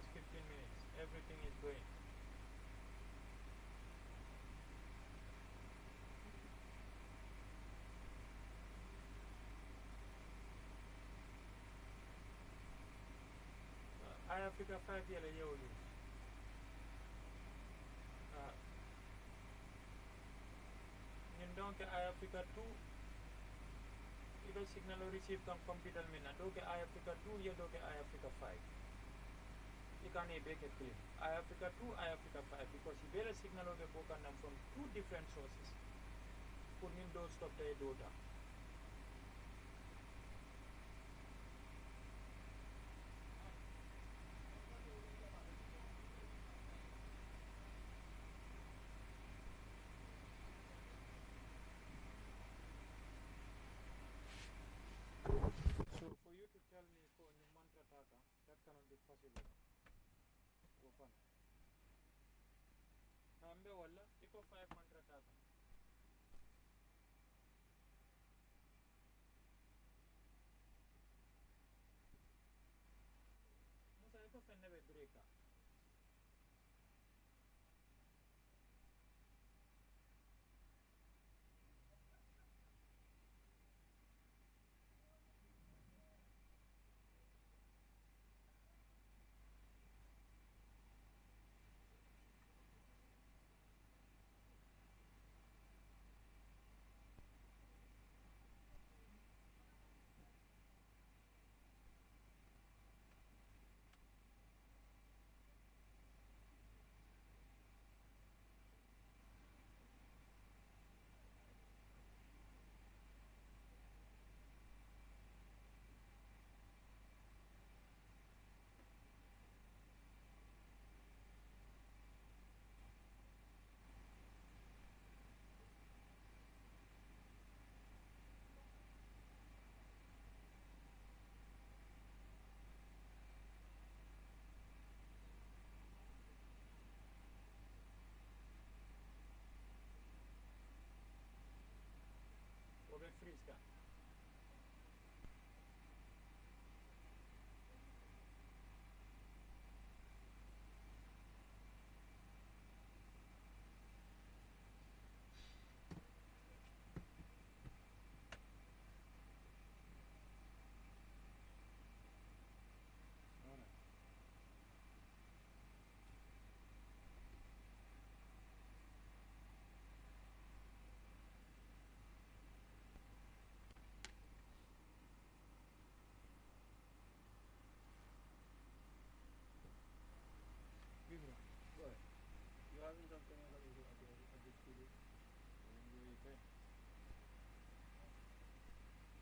last 15 minutes. Everything is going. I Africa 5 year you use. Donc I Africa 2 ito signal receive kang computer mina doke I Africa 2 ya doke I Africa 5 you can make it clear I Africa 2 I Africa 5 because you better signal of the book and from two different sources put in those stop the data. So for you to tell me for your mantra taka, that cannot be possible. Go fun. Nambe wala, iko 5 mantra taka. Musa iko fenne be breaka. Obe freeze ka. Vibra. What? You having something else at this studio?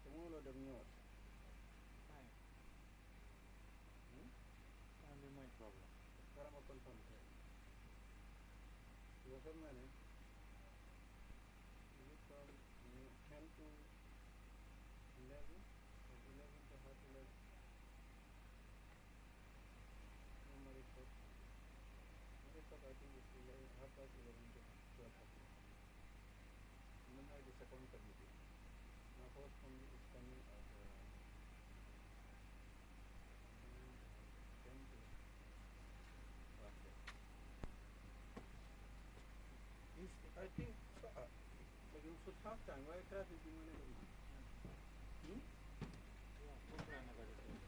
Tomorrow the news. Fine. Can't be my problem. Karama confirm. You have some money? Is it from 10 to 11? Or 11 to half 11? No more report. I think it's 11, half past 11 to 12:30. And then I the second committee. Now first committee is coming at 10 to after. If I think so, like you should have time. Why traffic in one of Yeah, put on a very good.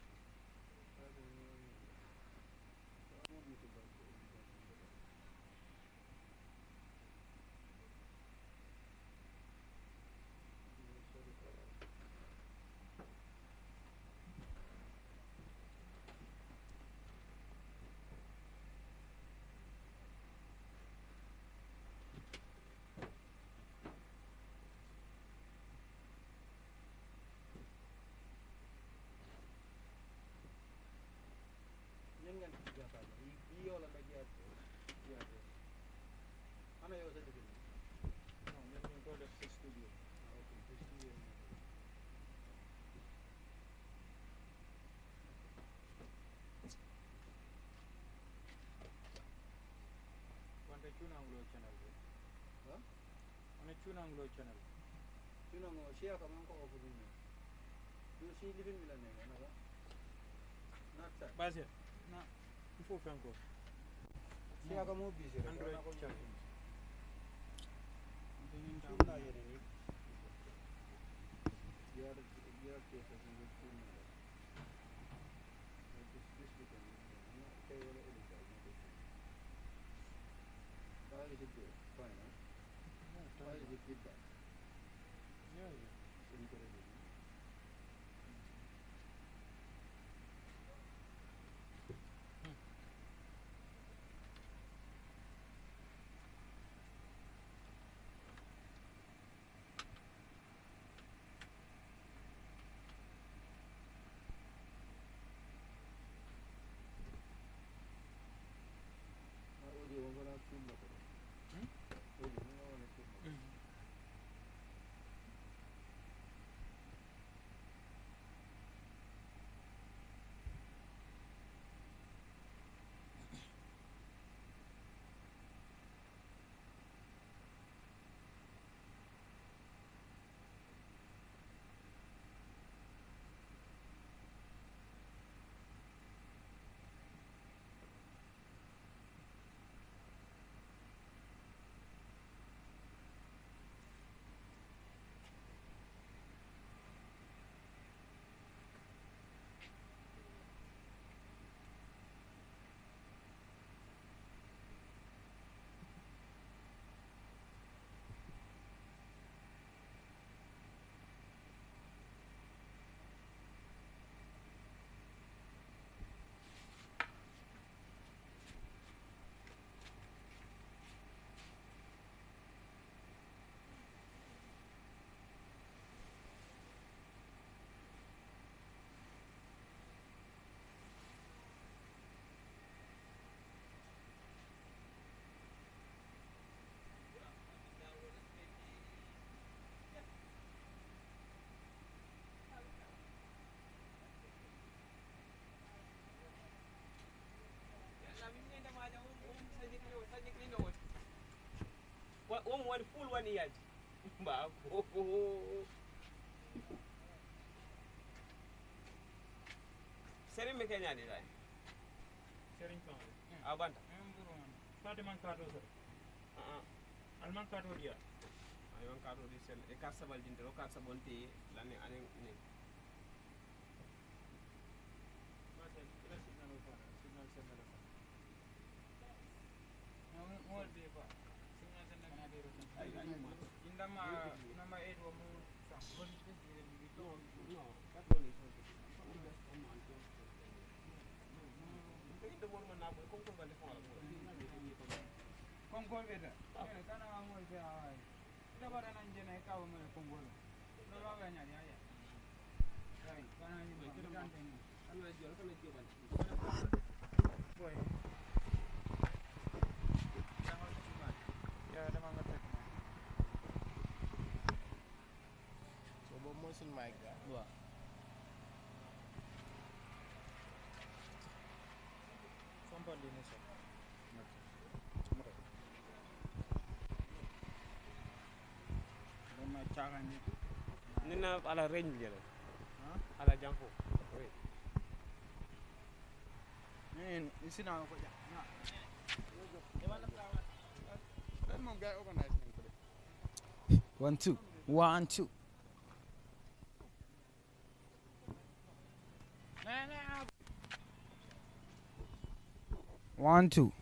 I want you to go to Jangan tiga kali. Iyo lang lagi ato. Iya. Ano yung sa dito? No, let me go to the studio. Okay, the studio. On the Tune Anglo channel. Huh? On the Tune Anglo channel. Yun ang siya ka man ko over niya. Yung si living nila na ano ba? Not that. Base. Na. Ifo fenko. Siapa kamu busy? Android chat. Sunnah ya ini. Biar biasa sih sunnah. This weekend, kayak boleh edit. How is it good? Fine, huh? How is it feedback? Yeah. Encouraging. Audio overall feedback. Audio, feedback. One full 1 year. Seri me kenya di dai. Sharing phone. Abanta. Kade man kato sir. Al man kato dia. Ayon kato di sel e carte sabal dinte ro carte sabal te lani ane ni. Mate ila signal fa. Signal sendala fa. Mo de ba. Signal sendala de ro. Ay ma. Indama nama edo mo sa. Bon de de to. No, that one is okay. Inde mon man na ko ko bale fa ko. Kongol beda. Kana mo be ay. Ida bara nan je na ka mo kongol. No ba ga nya ya. Ay, kana ni ba kan tan. Allah jor kana joban. Boy. Ya dama nga tek. So bo mo sun mic ga. Wa. Sampa li ne sir. Dama chagan ni. Nina ala range jere. Ala jamfo. Oui. Isi na ko ja. Na. Then mom guy organize them today. 1 2 1 2 1 2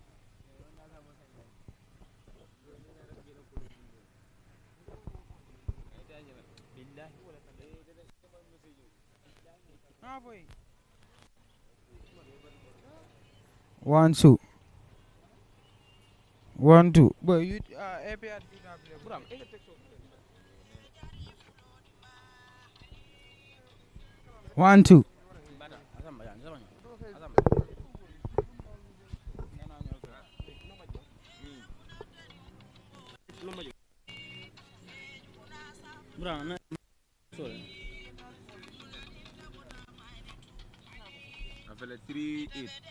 Billahi wala tan. Ah boy 1 2 1 2 boy you APR Buram e tek so. 1 2 Bada asam bayan sama. Asam. No ma jo. Buram na so. Afele 38.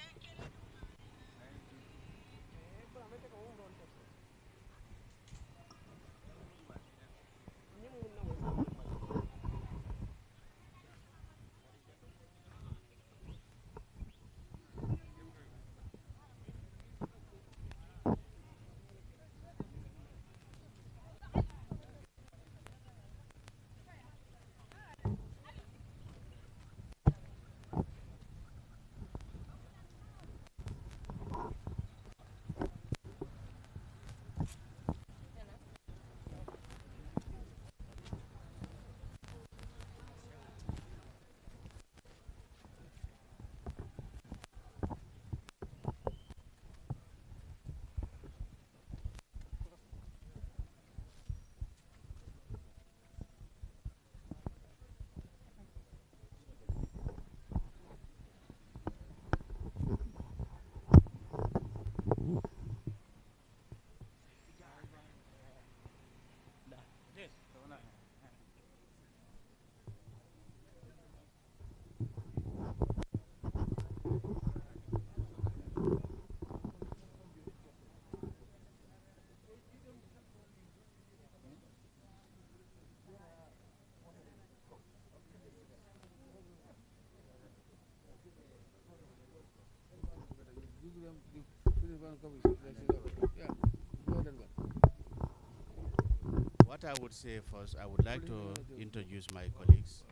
What I would say first, I would like to introduce my colleagues.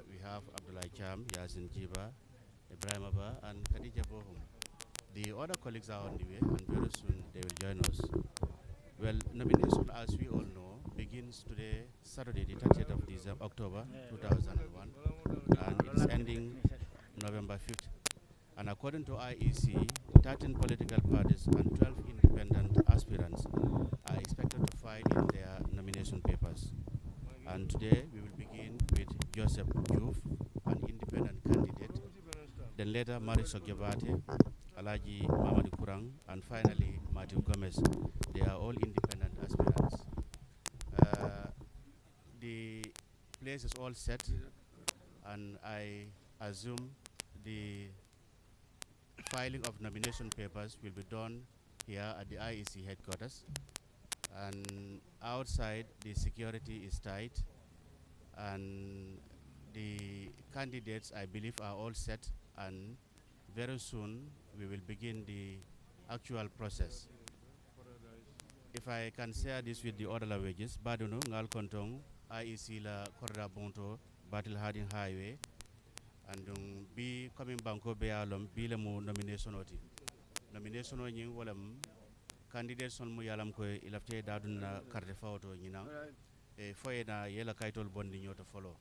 We have Abdullah Cham, Yasin Jiba, Ibrahim Abba, and Khadija Bohum. The other colleagues are on the way, and very soon they will join us. Well, nomination, as we all know, begins today, Saturday, the 30th of December, October 2001, and it's ending November 5th. And according to IEC, 13 political parties and 12 independent aspirants are expected to file in their nomination papers. And today we will begin with Joseph Diouf, an independent candidate, then later Marisol Jabate, Alaji Mamadi Kurang, and finally Matthew Gomez. They are all independent aspirants. The place is all set, and I assume the filing of nomination papers will be done here at the IEC headquarters. And outside, the security is tight, and the candidates, I believe, are all set, and very soon we will begin the actual process. If I can share this with the other languages, Baduno, Ngal Kontong, IEC la Korda Bonto, Battle Harding Highway, and be coming banko be alum be le mo nomination oti nomination o nyi wala candidates on mo yalam ko ilafte daduna carte fawto nyina e foyena yela kaytol bondi nyoto follow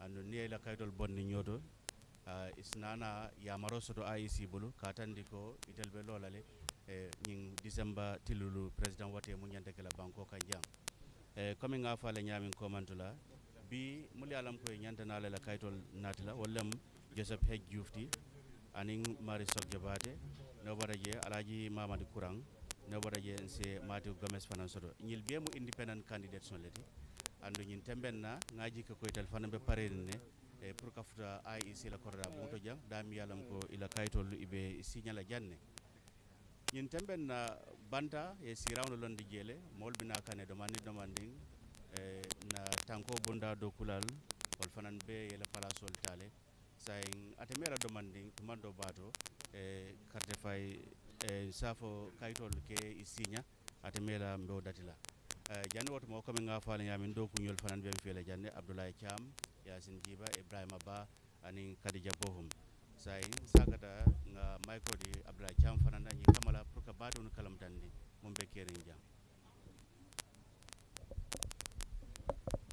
and ni yela kaytol bondi nyoto isnana ya maroso to IEC bulu katandi ko itelbe lolale nyin December tilulu president wate mo nyande kala banko kanjang coming afa le nyamin komantula bi muli alam ko nyantana la kaytol natila wallam Joseph Hedge Jufti aning Marisol Jabate no baraje alaji Mamadi Kurang no baraje nse Matthew Gomez Fanansodo nyil be mu independent candidate son leti andu nyin tembenna ngaji ko koytal fanambe parene pour kafuta IEC la korda moto jang dami yalam ko ila kaytol ibe signala janne nyin tembenna banta e sirawno londi jele molbina kane demanding na tanko bunda do kulal wal fanan be yela palasol tale saying atemera demanding tumando bato carte fay safo kaytol ke isinya atemela mbo datila janne woto mo comme nga faale ngamin do ku ñol fanan be fele janne Abdullah Cham Yasin Jiba Ibrahim Abba ani Khadija Bohum saying sagata nga mayko di Abdullah Cham fanan ni kamala pour ka bato no kalam tandi mom be kerin jam.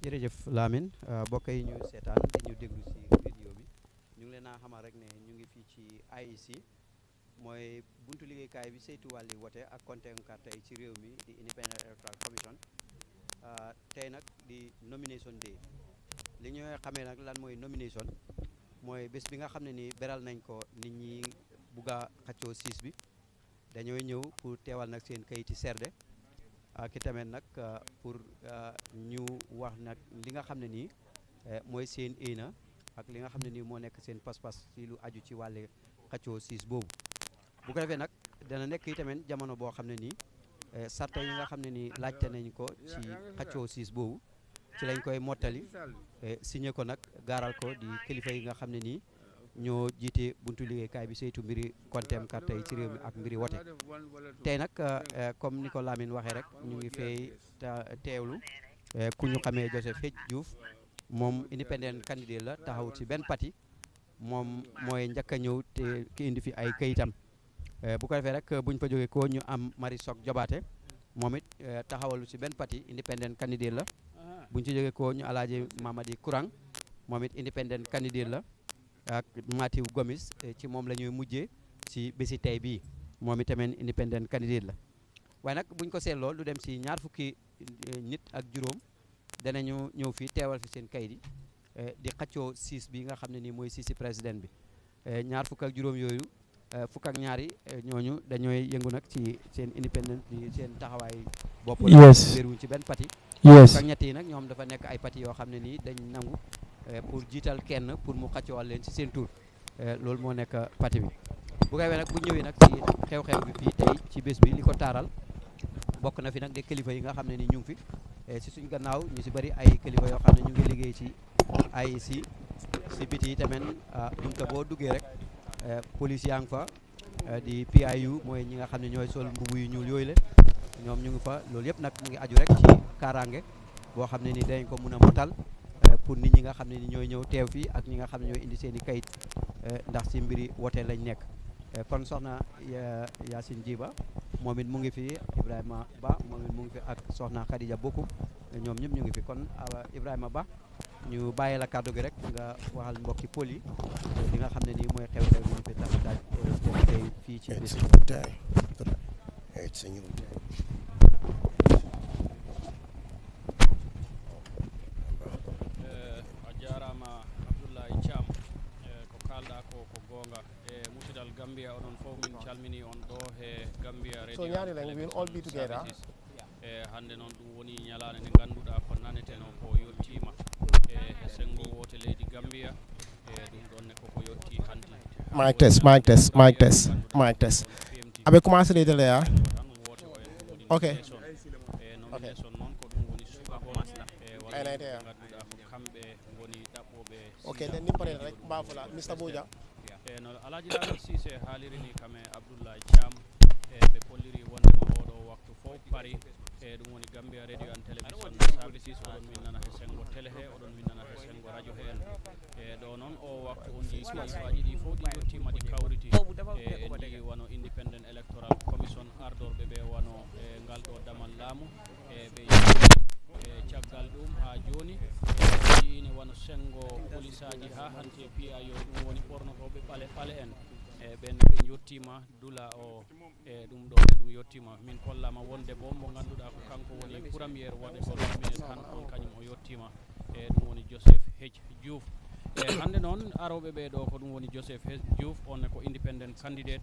jërëjëf Lamine mbokk yi ñu seetaan di ñu déglu ci vidéo bi ñu ngi leen a xamal rek ne ñu ngi fii ci IEC mooy buntu liggéeykaay bi saytu wàlli wote ak compté carte yi ci réew mi di Independent Electoral Commission tey nag di nomination day li ñuy xamee nag lan mooy nomination mooy bés bi nga xam ne ni beral nañ ko nit ñi bugg a xaccoo siis bi dañooy ñëw pour teewal nag seen kayiti serde ak itamit nag pour ñu wax nag li nga xam ne nii mooy seen éena ak li nga xam ne nii moo nekk seen pas-pas ci lu aju ci wàlle xaccoo siis boobu bu ko defee nag dana nekk itamit jamono boo xam ne nii sarta yi nga xam ne nii laajte nañ ko ci xaccoo siis boobu ci lañ koy mottali signé ko nag gaaral ko di kilifa yi nga xam ne nii ñoo jiite buntu liggéeykaay bi saytu mbiri kontem carte yi ci réew mi ak mbiri wote tey nag comme ni ko Lamine waxee rek ñu ngi fay teewlu ku ñu xamee Joseph Hedge Diouf moom independent candidate la taxaw ci benn parti moom mooy njëkk a ñëw te ki indi fi ay kayitam bu ko defee rek buñ fa jógee ko ñu am Marisol Jobaate moom it taxawalu ci benn parti independent candidate la buñ ci jógee ko ñu alaaji Mamadi Kurang moom it independent candidate la ak Matthew Gomis ci moom la ñuy mujjee ci bési tey bii moom itamit independent candidate la waaye nag buñ ko seetloo lu dem ci ñaar fukki nit ak juróom danañu ñëw fii teewal fi seen kayit yi di xaccoo siis bi nga xam ne nii mooy siisi président bi ñaar fukk ak juróom yooyu fukk ak ñaari ñooñu dañooy yëngu nag ci seen independent di seen taxawaay bopp la wéeruñ ci benn parti fukk ak ñett yi nag ñoom dafa nekk ay parti yoo xam ne nii dañ nangu pour jiital kenn pour mu xaccoowal leen ci seen tur loolu moo nekk parti bi bu koy nag bu ñëwee nag ci xew-xew bi fii tey ci bés bi li ko taaral bokk na fi nag de kilifa yi nga xam ne ni ñu ngi fi ci suñ gannaaw ñu ci bari ay kilifa yoo xam ne ñu ngi liggéey ci IEC ci biti yi tamit bunta boo duggee rek police yaa ngi fa di PIU mooy ñi nga xam ne ñooy sol mbubu yu ñuul yooyu la ñoom ñu ngi fa loolu yëpp nag mu ngi aju rek ci kaaraange boo xam ne ni dañ ko mun a motal pour nit ñi nga xam ne ni ñooy ñëw teew fii ak ñi nga xam ne ñooy indi seen i kayit ndax ci mbiri wote lañ nekk kon soxna Yacine Jiba moom it mu ngi fi Ibrahima Ba moom it mu ngi fi ak soxna Khadija Bokum ñoom ñëpp ñu ngi fi kon Ibrahima Ba ñu bàyyee la kàddu gi rek nga waxal mbokki pol yi li nga xam ne nii mooy xew-xew bi ñu fi tax daaj tey fii ci bis It's a new day. A jarama Abdoulaye Thiam ko kalɗa ko gonga musidal Gambia onon fof min calmini on ɗo he Gambia radio So Nyari Lang, we'll all be together. hande noon ɗum woni ñalade nde ganduɗa ko naneten o ko yettima e sengo wote leydi Gambia ɗum ɗonne koko yetti hande Mic test. Abe commencé de là. Okay. nomination noon ko ɗum woni subako walla ganduɗa ko kamɓe woni ɗaɓɓoɓe Okay, then ni pare rek bafula Mr. Boja. no Alaji Lamin Cissé haaliri ni kame Abdoulaye Thiam ɓe polliri wondema oɗo waktu fof paari ɗum woni Gambia radio and television services oɗon min nana he sengo télé he oɗon min nana he sengo radio he en ɗo noon o waktu on ji kalifaji ɗi fof ɗi yettima ɗi kawriti en ɗi wano independent electoral commission ardorɓe ɓe wano ngal ɗo damal laamu ɓe yetti caggal ɗum ha joni yiine wano sengo police aji ha hante PIO ɗum woni ɓornotoɓe ɓale en ɓenne ɓe jottima dula o ɗum ɗo ɗum yettima min kollama wonde bo mo ganduɗa ko kanko woni premiére waɗugol minen han on kañum o yettima ɗum woni Joseph H Diouf hande noon aroɓe ɓe ɗo ko ɗum woni Joseph H Diouf onne ko independent candidate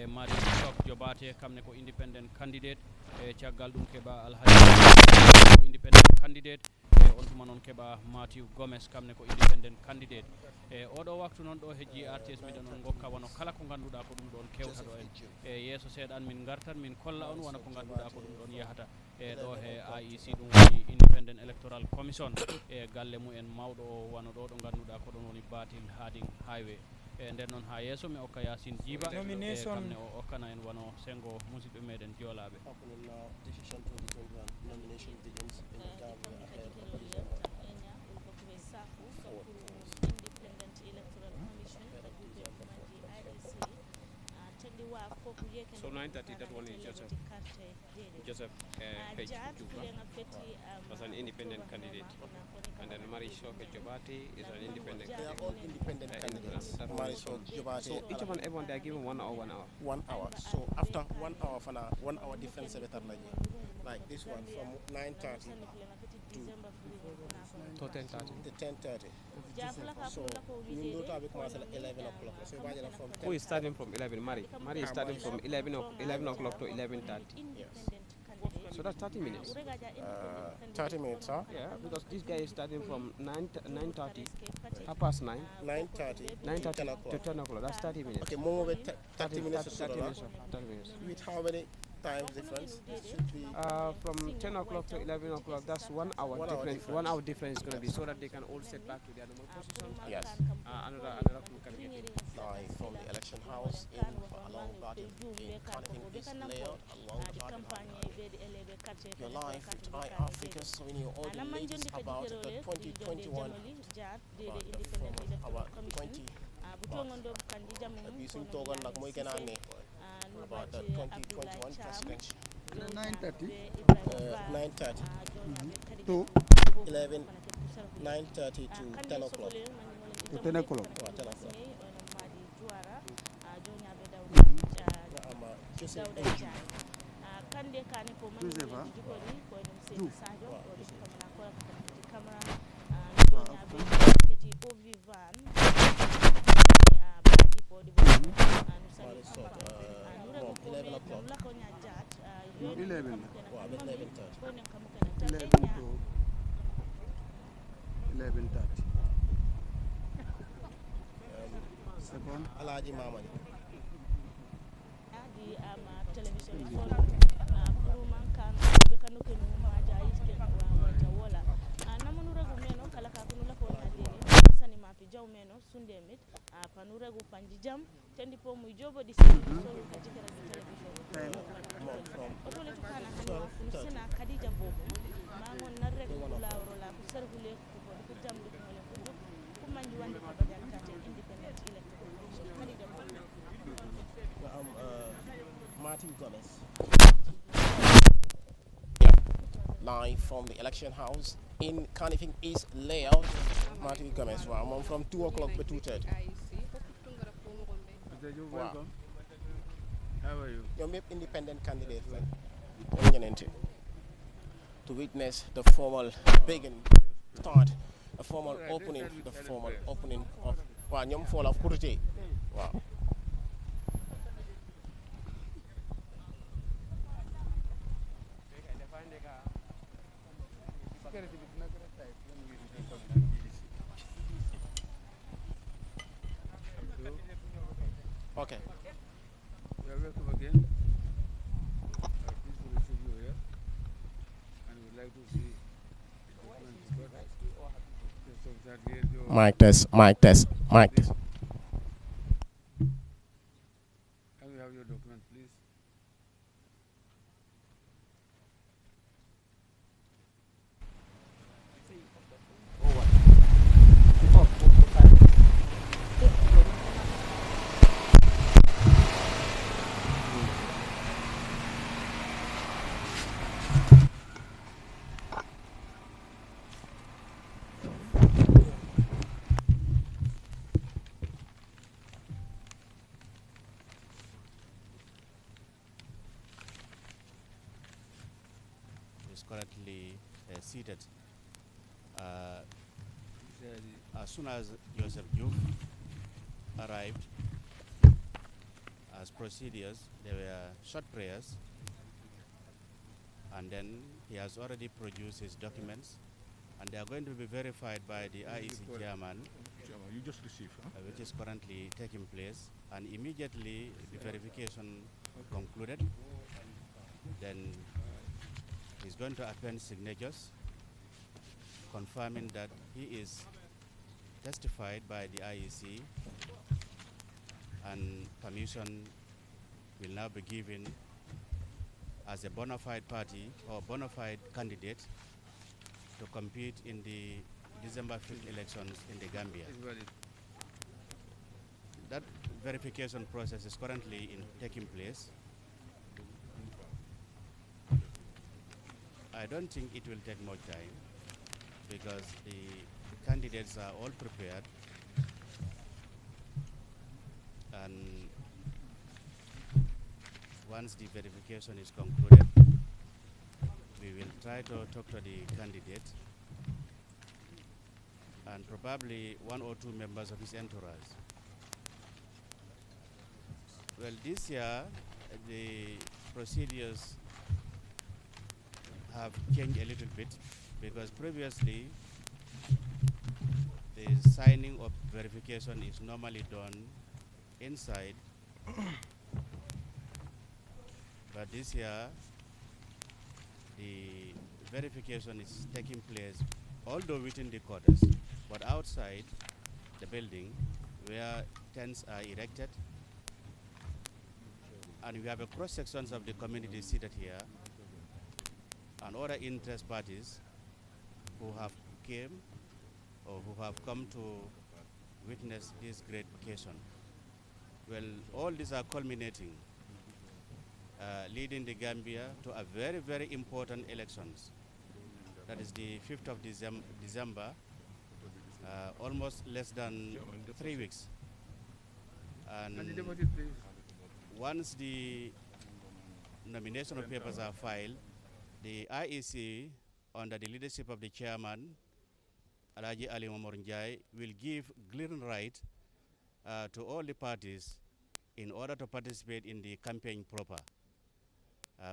Marie Sok Jobate kamne ko independent candidate caggal ɗum keɓa Alhaji ko independent candidate on tuma noon keɓa Matthew Gomez kamne ko independent candidate oɗo waktu noon ɗo hejji RTS miɗen on gokka wano kala ko ganduɗa ko ɗum ɗon kewta ɗo en yeeso seeɗan min gartan min kolla on wona ko ganduɗa ko ɗum ɗon yahata ɗo he IEC ɗum woni independent electoral commission galle mumen mawɗo o wano ɗo ɗo ganduɗa ko ɗon woni Batil Harding Highway nden noon ha yeeso mi okka Yacine Djiba kamne o okkana en wano sengo musidɓe meɗen joolaɓe Decision 2021 nomination begins in the Gambia ahead of the So 9:30, that one is Joseph H. Juba was an independent candidate, and then Marisol Jobati is an independent They are candidate. all independent candidates. Marisol Jobate. So each of everyone they are given 1 hour, 1 hour. 1 hour. So after 1 hour, for now, 1 hour difference like this one from 9:30 To 10:30. to 10:30. So you know that we commence at 11 o'clock. So you imagine from 10. Who is starting from 11? Mari is starting from 11 o'clock to 11:30. Yes. So that's 30 minutes. 30 minutes, huh? Yeah, because this guy is starting from 9:30, 9:30 9:30 10 o'clock. to 10 o'clock. That's 30 minutes. Okay, more over 30 minutes. 30 minutes. 30 minutes. With how many times difference? It should be From 10 o'clock to 11 o'clock, that's 1 hour 1 hour difference. difference. 1 hour difference is going to be so that they can all set back to their normal positions. yes. Another can get in. Live from the election house in along Garden in Carnaby East layout along Garden Highway. You're live with iAfrica, so we know all the latest about the 2021 about 20 about the 2021 presidential 9:30 9:30 to 11 9:30 to 10 o'clock. 10 o'clock. 10 o'clock. Joseph from 11 o'clock. 11. Well, 11:30. 11 to 11:30. Second. Alaji Mamadi. Martin Gomez. Yeah. Live from the election house in Carnifing East layout. Martin Gomez. Wow. I'm from 2 o'clock to 2:30. You're Wow. welcome. How are you? You're an independent candidate to witness the formal beginning, start, the formal opening, of Nyom Fall of Kurute. Wow. Okay. You're welcome again. Pleased to receive you here. And we'd like to see the documents you got. Just of that here, your Mic test, mic test, mic test. Can we have your document, please? Is currently seated. As soon as Joseph Diouf arrived, as procedures, there were short prayers, and then he has already produced his documents, and they are going to be verified by the IEC chairman, You just received, huh? which is currently taking place, and immediately the verification concluded, then he's going to append signatures confirming that he is testified by the IEC, and permission will now be given as a bona fide party or bona fide candidate to compete in the December 5th elections in the Gambia. It's valid. That verification process is currently taking place. I don't think it will take much time because the candidates are all prepared, and once the verification is concluded, we will try to talk to the candidate and probably 1 or 2 members of his entourage. Well, this year the procedures have changed a little bit, because previously the signing of verification is normally done inside, but this year the verification is taking place, although within the quarters, but outside the building where tents are erected, and we have a cross sections of the community seated here, and other interest parties who have came or who have come to witness this great occasion. Well, all these are culminating, leading the Gambia to a very, very important elections. That is the 5th of December, almost less than 3 weeks. And once the nomination of papers are filed, the IEC, under the leadership of the chairman, Alaji Ali Momor Njai, will give green right to all the parties in order to participate in the campaign proper.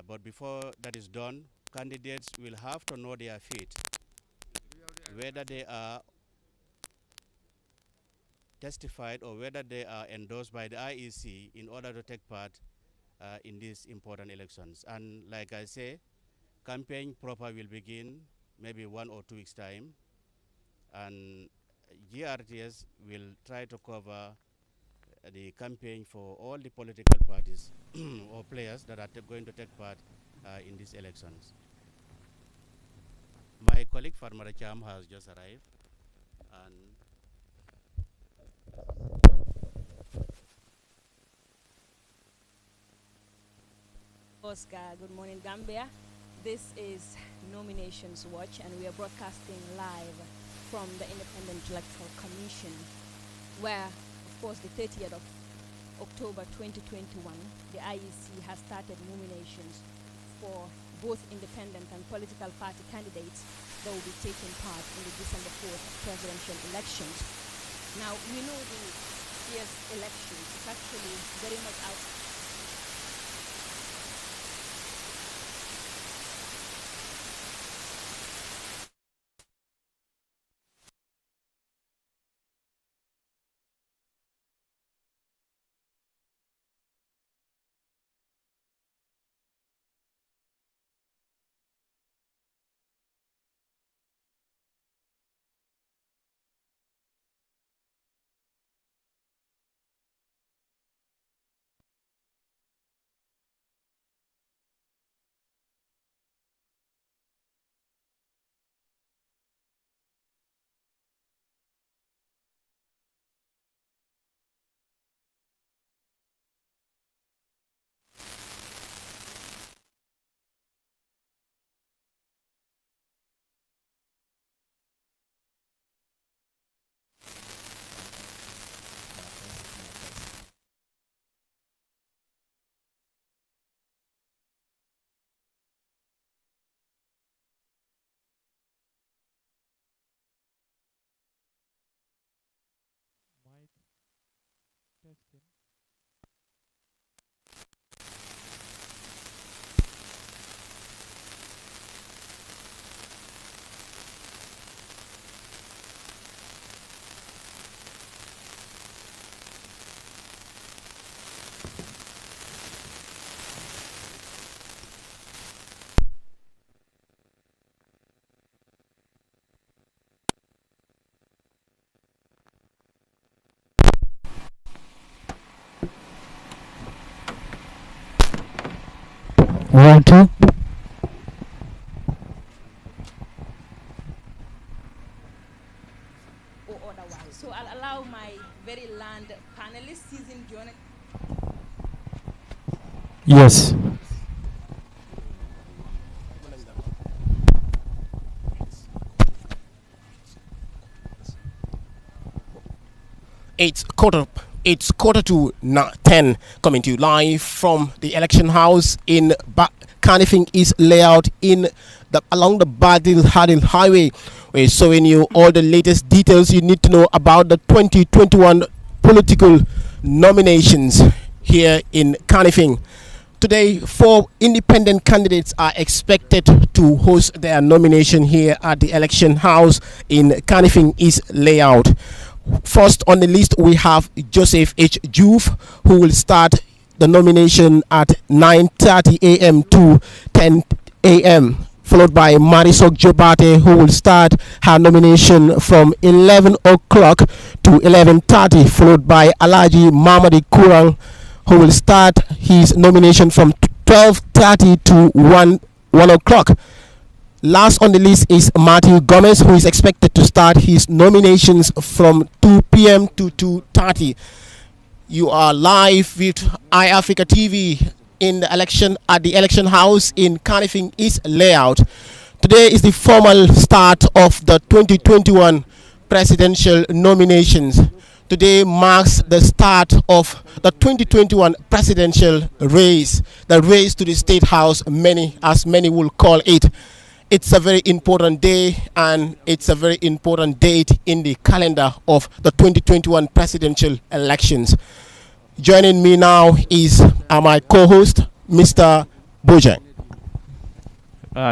But before that is done, candidates will have to know their feet, whether they are testified or whether they are endorsed by the IEC in order to take part in these important elections. And like I say, campaign proper will begin maybe 1 or 2 weeks time, and GRTS will try to cover the campaign for all the political parties or players that are going to take part in these elections. My colleague Farmara Cham has just arrived, and Oscar, good morning, Gambia. This is Nominations Watch, and we are broadcasting live from the Independent Electoral Commission, where, of course, the 30th of October 2021, the IEC has started nominations for both independent and political party candidates that will be taking part in the December 4th presidential elections. Now, we know the year's elections is actually very much out. Testing. One, two. Or otherwise. So I'll allow my very land panelists, seasoned journalists. Yes. It's quarter to 10, coming to you live from the election house in Canifing East layout in along the Badil Hadil Highway. We're showing you all the latest details you need to know about the 2021 political nominations here in Canifing. Today, 4 independent candidates are expected to host their nomination here at the election house in Canifing East layout. First on the list, we have Joseph H. Juve, who will start the nomination at 9:30 a.m. to 10 a.m., followed by Marisol Jobate, who will start her nomination from 11 o'clock to 11:30, followed by Alaji Mamadi Kurang, who will start his nomination from 12:30 to 1 o'clock. Last on the list is Matthew Gomez, who is expected to start his nominations from 2 p.m. to 2:30. You are live with iAfrica TV in the election at the election house in Canifing East layout. Today is the formal start of the 2021 presidential nominations. Today marks the start of the 2021 presidential race, the race to the state house, as many will call it. It's a very important day, and it's a very important date in the calendar of the 2021 presidential elections. Joining me now is my co-host, Mr. Bojang.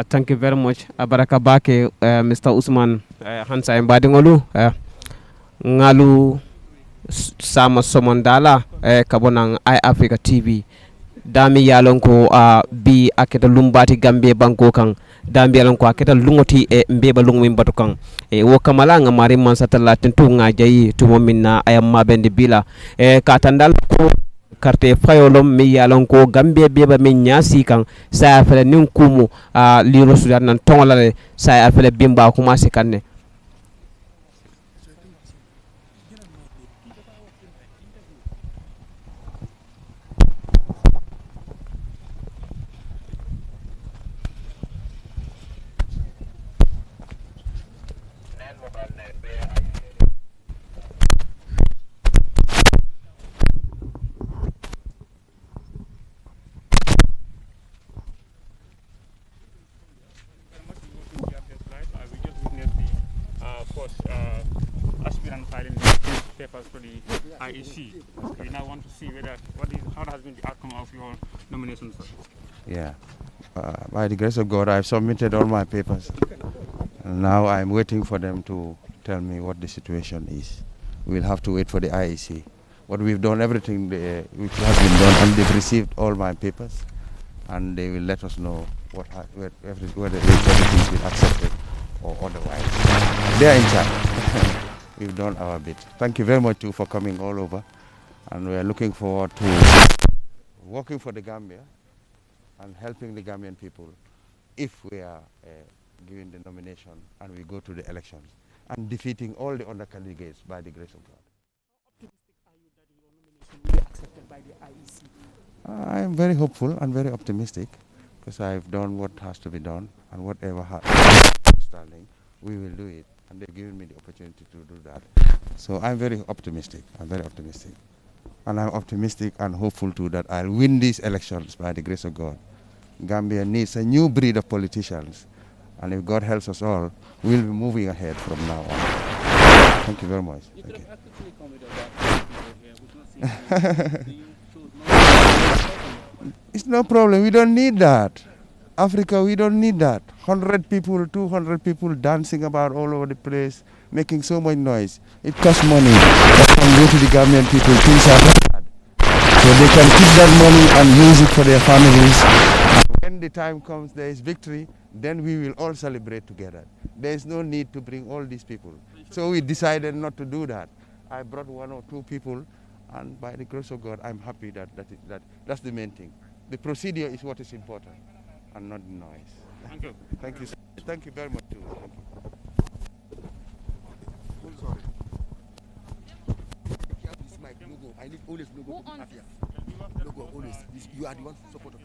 Thank you very much. Abaraka Bake, Mr. Usman Hansa Mbadingolu, Ngalu Sama Somondala, Kabonang iAfrica TV. Dami yalon ko bi aketa lumbati Gambie banko kan dami yalon ko aketa lungoti e mbeba lungmi mbatu kan e wo kamala nga mari man satala tentu nga jayi tumo minna ayam mabende bila ka tandal ko carte fayolom mi yalon ko Gambie beba min nyasi kan sa fele nin kumu li rosulat nan tongolale sa fele bimba kuma sikanne. papers to the IEC. We now want to see how has been the outcome of your nomination, sir. Yeah. By the grace of God, I've submitted all my papers. And now I'm waiting for them to tell me what the situation is. We'll have to wait for the IEC. But we've done everything which has been done, and they've received all my papers, and they will let us know whether everything's been accepted or otherwise. They are in charge. We've done our bit. Thank you very much too for coming all over, and we are looking forward to working for the Gambia and helping the Gambian people if we are given the nomination and we go to the elections, and defeating all the other candidates by the grace of God. How optimistic are you that your nomination will be accepted by the IEC? I'm very hopeful and very optimistic, because I've done what has to be done, and whatever has standing, we will do it, and they've given me the opportunity to do that. So I'm very optimistic. I'm very optimistic. And I'm optimistic and hopeful too that I'll win these elections by the grace of God. Gambia needs a new breed of politicians, and if God helps us all, we'll be moving ahead from now on. Thank you very much. You could have actually commented about here. It's no problem. We don't need that. Africa, we don't need that. 100 people, 200 people dancing about all over the place, making so much noise. It costs money. That can go to the Gambian people. Things are bad. So they can keep that money and use it for their families. When the time comes, there is victory, then we will all celebrate together. There is no need to bring all these people. So we decided not to do that. I brought 1 or 2 people, and by the grace of God, I'm happy that's the main thing. The procedure is what is important, and not the noise. Thank you. Thank you. Thank you very much too. Thank you. Sorry. This mic logo. I need always logo. Logo always. You are the one supporter.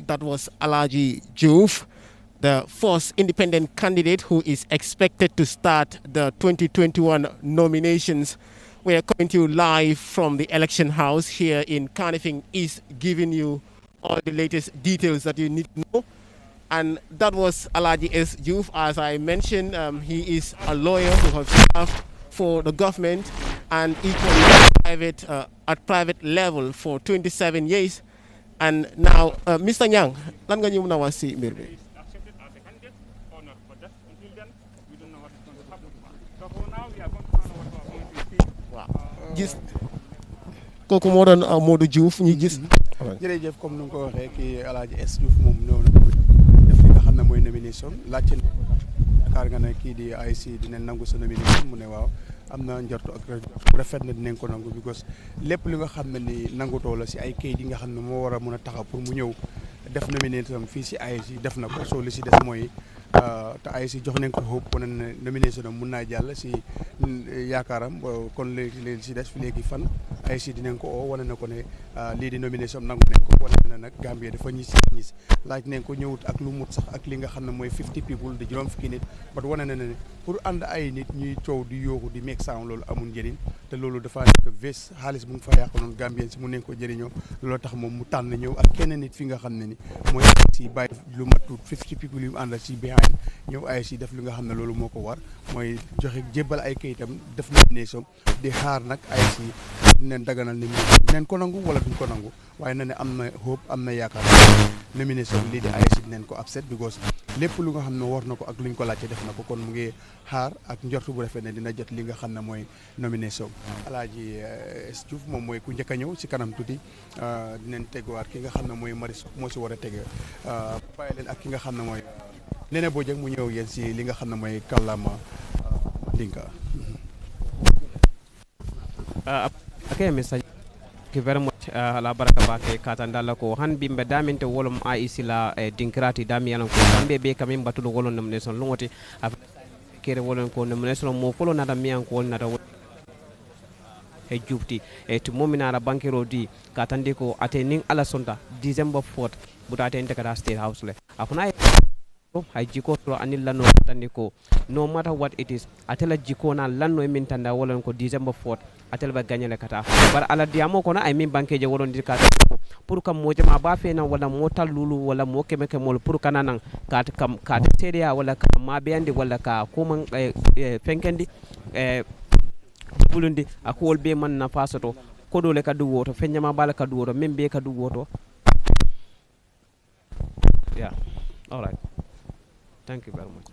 That was Alaji Juf, the first independent candidate who is expected to start the 2021 nominations. We are coming to you live from the election house here in Carnifing East, giving you all the latest details that you need to know. And that was Alaji S. Juf. As I mentioned, he is a lawyer who has served for the government and equally at private level for 27 years. And now, Mr. Nyang, lan nga ñu mën a wax ci mbir bi? Gis kooku moo doon Modou Diouf ñu gis. jërëjëf comme ni nga ko waxee kii El Hadj S Diouf moom ñëw na def li nga xam ne mooy nomination laajte yaakaar nga ne kii di IEC dina nangu sa nomination mu ne waaw am na njortu ak bu rafet na dinañ ko nangu because lépp li nga xam ne ni nangutoo la si ay kayit yi nga xam ne moo war a mën a taxaw pour mu ñëw def nomination fii si IEC def na ko soo li si des mooy te IEC jox nañ ko hope wane ne nomination am mun naa jàll si yaakaaram kon léegi si des fi léegi fan IEC dinañ ko oo wane na ko ne lii di nomination am nangu nañ ko wane na nag Gambie dafa ñis laaj nañ ko ñëwut ak lu mut sax ak li nga xam ne mooy 50 people di juróom fukki nit but wane na ne pour ànd ay nit ñuy coow di yooxu di make sound loolu amul njëriñ te loolu dafa nekk vés xaalis bu nga fa yàqu noonu Gambien si mun nañ ko jëriñoo loolu tax moom mu tànn ñëw ak kenn nit fi nga xam ne ni mooy si bàyyi lu mat tuut 50 people yu mu àndal si behind ñëw ay si def li nga xam ne loolu moo ko war mooy joxe jébbal ay kayitam def nomination di xaar nag ay si dinañ daganal ni dinañ ko nangu wala duñ ko nangu waaye na ne am na hope am na yaakaar nomination lii di ay si dinañ ko upset because lépp lu nga xam ne war na ko ak luñ ko laajte def na ko kon mu ngi xaar ak njortu bu rafet ne dina jot li nga xam ne mooy nomination Alaaji S Diouf moom mooy ku njëkk a ñëw si kanam tuuti dinañ teguwaat ki nga xam ne mooy Maris moo si war a tege bàyyi leen ak ki nga xam ne mooy Nene Bojang mu ñëw yéen si li nga xam ne mooy kàllaama Dinka. Okay, Mr. Thank you very much. La baraka bake katandala ko han bimbe daminte wolum IEC la dinkrati damiyalan ko kambe be kamin batudo wolon nomination lungoti kere wolon ko nomination mo folo nada miyan ko nada e jupti e to mominara bankero di katande ko ate ning ala sonda December 4th budate intakata state house le afuna hay jiko to anil lanno tande ko no matter what it is atela jiko na lanno e min tanda wolon ko December 4th atel ba gagnale kata bar ala diamo kono ay min banque je wolon dir kata pour kam mo jama ba fe nan wala mo talulu wala mo keme ke mol pour kananan kat kam kat sedia wala kam ma bendi wala ka ko man fenkendi bulundi akol be man na fasoto kodole kadu woto fenyama bala kadu woto membe kadu woto. Yeah, all right, thank you very much.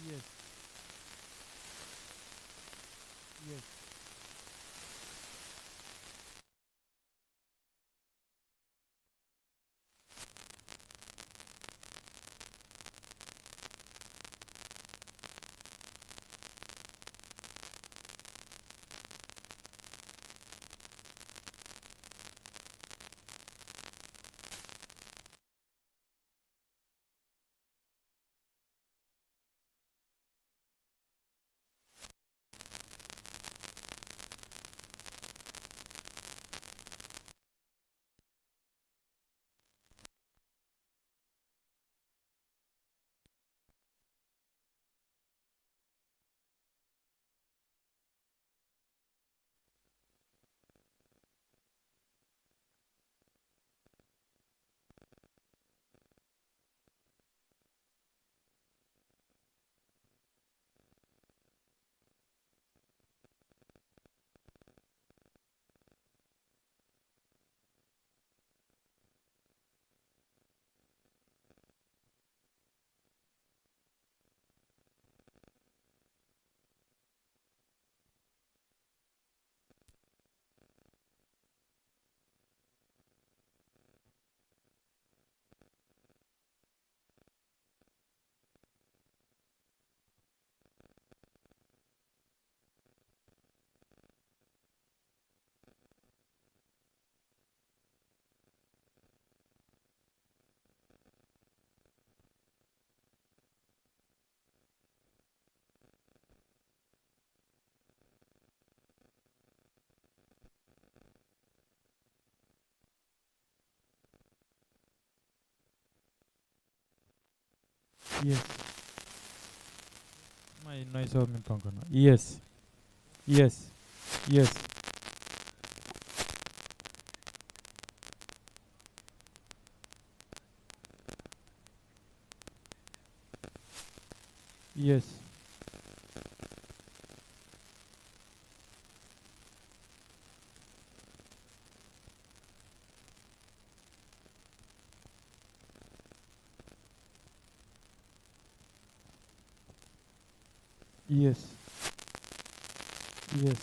Yes. Yes. Yes. My noise of me pankono. Yes. Yes. Yes. Yes. Yes. Yes.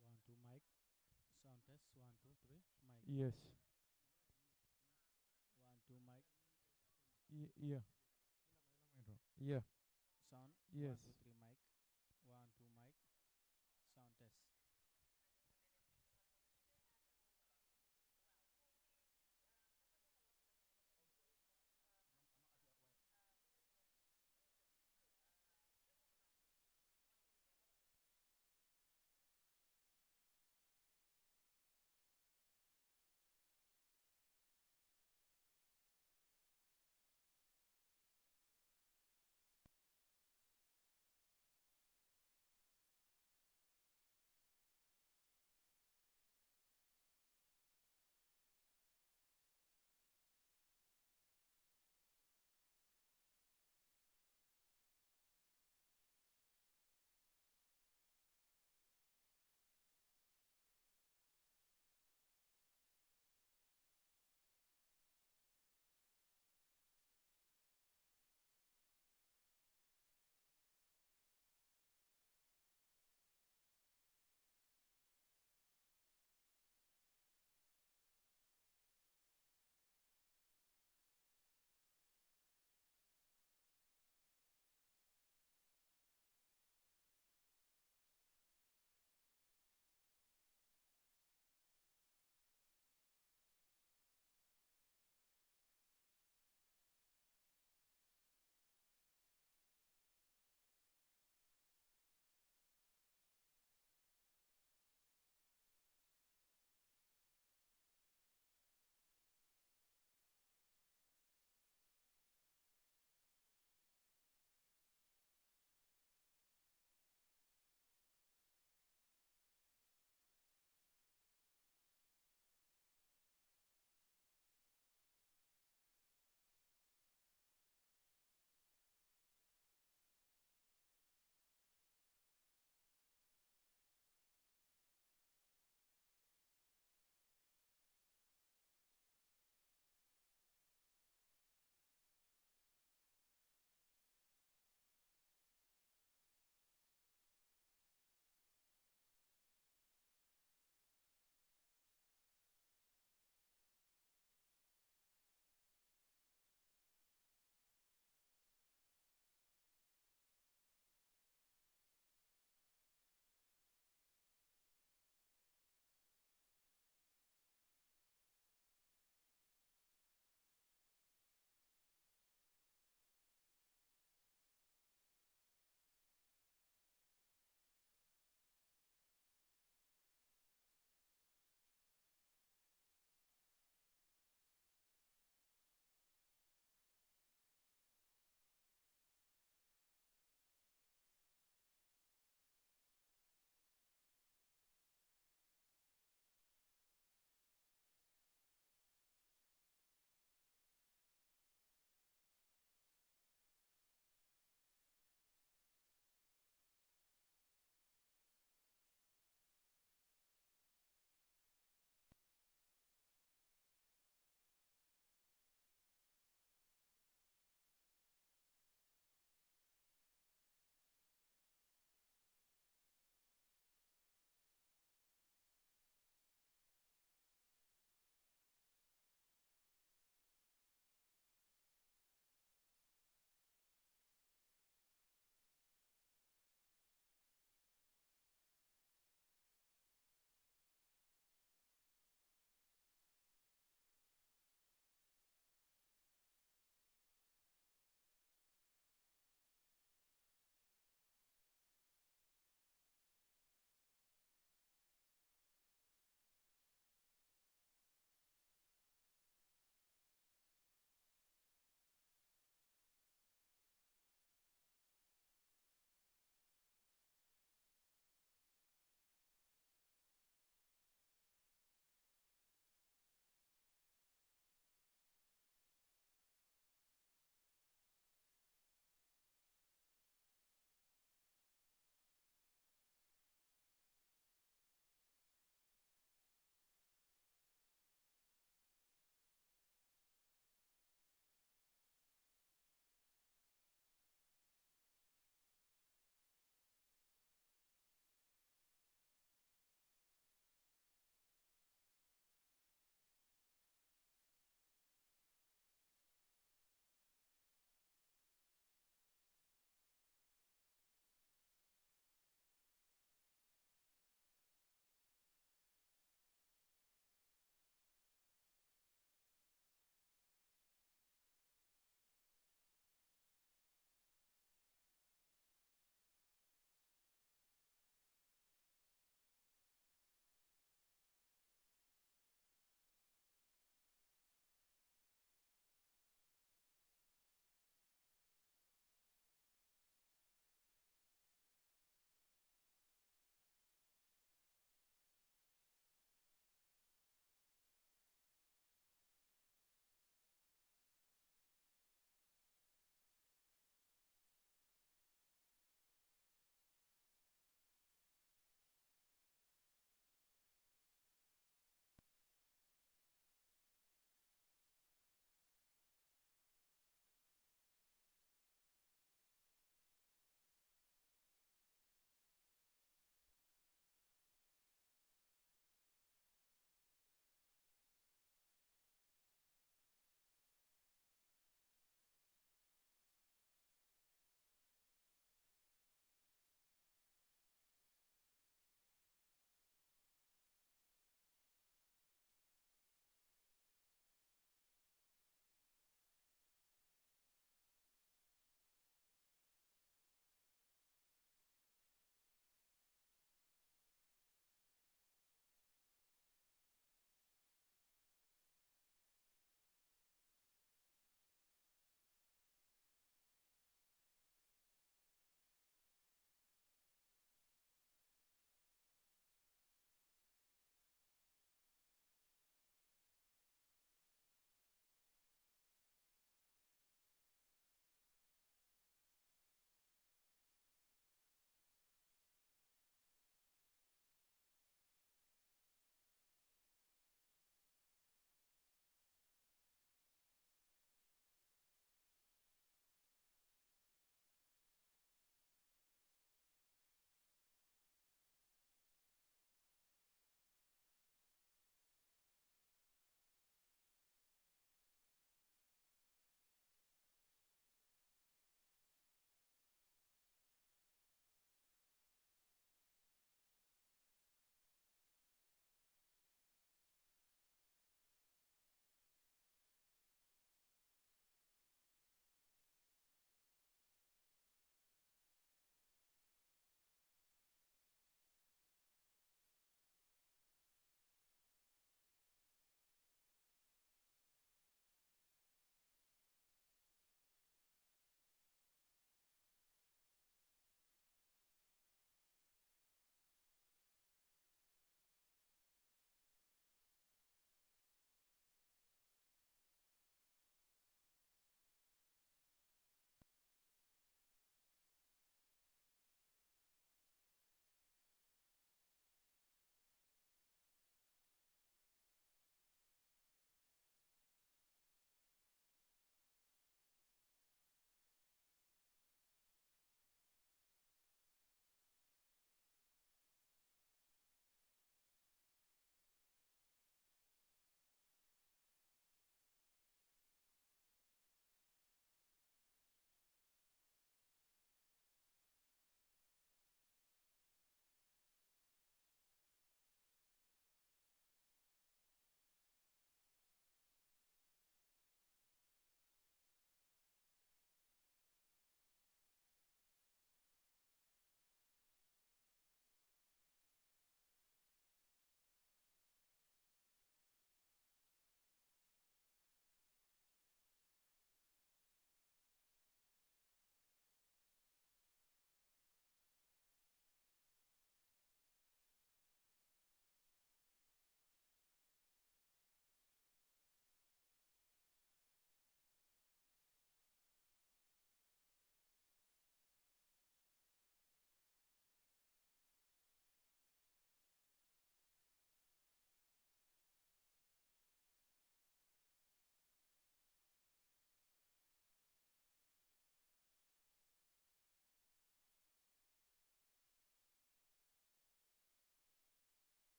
One, two, mic. Sound test. One, two, three. Mic. Yes. One, two, mic. Yeah. Yeah. Sound. Yes. One, two, three, mic. One, two, mic. Sound test.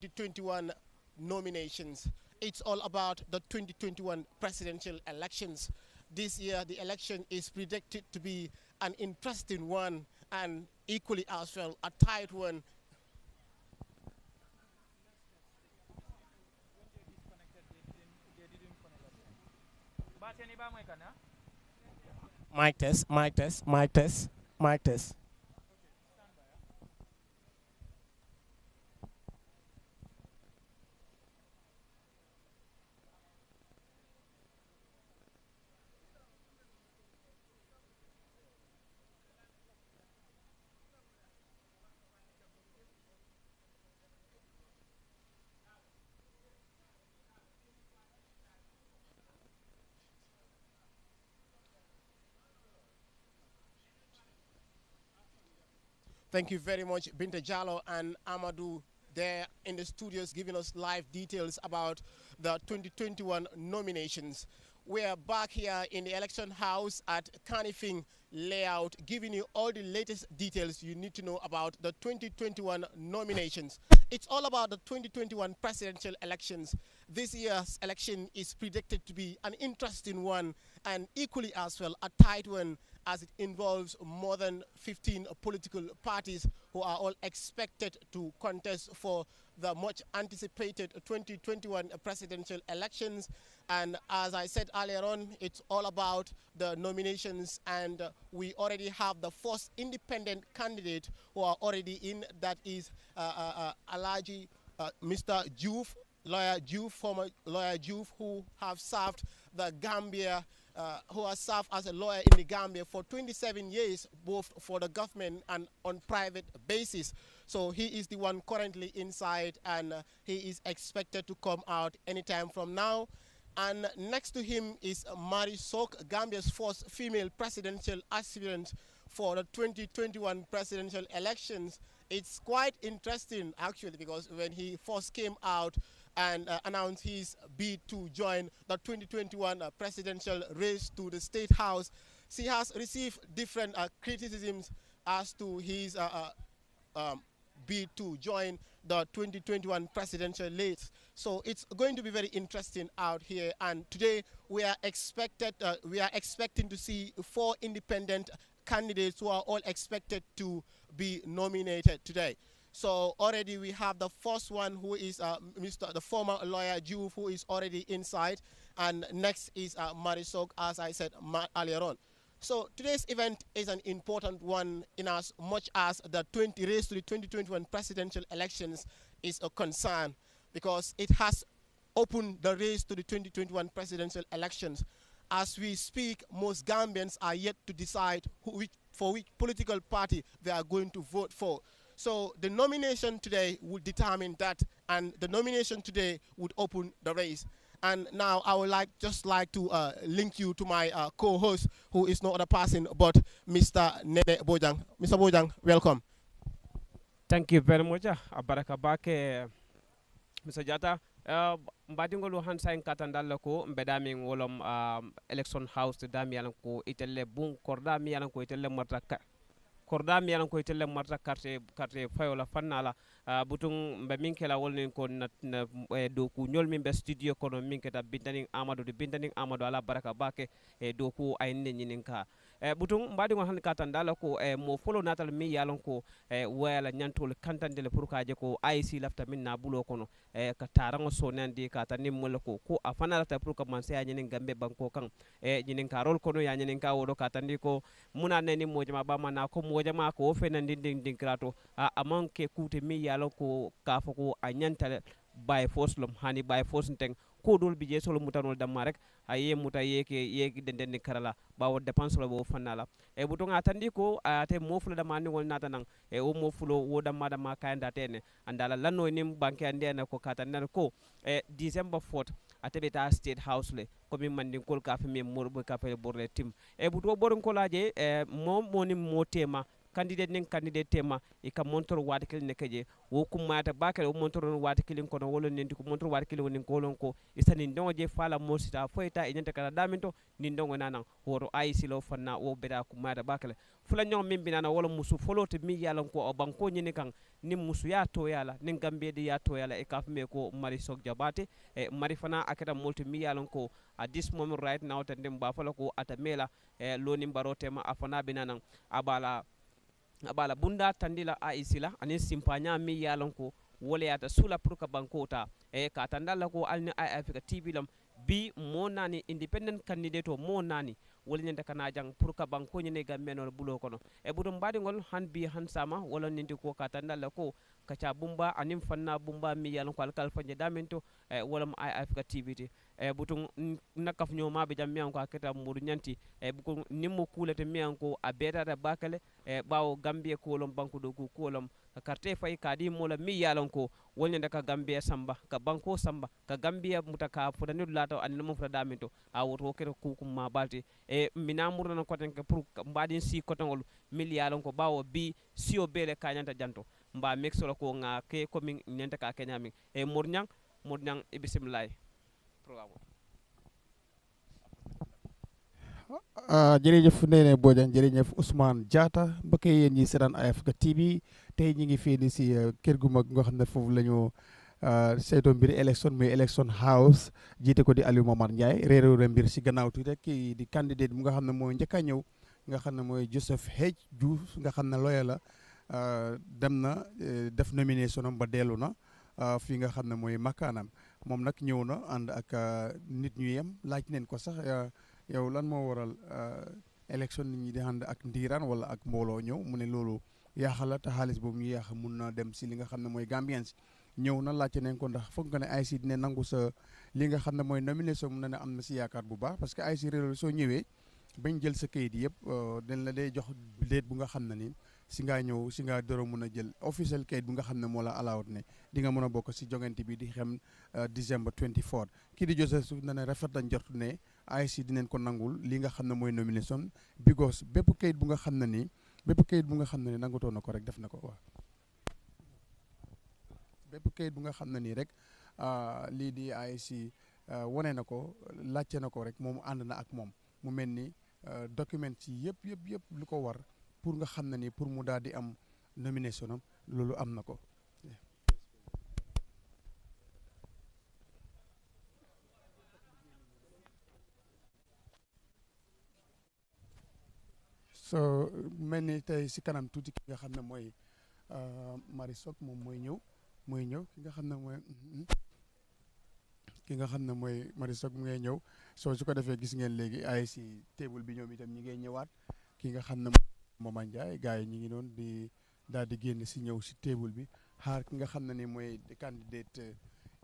2021 nominations. It's all about the 2021 presidential elections. This year, the election is predicted to be an interesting one and equally as well a tight one. Mic test, mic test, mic test, mic test. Thank you very much, Binta Jallo and Amadou, there in the studios giving us live details about the 2021 nominations. We are back here in the election house at Canifing Layout, giving you all the latest details you need to know about the 2021 nominations. It's all about the 2021 presidential elections. This year's election is predicted to be an interesting one and equally as well a tight one, as it involves more than 15 political parties who are all expected to contest for the much anticipated 2021 presidential elections. And as I said earlier on, it's all about the nominations, and we already have the first independent candidate who are already in, that is Alaji Mr. Juf, lawyer Juf, former lawyer Juf, who have served the Gambia, who has served as a lawyer in the Gambia for 27 years, both for the government and on private basis. So he is the one currently inside, and he is expected to come out anytime from now. And next to him is Mari Sok, Gambia's first female presidential aspirant for the 2021 presidential elections. It's quite interesting, actually, because when he first came out and announced his bid to join the 2021 presidential race to the State House, he has received different criticisms as to his bid to join the 2021 presidential race. So it's going to be very interesting out here. And today we are expecting to see 4 independent candidates who are all expected to be nominated today. So already we have the first one, who is the former lawyer Juve, who is already inside, and next is Marisol, as I said earlier on. So today's event is an important one in as much as the race to the 2021 presidential elections is a concern, because it has opened the race to the 2021 presidential elections. As we speak, most Gambians are yet to decide for which political party they are going to vote for. So the nomination today would determine that, and the nomination today would open the race. And now I would just like to link you to my co-host, who is no other person but Mr. Nene Bojang. Mr. Bojang, welcome. Thank you very much. Abaraka bake Mr. Jata. Mbadingolo hansa en katandalla ko mbedami wolom election house dami yalan ko itelle bun korda mi yalan ko itelle marta korda mi yalan ko itelle marta carte fayola fannala butung mbe min kela wolnin ko na do ku nyol min be studio kono min keta bindaning Amadou ala baraka bake do ku ay nyinin ka butung mbadingo han katandalla ko mo folo natal mi yalan ko wala nyantol kantandele pour kaje ko IC lafta min na bulo kono ka tarango sonandi ka tan nimmol ko afana lafta pour ka man se nyinin gambe banko kan nyinin ka rol kono ya nyinin ka wodo ka tandi ko muna neni mojama ba mana ko mojama ko fenandi ding krato amon ke kute mi yalan ko ka foko a nyantale bay foslum hani bay fosnteng ko dol bije solo mutanol damma rek aye muta yeke denden karala bawo dépense lo bo fanala butonga tandi ko ate mofulo da mani wol nata nan o mofulo wo damma dama kayanda tene andala lanno nim banke ande na ko katan ko December 4th ate beta State House le ko mi mandi kol ka fe mi morbo ka fe borle tim buto boron ko laje moni motema candidate ning candidate tema e ka montor wata kil ne keje wo kumata bakale o montor wata kilin kono wolo nenti ko montor wata kilin nin kolon ko isani ndongo je fala mosita foyta e nyanta kala daminto ni ndongo nanan woto ayisi lo fanna o beda kumata bakale fula nyong min binana wala musu folote mi yalan ko o banko nyini kan ni musu ya to yala nin gambe de ya to yala e kafme ko mari sok jabate e mari fana akata multi mi yalan ko at this moment right now tan dem ba fala ko ata mela e loni barotema afana binanan abala bunda tandila a isila anin simpanya mi yalan ko wole yata sula pour ka banko ta e ka tandala ko alni ay africa tv lam bi mo nani independent candidate o mo nani wala nyanta kana jang pour ka banko nyine gammeno bulo kono e budum badi ngol han bi han sama wala nindi ko ka tandala ko kacha bumba anim fanna bumba mi yalan ko alkal fanje daminto e wala ay africa tv te e butun nakaf nyoma be jam mi an ko akata mudu nyanti e buko nimmo kulete mi an ko a betata bakale e bawo gambie kolom banko do ko kolom karte fay kadi mola mi yalan ko wolnyanda ka gambia samba ka banko samba ka gambia mutaka fotani lato an mo fota daminto a woto kere kukum ma balti e mina murna ko tan ke pour mbadin si kotongol mil yalan ko bawo bi sio bele kanyanta janto mba mexolo ko nga ke ko min nyanta ka kenyami e murnyang e bismillah programme jërëjëf Néné Bojang jërëjëf Ousmane Diatta mbokk yi yéen ñi seetaan Eye Africa TV tey ñi ngi fii ni si kër gu mag nga xam ne foofu la ñu saytoo mbiri élection muy élection house jiite ko di Alieu Momar Njie réeréew mbir si gannaaw tuuti rek kii di candidate mu nga xam ne mooy njëkk a ñëw nga xam ne mooy Joseph H Diouf nga xam ne lawyer la dem na def nomination am ba dellu na fii nga xam ne mooy makkaanam moom nag ñëw na ànd ak nit ñu yem laaj neen ko sax yow lan moo waral élection nit ñi di ànd ak ndiiraan wala ak mbooloo ñëw mu ne loolu yaaxa la te xaalis boobu ñu yaaxa mun na dem si li nga xam ne mooy Gambians ñëw na laajte nañ ko ndax foog nga ne IC dina nangu sa li nga xam ne mooy nomination mun na ne am na si yaakaar bu baax parce que IC réew soo ñëwee bañ jël sa kayit yëpp dañ la day jox déet bu nga xam ne ni si ngaa ñëw si ngaa doro mun a jël officiel kayit bu nga xam ne moo la allowed ne di nga mën a bokk si jongante bi di xem December 24 kii di Joseph Suuf na ne rafet nañ jortu ne IC dinañ ko nangul li nga xam ne mooy nomination because bépp kayit bu nga xam ne ni nangutoo na ko rek def na ko waaw bépp kayit bu nga xam ne nii rek lii di IC wane na ko laajte na ko rek moom ànd na ak moom mu mel ni document yi yëpp lu ko war pour nga xam ne ni pour mu daal di am nomination am loolu am na ko so mel ni tey si kanam tuuti ki nga xam ne mooy Marisol moom mooy ñëw ki nga xam ne mooy Marisol mu ngay ñëw soo su ko defee gis ngeen léegi ay si table bi ñoom itam ñi ngay ñëwaat ki nga xam ne Momar Njie gars yi ñi ngi doon di daal di génn si ñëw si table bi xaar ki nga xam ne ni mooy candidate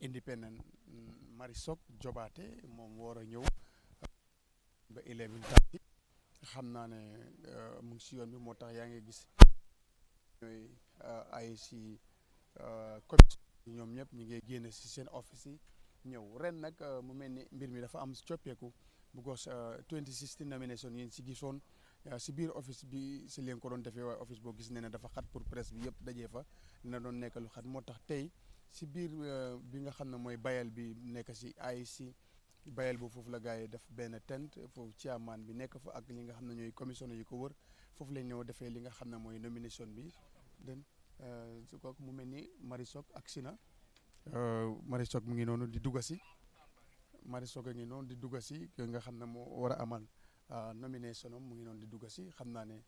independent Marisol Jobaate moom war a ñëw ba 11:30 xam naa ne mu ngi si yoon bi moo tax yaa ngi gis ñooy ay si commission ñoom ñëpp ñu ngi génn si seen office yi ñëw ren nag mu mel ni mbir mi dafa am coppeeku because 2016 nomination yéen si gisoon si biir office bi si leen ko doon defee waaye office boo gis ne ne dafa xat pour presse bi yëpp dajee fa dina doon nekk lu xat moo tax tey si biir bi nga xam ne mooy bayal bi nekk si IEC bayal boobu foofu la gars yi def benn tent foofu chairman bi nekk fa ak li nga xam ne ñooy commission yi ko wër foofu lañ ñëw defee li nga xam ne mooy nomination bi den su ko mu mel ni Marisol agsi na Marisol mu ngi noonu di dugga si Marisol a ngi noonu di dugga si ki nga xam ne moo war a amal nomination am mu ngi noonu di dugga si xam naa ne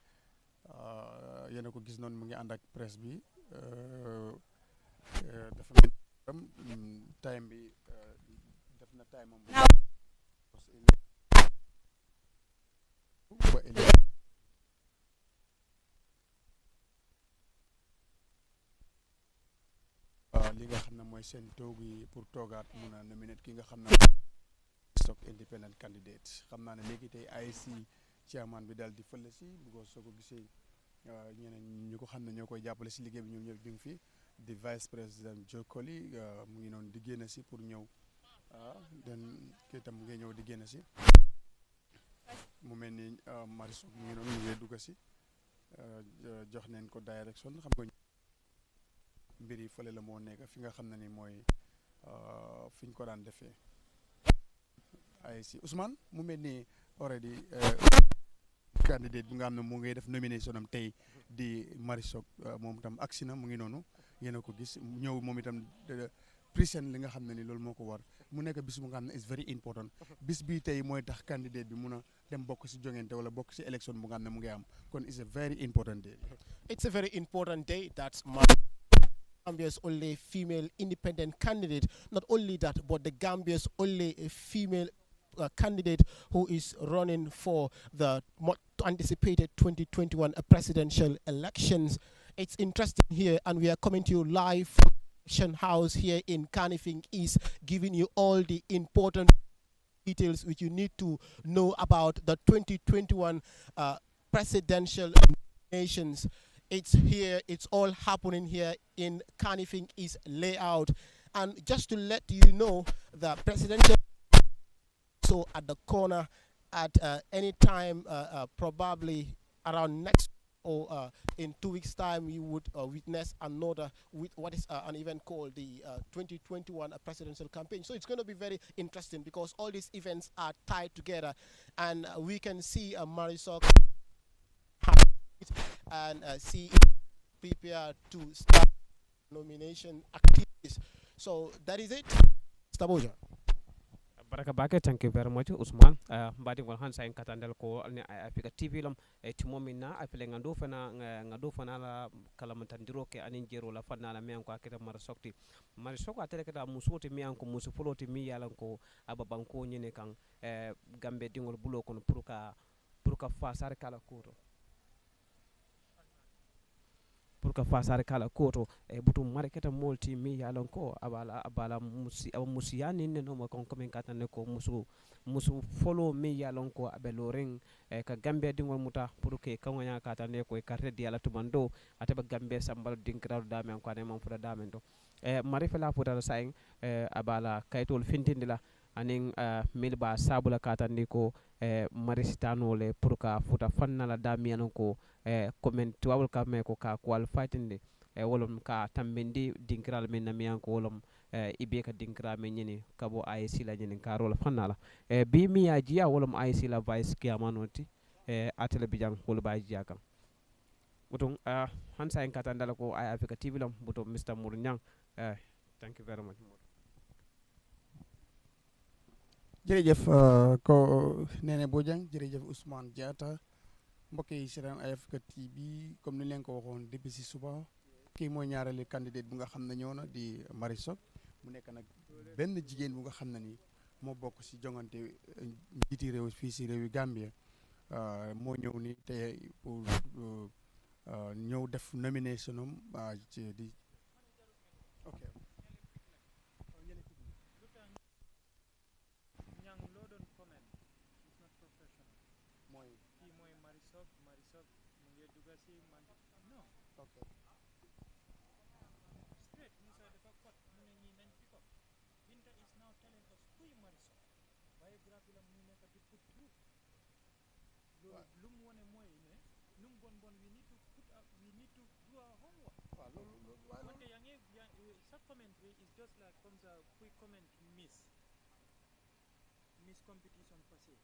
yéen a ko gis noonu mu ngi ànd ak presse bi dafa mel time bi def na time am li nga xam ne mooy seen toog yi pour toogaat mun a nominate ki nga xam ne stock independent candidate xam naa ne léegi tey IEC chairman bi daal di fële si bu soo ko gisee ñeneen ñu ko xam ne ñoo koy jàppale si liggéey bi ñoom ñëpp ñu ngi fi di vice président Joe Colley mu ngi noonu di génn si pour ñëw den kii tam mu ngi ñëw di génn si mu mel ni Marisol mu ngi noonu mu ngi dugg si jox neen ko direction xam nga mbir yi fële la moo nekk fi nga xam ne ni mooy fi ñu ko daan defee ay si Ousmane mu mel ni already candidate bi nga xam ne mu ngay def nomination am tey di Marisol moom itam agsi na mu ngi noonu yéen a ko gis ñëw moom itam present li nga xam ne ni loolu moo ko war mu nekk bis bu nga xam ne is very important bis bii tey mooy tax candidate bi mun a dem bokk si jongante wala bokk si élection bu nga xam ne mu ngi am kon is a very important day. It's a very important day. That's Gambia's only female independent candidate. Not only that, but the Gambia's only female candidate who is running for the anticipated 2021 presidential elections. It's interesting here, and we are coming to you live from the election house here in Kanifing East, giving you all the important details which you need to know about the 2021 presidential nominations. It's here, it's all happening here in Kanifing East layout. And just to let you know, the presidential so at the corner at any time, probably around next or in 2 weeks' time, you would witness another with what is an event called the 2021 presidential campaign. So it's going to be very interesting because all these events are tied together, and we can see Marisol and see prepare to start nomination activities. So that is it. Staboja. Baraka bake, thank you very much Usman. Mbadi ngol han sayin katandel ko ne Africa TV lam timomina afile ngando fana la kalamantandiro ke anin jero la fana la men ko aketa mar sokti mar soko atele keta musoti mi anko musu foloti mi yalan ko ababanko nyene kan gambe dingol bulo kon pour ka fasar kala koto pour que fasare kala koto e butum mare keta molti mi yalon ko abala musi yani ne no ko comme katane ko musu follow mi yalon ko abe loren ka gambe dingol muta pour que kawanya katane ko e carte di ala tumando ateba gambe sambal dinkrado dame ko ne mon fuda dame to mare fela fuda sain abala kaytol fintindila anin milba sabula katande ko marisitano le pour ka futa fanna la damiano ko comment wawul ka me ko ka qualified wolom ka tambindi dinkral men na miyan ko wolom ibe ka dinkra men nyini kabo IC la nyini ka rola fanna la bi mi ya jiya wolom IC la vice kiamanoti atele bijang wol ba jiya kan butung hansa en katandala ko ay Africa TV lam buto Mr Mournyang thank you very much. jërëjëf ko Nene Bojang jërëjëf Ousmane Diatta mbokk yi seetaan Africa TV comme ni leen ko waxoon depuis si suba kii mooy ñaareelu candidate bu nga xam ne ñëw na di Marisol mu nekk nag benn jigéen bu nga xam ne ni moo bokk si jongante njiiti réew fii si réewi Gambia moo ñëw ni te pour ñëw def nomination am di ok Marisol mu ngi dugga si man non ok straight Musa dafa kot mu ne ñi nañ pick up Binta is now telling us kuy Marisol biography la mu nekk di put through loolu lu mu wone mooy ne lu mu bon bon we need to do our homework wante yaa ngi sa commentary is just like comme ça kuy comment miss competition passé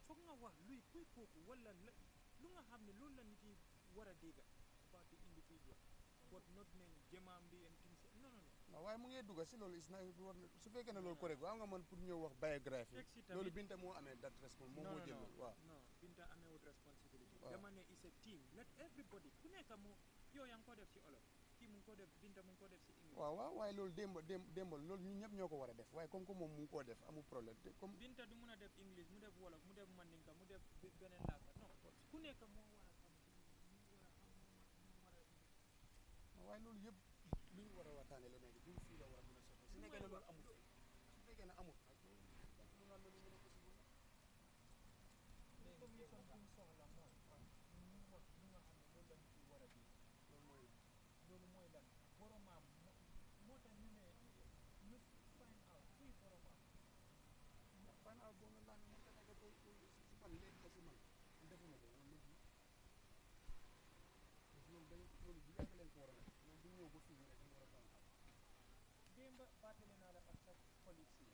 foog nga wax luy kuy kooku wala lu nga xam ne loolu la nit yi war a dégg about the individual but not ne jëmaam bi and things non waaye mu ngi dugg si loolu is na su fekkee ne loolu correct waaw nga mën pour ñëw wax biographie loolu Binta moo amee that response moom moo jël loolu waaw non Binta ameewul responsibility dama ne is a team let everybody ku nekk moo yow yaa ngi ko def si olof kii mu ngi ko def Binta mu ngi ko def si English waaw waaye loolu démbal loolu ñun ñëpp ñoo ko war a def waaye comme que moom mu ngi koo def amul problème comme Binta du mun a def English mu def wolof mu def mandinka mu def beneen làkk non ku nekk moo war a xam waaye loolu yëpp lu ñu war a waxtaane la nekk duñ fii la war a mën a sotti su nekkee ne loolu amul su fekkee ne amul loolu mooy lan boromaam moo tax ñu ne ñu find out kuy boromaam find out boo nga laan mën nga nekk ko si man léegi la si man defuma ko colleagues yi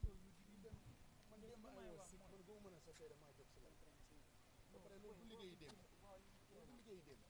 so you dem man démb ay was sick man boo mën a sa tey damaa jóg si la ba pare loolu du liggéeyi démb loolu du liggéeyi démb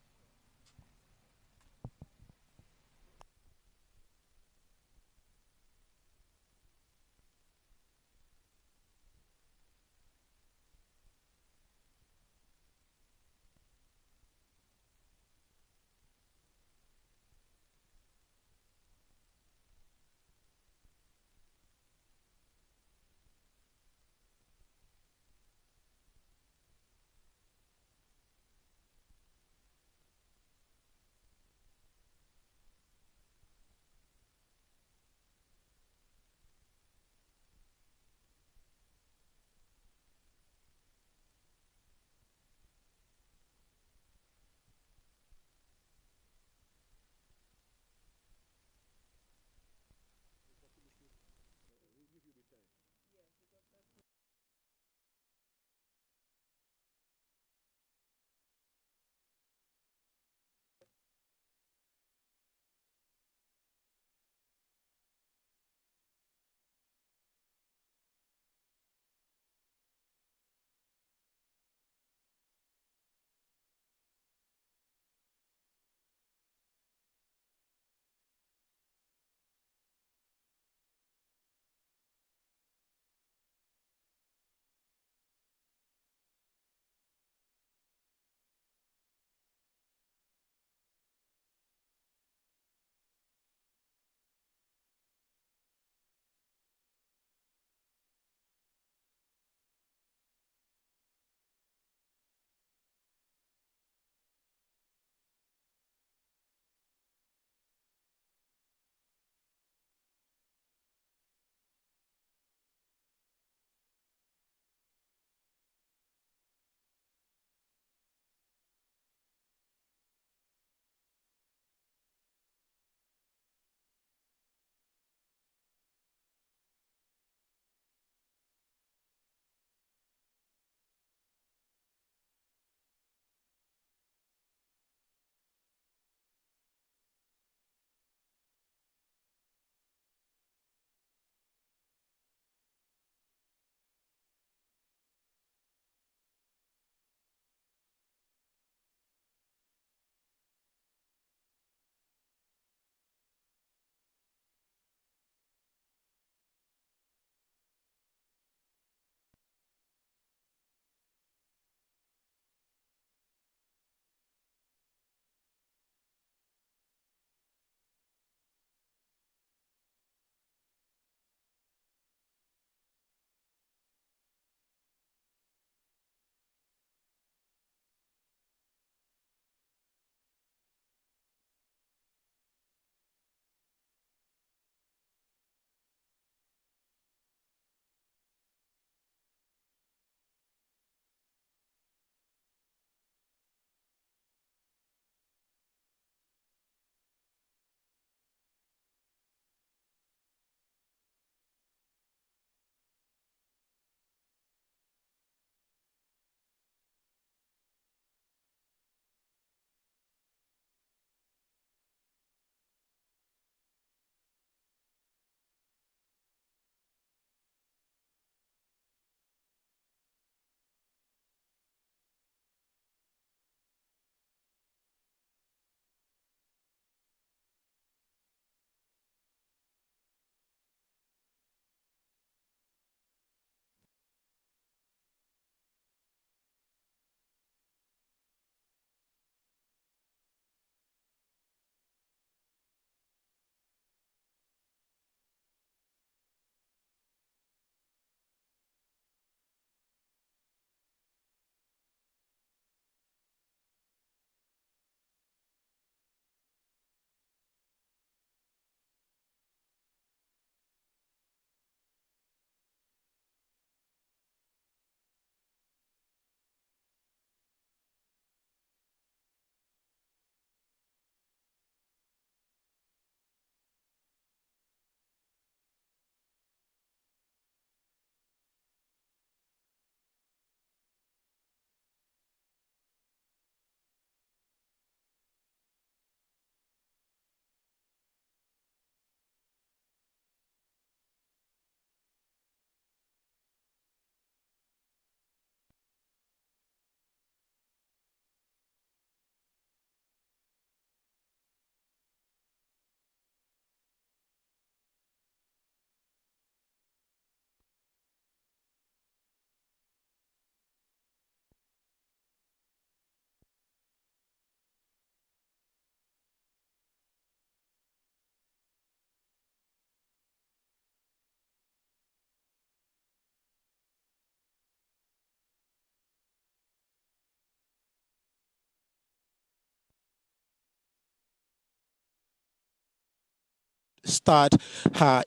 start her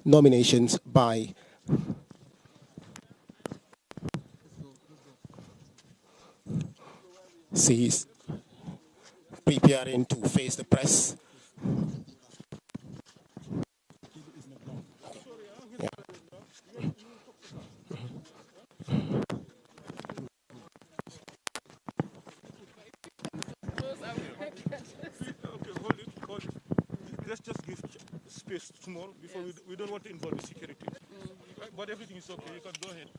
nominations by. She's preparing to face the press. Yeah. Okay, hold it. Let's just give space small before we don't want to involve the security. But everything is okay. You can go ahead.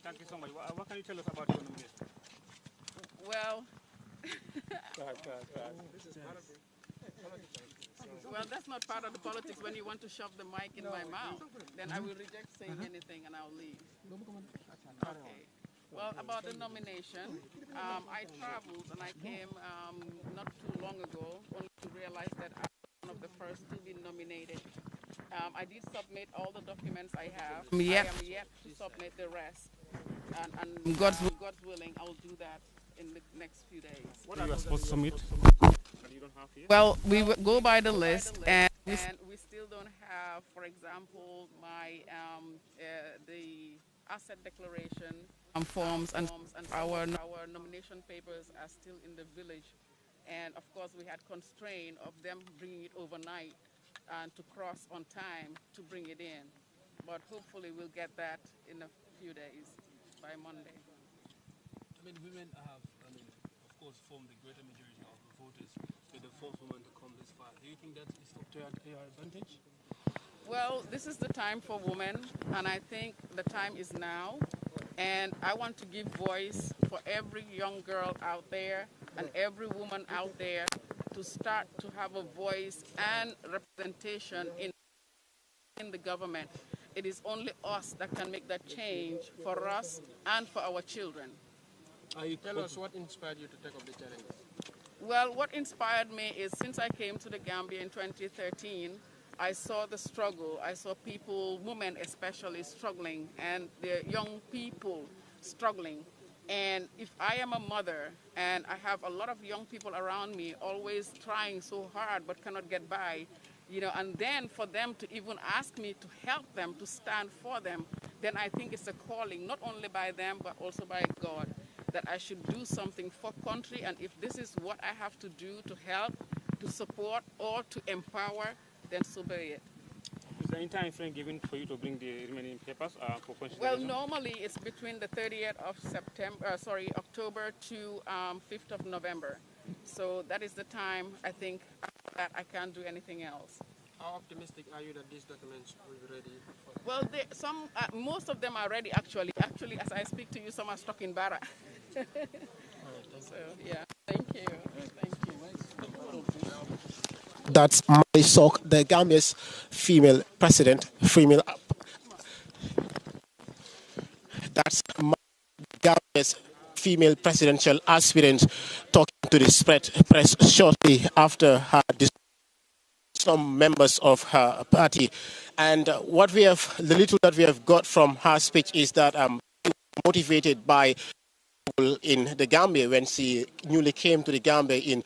Thank you so much. What can you tell us about your nomination? Well, well, that's not part of the politics. When you want to shove the mic in my mouth, then I will reject saying anything and I'll leave. Okay. Well, about the nomination, I traveled and I came not too long ago, only to realize that I was one of the first to be nominated. I did submit all the documents I have. I am yet to submit the rest. And God's willing, I'll do that in the next few days. What are you supposed to submit? You don't have here? Well, we go by the list, and we still don't have, for example, my the asset declaration forms and our nomination papers are still in the village, and of course we had constraint of them bringing it overnight and to cross on time to bring it in, but hopefully we'll get that in a few days by Monday. I mean, women have, of course, formed the greater majority of the voters. You're the first woman to come this far. Do you think that is up to your advantage? Well, this is the time for women, and I think the time is now. And I want to give voice for every young girl out there and every woman out there to start to have a voice and representation in the government. It is only us that can make that change for us and for our children. Tell us what inspired you to take up the challenge. Well, what inspired me is since I came to the Gambia in 2013, I saw the struggle. I saw people, women especially, struggling, and the young people struggling. And if I am a mother and I have a lot of young people around me always trying so hard but cannot get by, you know, and then for them to even ask me to help them, to stand for them, then I think it's a calling, not only by them but also by God, that I should do something for country. And if this is what I have to do to help, to support, or to empower, then so be it. Is there any time frame given for you to bring the remaining papers for consideration? Well, normally it's between the 30th of October to 5th of November. So that is the time I think that I can't do anything else. How optimistic are you that these documents will be ready? Well, most of them are ready actually. Actually, as I speak to you, some are stuck in Barra. So, yeah, thank you. Thank you. That's Mai Sok, the Gambia's female president, That's Gambia's female presidential aspirant talking to the press shortly after her some members of her party. And the little that we have got from her speech is that motivated by in the Gambia when she newly came to the Gambia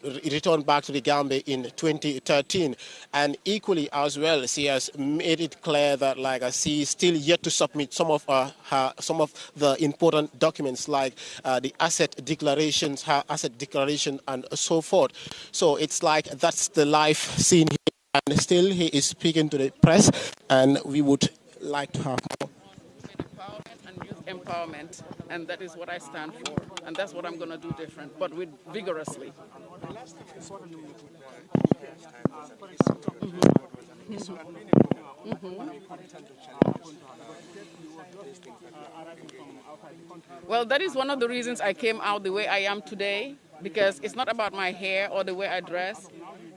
returned back to the Gambia in 2013, and equally as well she has made it clear that she is still yet to submit some of the important documents like the asset declarations, her asset declaration, and so forth. So it's like that's the life scene here, and still he is speaking to the press, and we would like to have more. Empowerment, and that is what I stand for, and that's what I'm going to do different, but vigorously. Well, that is one of the reasons I came out the way I am today, because it's not about my hair or the way I dress.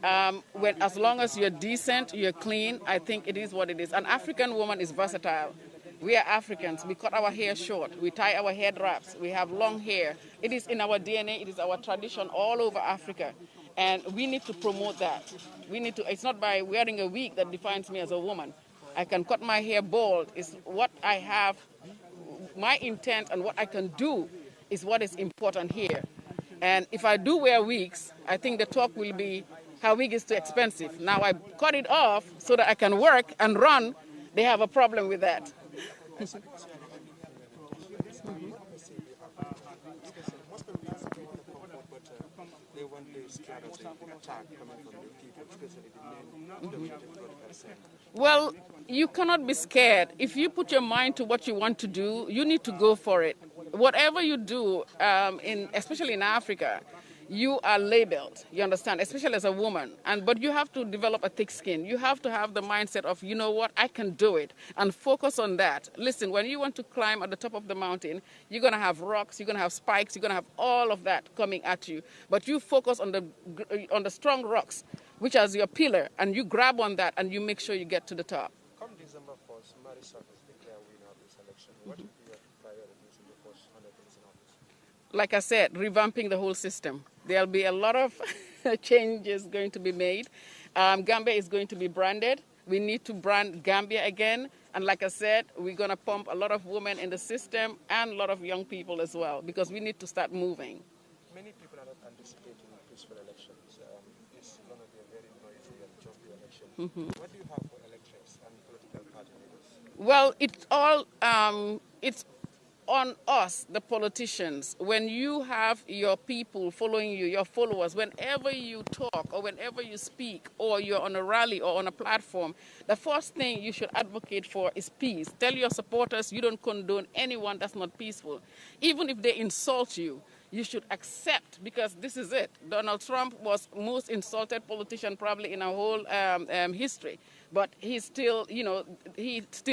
As long as you're decent, you're clean, I think it is what it is. An African woman is versatile. We are Africans. We cut our hair short. We tie our head wraps. We have long hair. It is in our DNA. It is our tradition all over Africa. And we need to promote that. It's not by wearing a wig that defines me as a woman. I can cut my hair bald. It's what I have, my intent and what I can do is what is important here. And if I do wear wigs, I think the talk will be Her wig is too expensive. Now I cut it off so that I can work and run. They have a problem with that. They want the strategy attack coming from the people, especially the men dominated 20%. Well, you cannot be scared. If you put your mind to what you want to do, you need to go for it. Whatever you do, especially in Africa, you are labeled, you understand, especially as a woman. But you have to develop a thick skin. You have to have the mindset of, you know what, I can do it, and focus on that. Listen, when you want to climb at the top of the mountain, you're going to have rocks, you're going to have spikes, you're going to have all of that coming at you. But you focus on the strong rocks, which is your pillar, and you grab on that, and you make sure you get to the top. Come December 1st, Marisol is declared winner of this election. What would be your priorities in the first 100 days in office? Like I said, revamping the whole system. There'll be a lot of changes going to be made. Gambia is going to be branded. We need to brand Gambia again. And like I said, we're going to pump a lot of women in the system and a lot of young people as well, because we need to start moving. Many people are not anticipating peaceful elections. It's going to be a very noisy and jumpy election. What do you have for electors and political party leaders? Well, it's on us, the politicians. When you have your people following you, your followers, whenever you talk or whenever you speak or you're on a rally or on a platform, the first thing you should advocate for is peace. Tell your supporters you don't condone anyone that's not peaceful. Even if they insult you, you should accept, because this is it. Donald Trump was most insulted politician probably in our whole history. But he still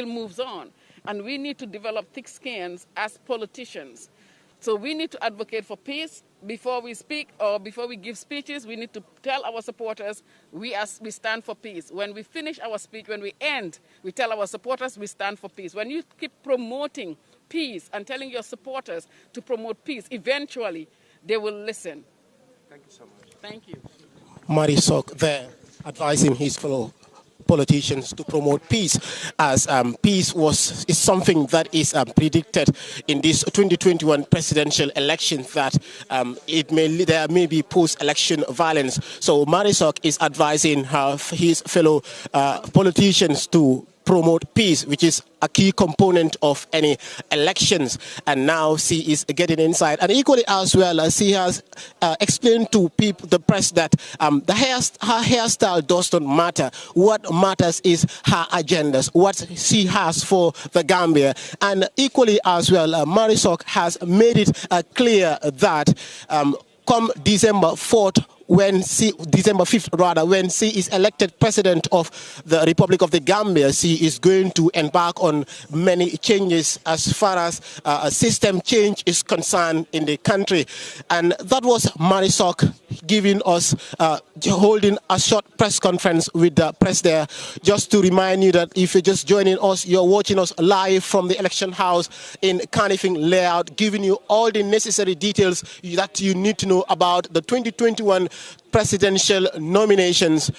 moves on. And we need to develop thick skins as politicians. So we need to advocate for peace. Before we speak or before we give speeches, we need to tell our supporters we stand for peace. When we finish our speech, when we end, we tell our supporters we stand for peace. When you keep promoting peace and telling your supporters to promote peace, eventually they will listen. Thank you so much. Thank you. Marisol there advising his fellow politicians to promote peace, as peace is something that is predicted in this 2021 presidential election, that there may be post-election violence. So Marisol is advising his fellow politicians to promote peace, which is a key component of any elections. And now she is getting inside. And equally as well, she has explained to the press that her hairstyle does not matter. What matters is her agendas, what she has for the Gambia. And equally as well, Marisol has made it clear that come December 4th, December 5th rather, when she is elected president of the Republic of the Gambia, she is going to embark on many changes as far as system change is concerned in the country. And that was Marisol giving us, holding a short press conference with the press there, just to remind you that if you're just joining us, you're watching us live from the election house in Carnifing Layout, giving you all the necessary details that you need to know about the 2021 presidential nominations.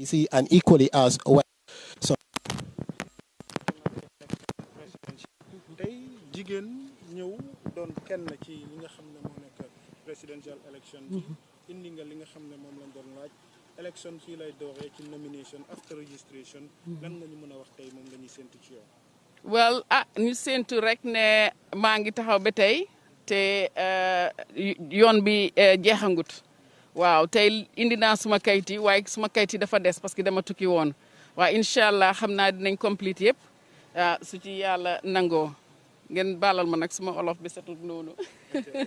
see, and equally as well. So. tey jigéen ñëw doon kenn ci li nga xam ne moo nekk presidential election bi indi nga li nga xam ne moom lañ doon laaj election fii lay dooree ci nomination after registration lan nga ñu mën a wax tey moom la ñuy séntu ci yow. well ñu séntu rek ne maa ngi taxaw ba tey te yoon bi jeexangut waaw tey indi naa suma kayit yi waaye suma kayit yi dafa des parce que dama tukki woon waaye incha allah xam naa dinañ complete yëpp su ci yàlla nangoo ngeen baalal ma nag suma olof bi setul noonu.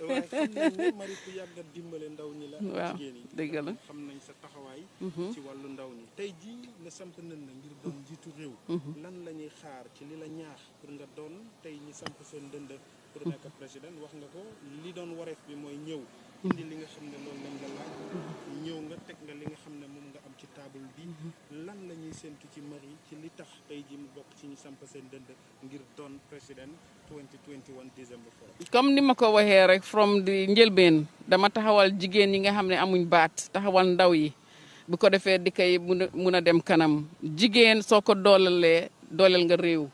waaye xam nañ ne Marie ku yàgg a dimbale ndaw ñi la. waaw jigéen yi dëgg la xam nañ sa taxawaay. ci wàllu ndaw ñi tey jii nga samp nañ la ngir doon jiitu réew. lan la ñuy xaar ci li la ñaax pour nga doon tey ñi samp seen dënd pour nekk président wax nga ko li doon wareef bi mooy ñëw. indi li nga xam ne loolu lañ la laaj. ñëw nga teg nga li nga xam ne moom nga am ci table bi. lan la ñuy séntu ci Marie ci li tax tey jii mu bokk ci ñi samp seen dënd ngir doon président 2021 December 4. comme ni ma ko waxee rek from di njëlbeen dama taxawal jigéen ñi nga xam ne amuñ baat taxawal ndaw yi bu ko defee di koy mun a dem kanam jigéen soo ko dooleel nga réew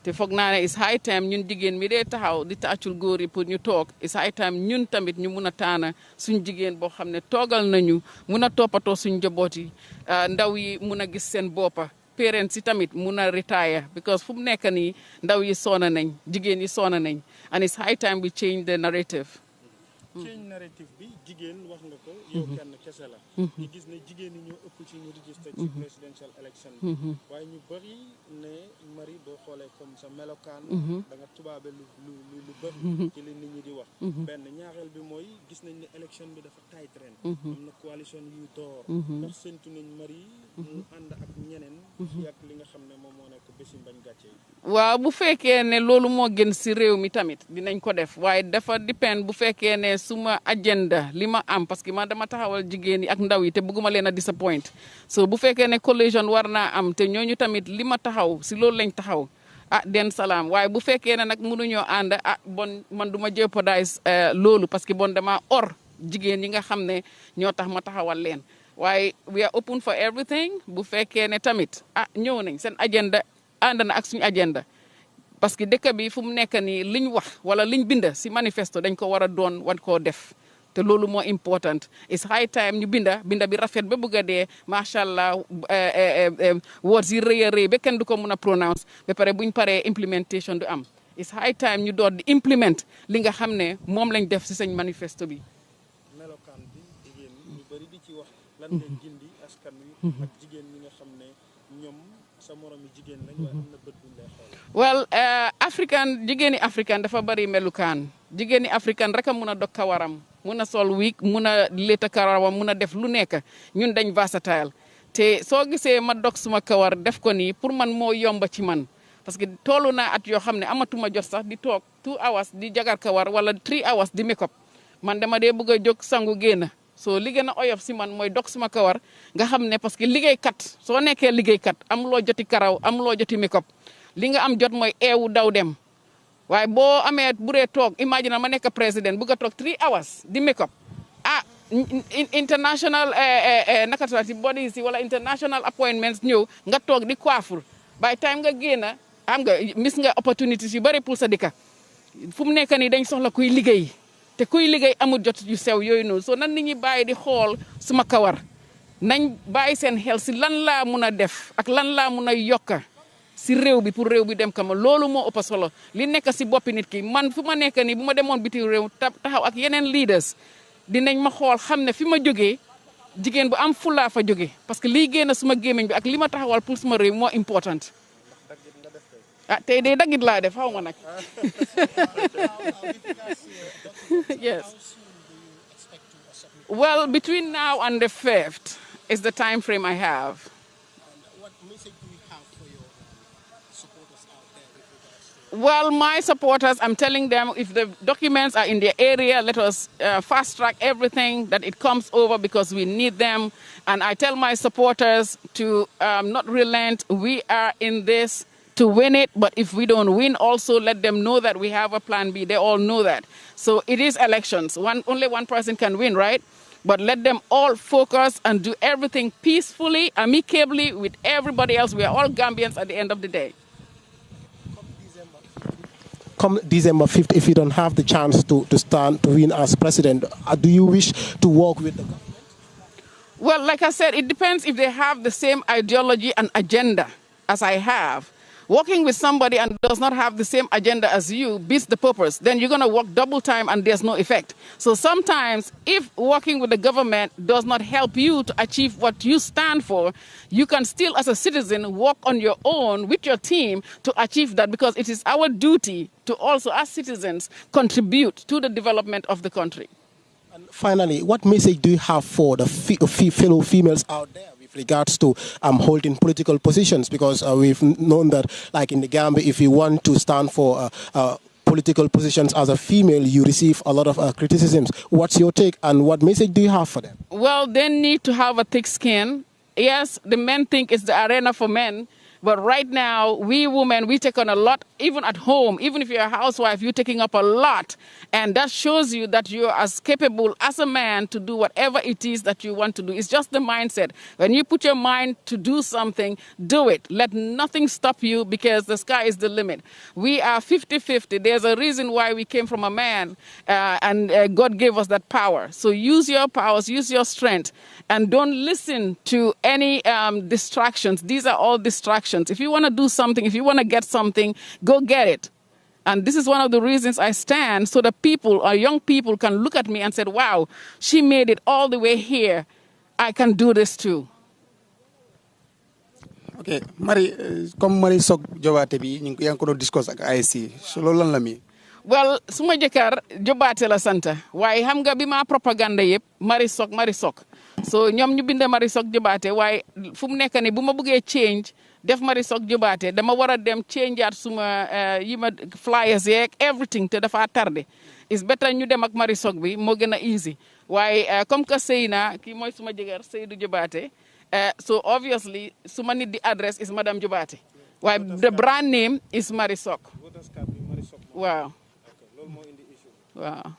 te foog naa ne is high time ñun jigéen mi dee taxaw di taacul góor yi pour ñu toog is high time ñun tamit ñu mun a taana suñ jigéen boo xam ne toogal nañu mun a toppatoo suñ njaboot yi ndaw yi mun a gis seen boppa parents yi tamit mun a retire because fu mu nekk nii ndaw yi soona nañ jigéen yi soona nañ and it's high time we change the narrative. change narrative bi jigéen wax nga ko yow kenn kese la ñu gis ne jigéen ñi ñoo ëpp ci ñu register ci presidential election bi waaye ñu bëri ne Marie boo xoolee comme sa melokaan da nga tubaabe lu bëri ci li nit ñi di wax benn ñaareel bi mooy gis nañ ne election bi dafa tight ren am na coalition yu door ndax séntu nañ Marie mu ànd ak ñeneen fi ak li nga xam ne moom moo nekk bési mbañ gàcce yi waaw bu fekkee ne loolu moo gën si réew mi tamit dinañ ko def waaye dafa depend bu fekkee ne suma agenda li ma am parce que man dama taxawal jigéen yi ak ndaw yi te bëgguma leen a disappoint so bu fekkee ne coalition war naa am te ñooñu tamit li ma taxaw si loolu lañ taxaw den salaam waaye bu fekkee ne nag mënuñoo ànd bon man du ma jeopardize loolu parce que bon dama or jigéen yi nga xam ne ñoo tax ma taxawal leen waaye we are open for everything bu fekkee ne tamit ñëw nañ seen agenda ànd na ak suñu agenda parce que dëkk bi fu mu nekk nii liñ wax wala liñ bind si manifesto dañ ko war a doon wan koo def te loolu moo important it's high time ñu binda bi rafet ba bëgg a dee macha allah words yi rëy a rëy ba kenn du ko mun a pronounce ba pare buñ paree implementation du am it's high time ñu door di implement li nga xam ne moom lañ def si seen manifesto bi. melokaan bi jigéen ñu bëri di ci wax lan ngay gindi askan wi ak jigéen ñi nga xam ne ñoom sa moromi jigéen lañ waaye am na bët buñ lay xool. well jigéeni africain dafa bari melukaan jigéeni africain rek a mun a dog kawaram mun a sol wiig mun a létta kawaram mun a def lu nekk ñun dañ versatile te soo gisee ma dog suma kawar def ko nii pour man moo yomba ci man parce que toolu naa at yoo xam ne amatuma jot sax di toog 2 hours di jagar kawar wala 3 hours di make up man dama dee bëgg a jóg sangu génn soo li gën a oyof si man mooy dog suma kawar nga xam ne parce que liggéeykat soo nekkee liggéeykat amuloo joti karaw amuloo joti make up li nga am jot mooy eewu daw dem waaye boo amee buree toog imagine ma nekk président bëgg a toog 3 hours di make up international nakatati bodies yi wala international appointments ñëw nga toog di coiffure by time nga génn am nga miss nga opportunities yu bari pour sa dëkk fu mu nekk nii dañ soxla kuy liggéey te kuy liggéey amul jot yu sew yooyu noonu soo nan nit ñi bàyyi di xool suma kawar nañ bàyyi seen xel si lan laa mun a def ak lan laa mun a yokka si réew bi pour réew bi dem kama loolu moo ëpp solo li nekk si boppi nit ki man fu ma nekk nii bu ma demoon biti réew taxaw ak yeneen leaders dinañ ma xool xam ne fi ma jógee jigéen bu am fulaa fa jóge parce que lii génn suma gémmiñ bi ak li ma taxawal pour suma réew moo important tey day daggit laa def xaw ma nag yes well between now and the 5th is the time frame I have. Well, my supporters, I'm telling them if the documents are in their area, let us fast track everything that it comes over because we need them. And I tell my supporters to not relent. We are in this to win it, but if we don't win, also let them know that we have a plan B. They all know that. So it is elections. Only one person can win, right? but let them all focus and do everything peacefully, amicably with everybody else. We are all Gambians at the end of the day. Come December 5th, if you don't have the chance to stand to win as president, do you wish to work with the government? Well, like I said, it depends if they have the same ideology and agenda as I have. Working with somebody and does not have the same agenda as you beats the purpose. Then you're going to work double time and there's no effect. So sometimes if working with the government does not help you to achieve what you stand for, you can still as a citizen work on your own with your team to achieve that, because it is our duty to also as citizens contribute to the development of the country. And finally, what message do you have for the fellow females out there with regards to holding political positions? Because we've known that, like in the Gambia, if you want to stand for political positions as a female, you receive a lot of criticisms. What's your take, and what message do you have for them? Well, they need to have a thick skin. Yes, the men think it's the arena for men. But right now, we women, we take on a lot, even at home. Even if you're a housewife, you're taking up a lot. And that shows you that you're as capable as a man to do whatever it is that you want to do. It's just the mindset. When you put your mind to do something, do it. Let nothing stop you, because the sky is the limit. We are 50-50. There's a reason why we came from a man, and God gave us that power. So use your powers, use your strength, and don't listen to any distractions. These are all distractions. If you want to do something, if you want to get something, go get it. And this is one of the reasons I stand, so that people, our young people, can look at me and say, wow, she made it all the way here. I can do this too. Okay, Mari, comme Mari Sok Jobaate bi ñu yang ko do discuss ak IC. So loolu lan la mi? Well, suma jëkkër Jobaate la santa, waaye xam nga bi ma propaganda yëpp Mari Sok. So ñoom ñu binde Mari Sok Jobaate, waaye fu mu nekk ni bu ma bëggee change def Mari Sok Jobaate, dama war a dem change at suma yima flyers yeeg everything te dafa tardé. It's better ñu dem ak Mari Sok bi moo gën a easy. Waaye comme que Seyna kii mooy suma jëkkër Seydou Jobaate, so obviously suma nit di address is Madam Jobaate. Waaye the brand name is Mari Sok. Wow. Wow.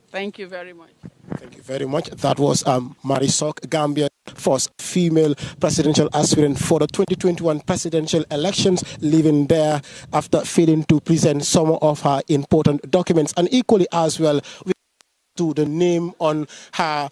Thank you very much. Thank you very much. That was Mari Sok, Gambia first female presidential aspirant for the 2021 presidential elections, living there after failing to present some of her important documents, and equally as well to the name on her,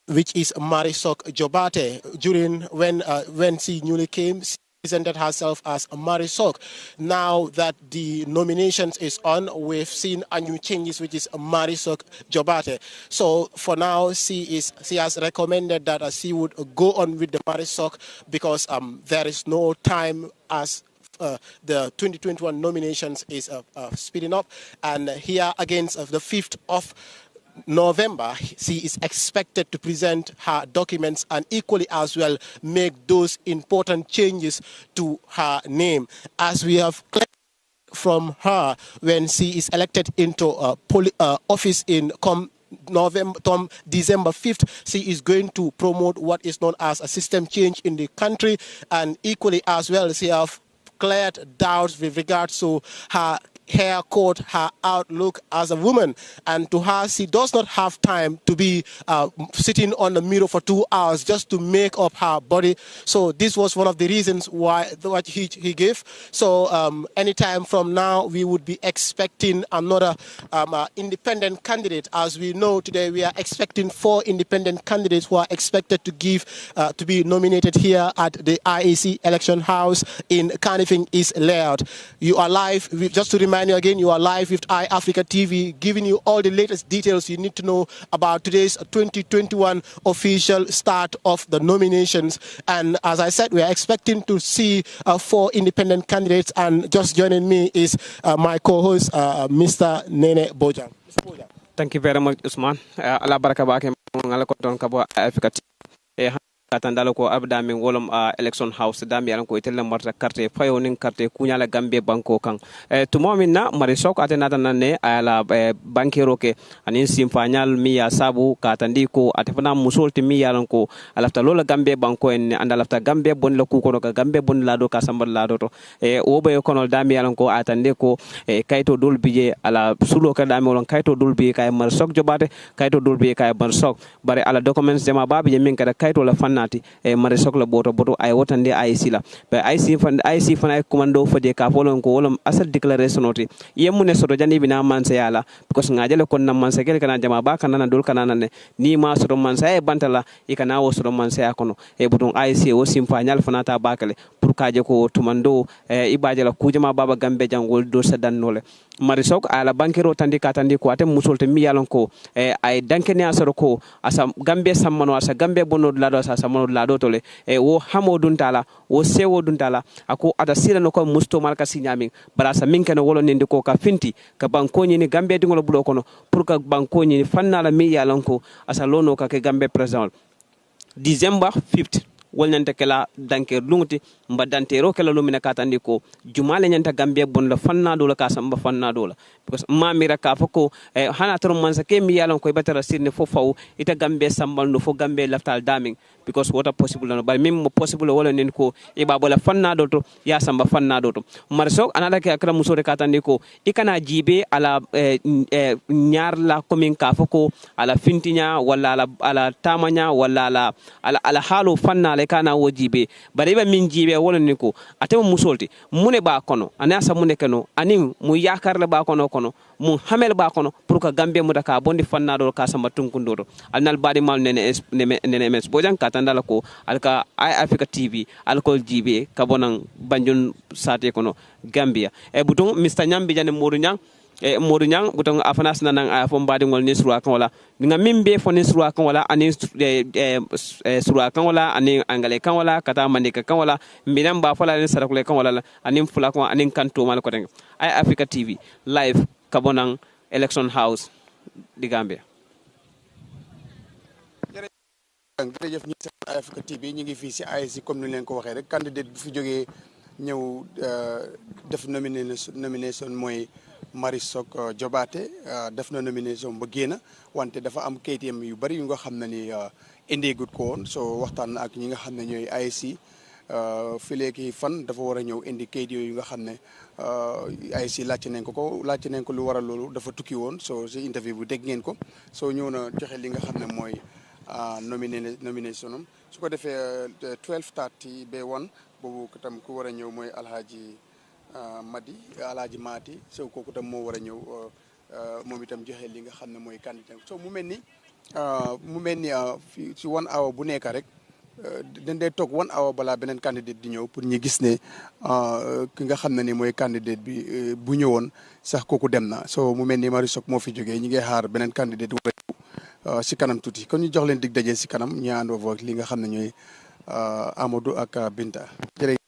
which is Mari Sok Jobaate. During when she newly came, she presented herself as Mari Sok. Now that the nominations is on, we've seen a new changes, which is Mari Sok Jobaate. So for now, she has recommended that she would go on with the Mari Sok, because there is no time as the 2021 nominations is speeding up, and here against the 5th of November, she is expected to present her documents and equally as well make those important changes to her name. As we have from her when she is elected into office in December 5th, she is going to promote what is known as a system change in the country, and equally as well she have cleared doubts with regards to her haircut, her outlook as a woman, and to her, she does not have time to be sitting on the mirror for 2 hours just to make up her body. So this was one of the reasons why what he gave. So anytime from now, we would be expecting another independent candidate. As we know today, we are expecting 4 independent candidates who are expected to give to be nominated here at the IEC Election House in Carnifing East Layout. You are live. Just to remind you again, you are live with iAfrica TV, giving you all the latest details you need to know about today's 2021 official start of the nominations. And as I said, we are expecting to see 4 independent candidates, and just joining me is my co-host, Mr. Nene Bojang. Thank you very much, Usman. Allah baraka bake ngala ko don kabo iAfrica TV. katandala ko abda min wolom election house dami yalan ko itella marta carte fayo nin carte kunyala gambe banko kan tumo min na mari sok atenata nanne ala bankero ke anin simfanyal mi ya sabu katandi ko atefana musolti mi yalan ko alafta lola gambe banko en andalafta gambe bon la ku ko ka gambe bon la do ka sambar la do to o be konol dami yalan ko atande ko kayto dol bije ala sulo ka dami wolon kayto dol bi kay mar sok jobate kayto dol bi kay bar sok bare ala documents dema babi je min kada kayto la fannati mare sok la boto ay wotande ay sila be ay si fan ay commando fode ka folon ko wolom asal declaration oti yemune soto jandi bina manse yala because ngajale kon nam manse kel kana jama ba kana dol kana ne ni ma soto manse ay bantala ikana wo soto manse akono buton ay si o simfa nyal fanata bakale pour kaje ko tumando ibaje la kujama baba gambe jangol do sadannole mari sok ala bankero tandi katandi ko atem musolte mi yalon ko ay dankene asoro ko asa gambe sammano asa gambe bonno lado asa sammano lado tole wo hamo dun tala wo sewo dun tala ako ata sira no ko musto malka sinyamin bara sa min kana wolo nende ko ka finti ka banko ni gambe dingolo bulo kono pour ka banko ni fannala mi yalon ko asa lono ka ke gambe president December 5th wolnante kala danke lungti mbadantero kala lumina katandi ko jumale nyanta gambia bon la fanna do la kasamba fanna do la because mamira ka fako hana trum mansa ke mi yalon ko batara sirne fo faw ita gambe sambal no fo gambe laftal daming because what a possible no but mim possible wala nen ko e babo la fanna do to ya samba fanna do to marso anala ke akra musore katandi ko ikana jibe ala nyar la komin ka fako ala fintinya wala ala tamanya wala ala halu fanna kana wo jibe bare ba min jibe wala ni ko atema musolti mune ba kono ana sa mune keno anin mu yakar la ba kono mu hamel ba kono pour que gambe mu daka bondi fanna do ka sama tunkundo do alnal badi mal nene mes bojan katanda la ko alka ay Africa TV alkol jibe kabonan banjun sate kono Gambia buton Mr Nyambi jane Modou Nyang butong afanas na nang fo mbadi ngol ni surwa kan wala nga mimbe fo ni surwa kan wala ani surwa kan wala ani angale kan wala kata mandika kan wala mbinam ba fala ni sarakule kan wala ani fula kan ani kanto mal ko teng ay Africa TV live kabonang election house di Gambia. jërëjëf ñi seen Africa TV ñu ngi fii si AIC comme ni leen ko waxee rek candidate bu fi jógee ñëw def nomination mooy Marisok Jobaate def na nomination ba génn wante dafa am kayitam yu bari yu nga xam ne ni indeegut ko woon soo waxtaan ak ñi nga xam ne ñooy AIC fi léegi fan dafa war a ñëw indi kayit yooyu nga xam ne AIC laajte nañ ko lu waral loolu dafa tukki woon soo si interview bu dégg ngeen ko soo ñëw na joxe li nga xam ne mooy nomination am su ko defee 12:30 ba 1 boobu tam ku war a ñëw mooy Alhaji Maati so kooku tam moo war a ñëw moom itam joxe li nga xam ne mooy candidat so mu mel ni fii si 1 hour bu nekk rek dañ dee toog 1 hour balaa beneen candidate di ñëw pour ñu gis ne ki nga xam ne ni mooy candidate bi bu ñëwoon sax kooku dem na so mu mel ni Marisok moo fi jógee ñi ngi xaar beneen candidate war a ñëw si kanam tuuti kon ñu jox leen dig daje si kanam ñu àndoo ak li nga xam ne ñooy Amadou ak Binta jërëjëf.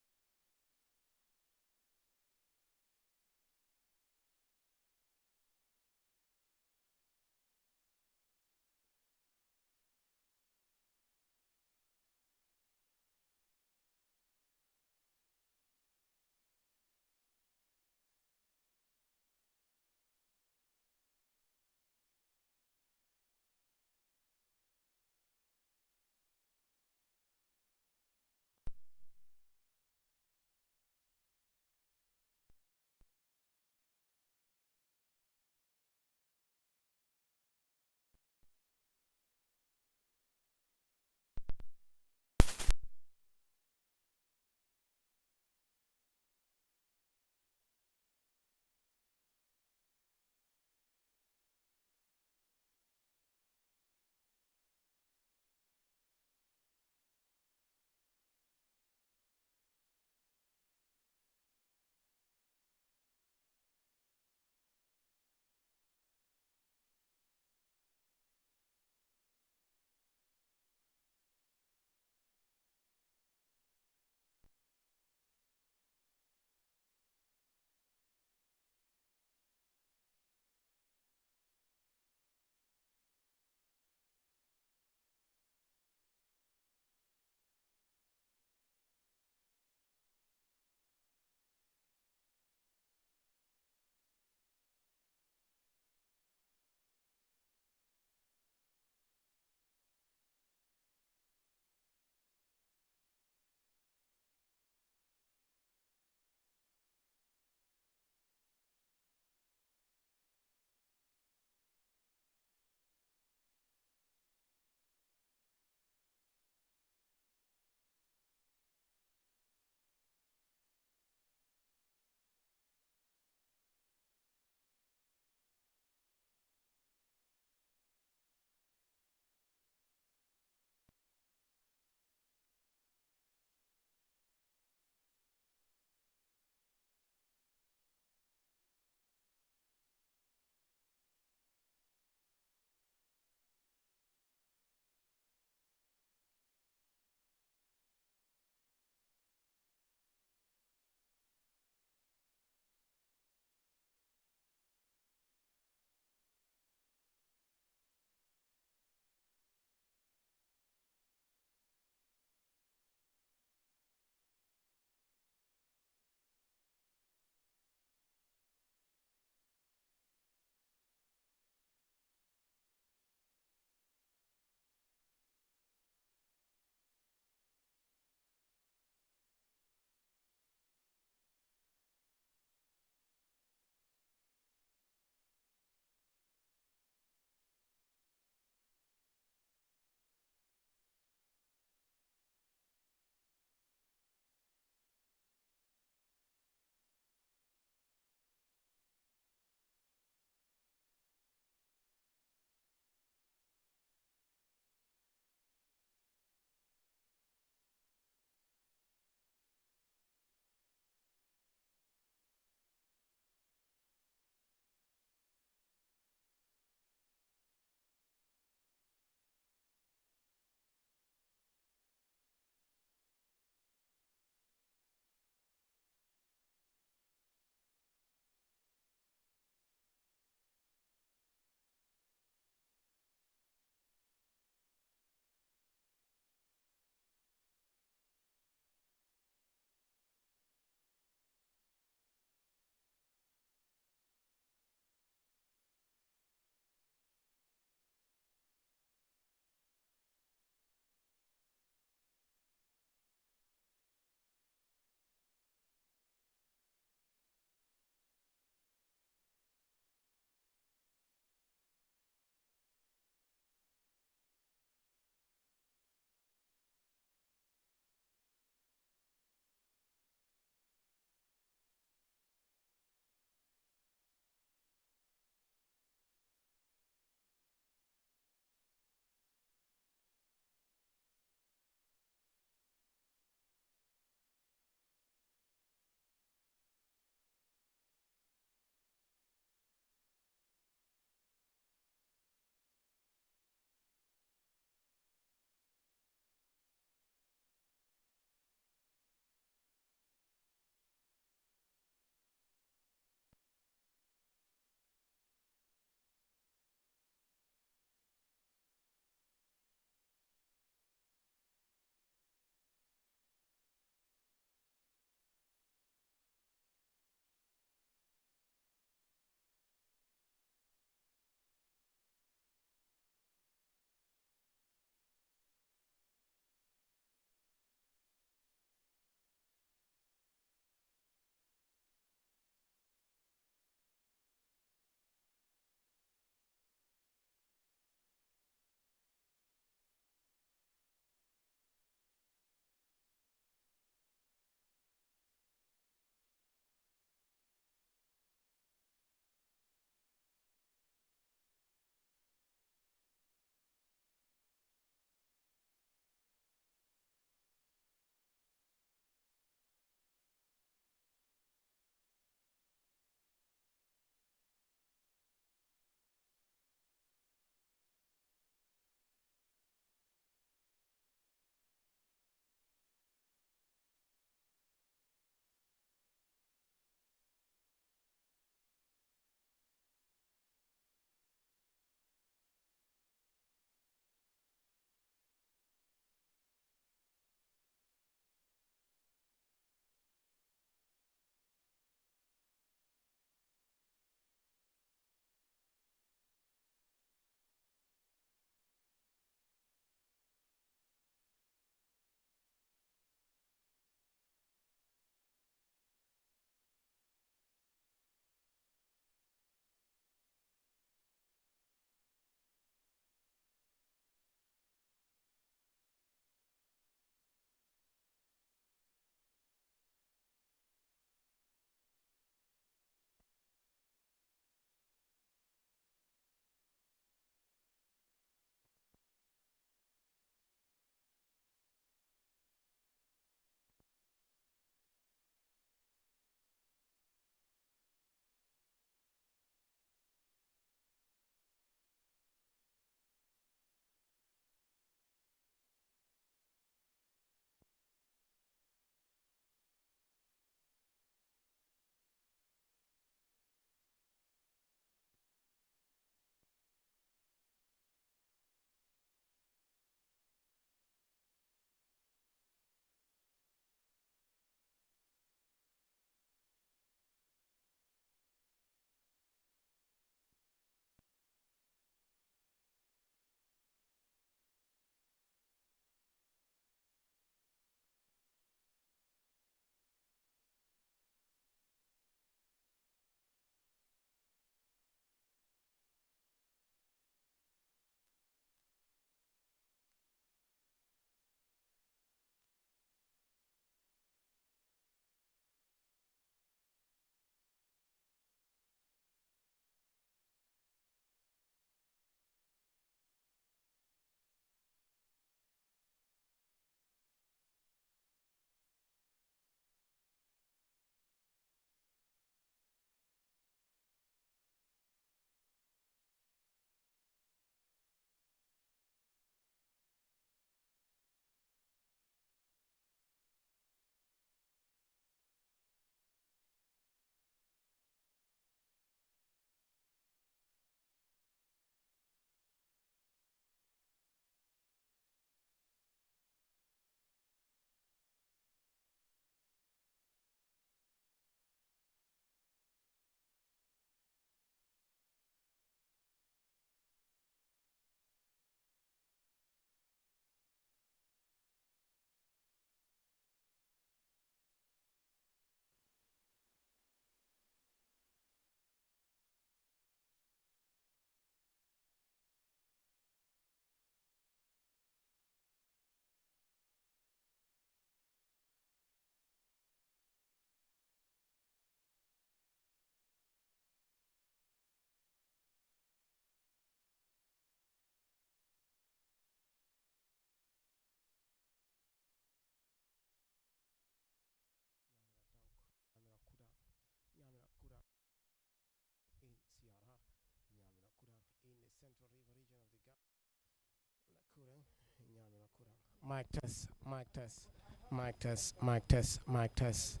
Mic test, mic test, mic test, mic test, mic test.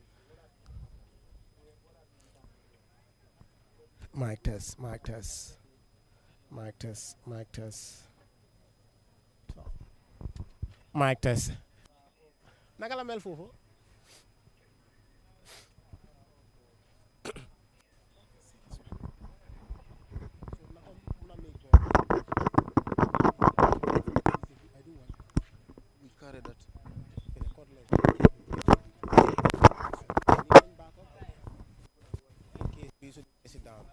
Mic test, mic test, mic test, mic test. Mic test. Naka la mel foofu? We carry that. Sit down.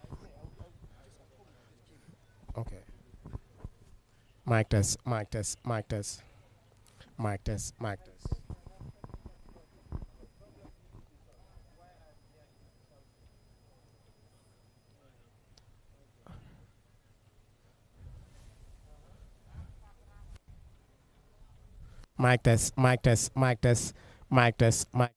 Okay. Mic test, mic test, mic test, mic test, mic test. Mic test, mic test, mic test, mic test, mic test.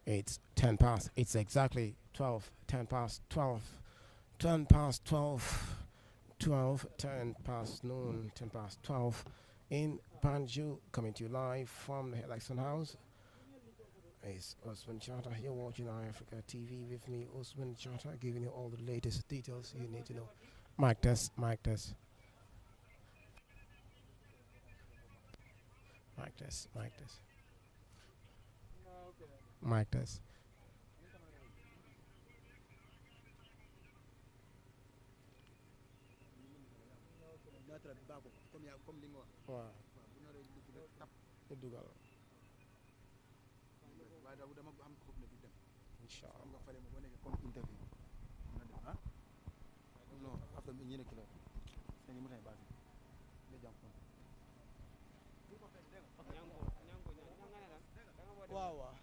It's 10 past. It's exactly 12. 10 past 12. 10 past 12. 12. 10 past noon. 10 past 12. In Banjul, coming to you live from the Election House. It's Osman Chata here watching iAfrica TV with me, Osman Chata, giving you all the latest details you need to know. Mic test, mic test. Mic test, mic test. Mic test. Wow. Wow.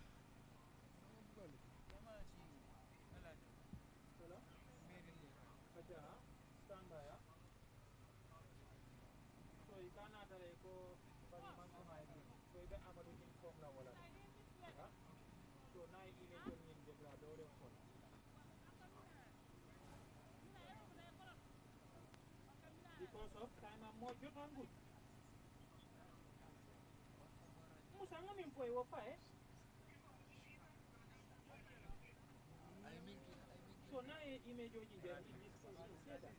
Because of time I'm more good and good. Musanga mimpo iwo pa eh. So now image oji there in this theater.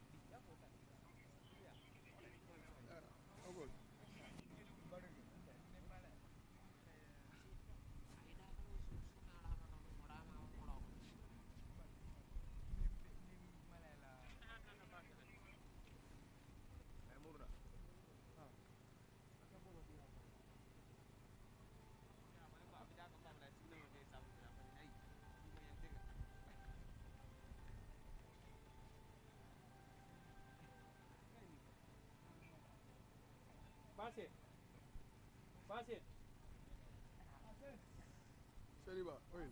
Basit. Basit. Seriba, oye.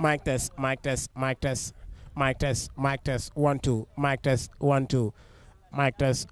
Mic test, mic test, mic test, mic test, mic test, 1 2, mic test, 1 2, mic test.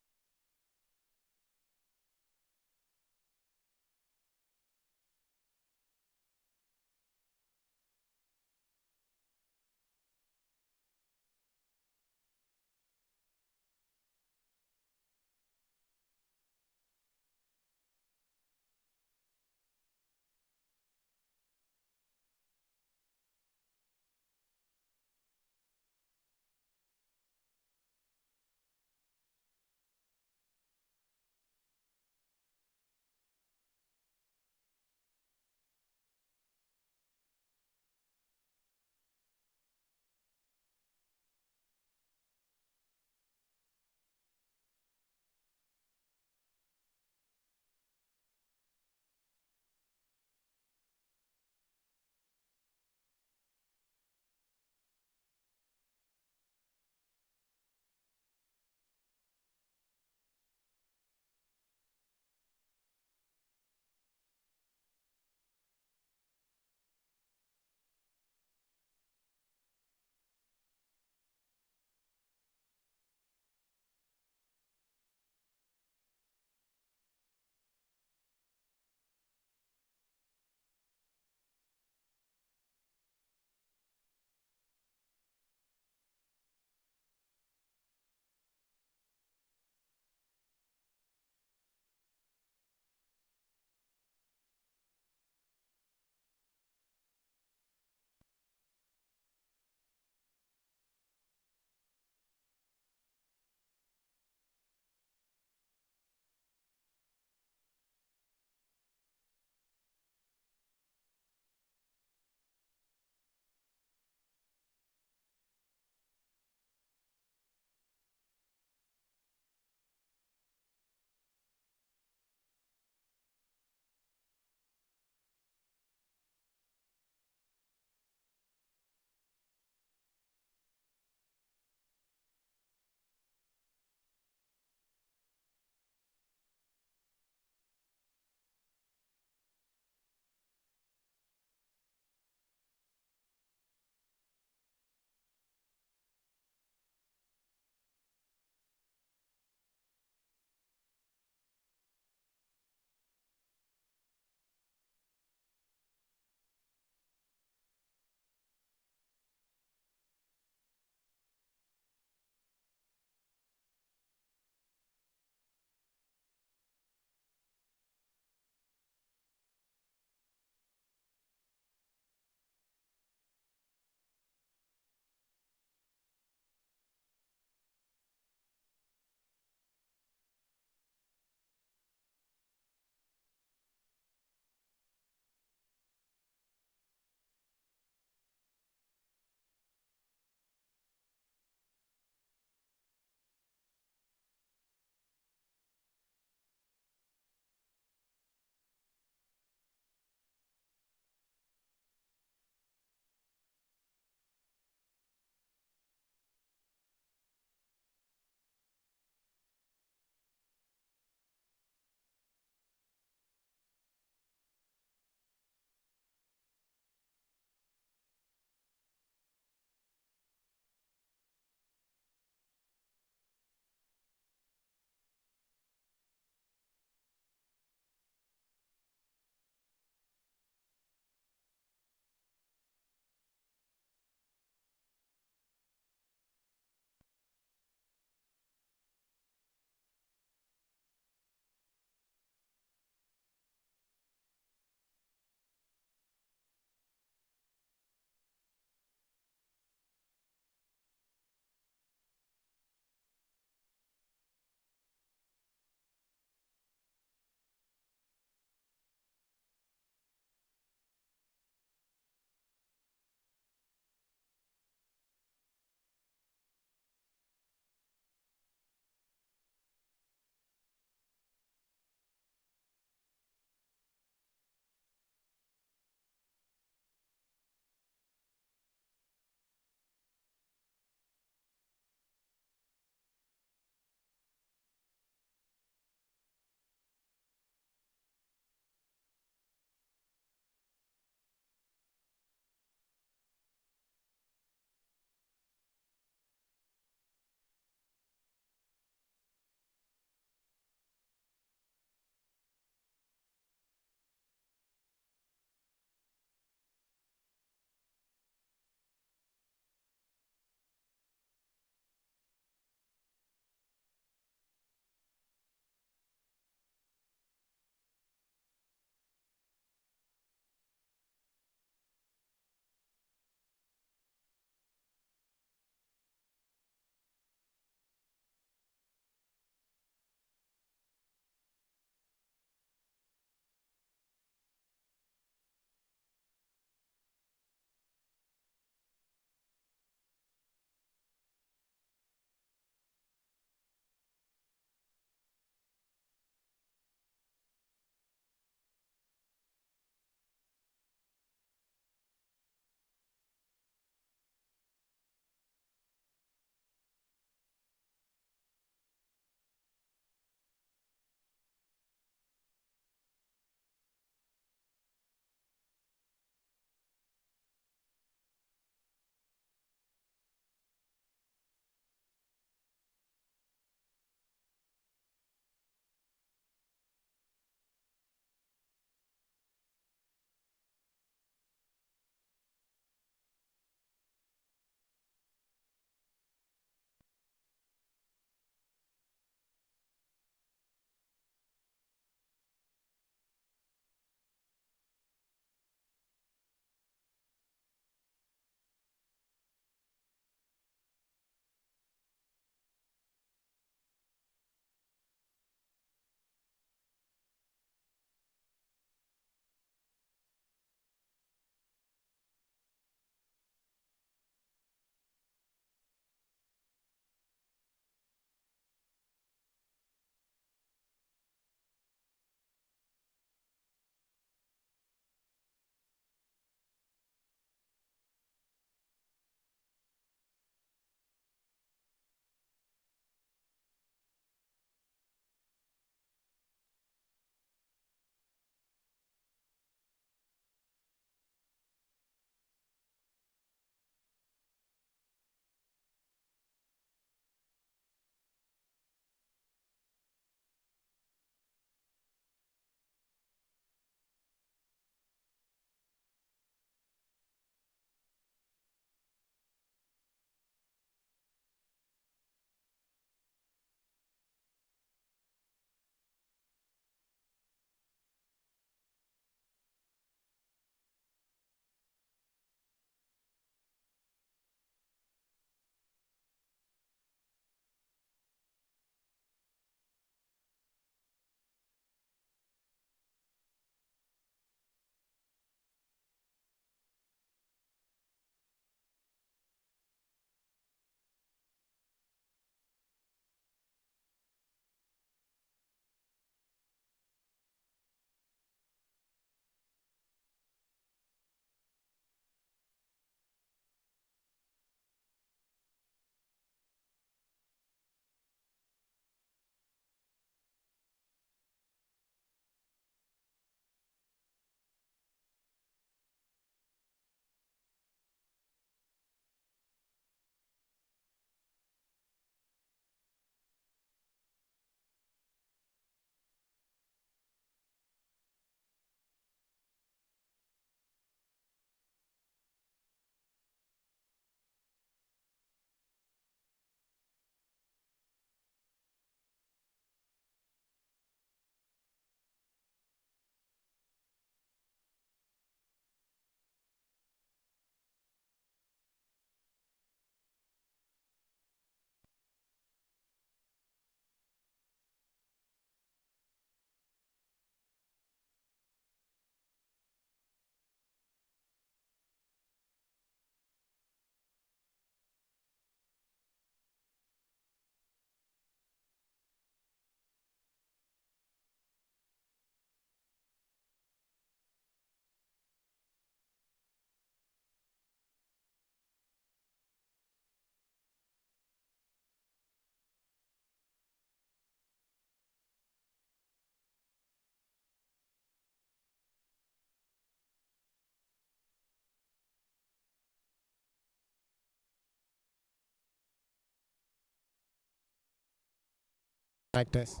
Mic test.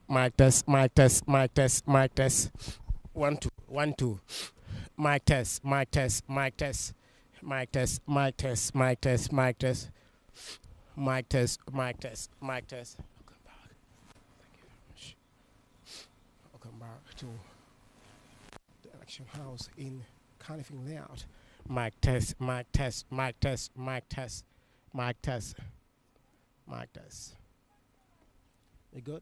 Mic test, mic test, mic test, mic test. 1 2 1 2. Mic test, mic test, mic test. Mic test, mic test, mic test, mic test. Mic test, mic test, mic test. Welcome back. Thank you very much. Welcome back to the election house in Carnifing Layout. Mic test, mic test, mic test, mic test, mic test, mic test. You good?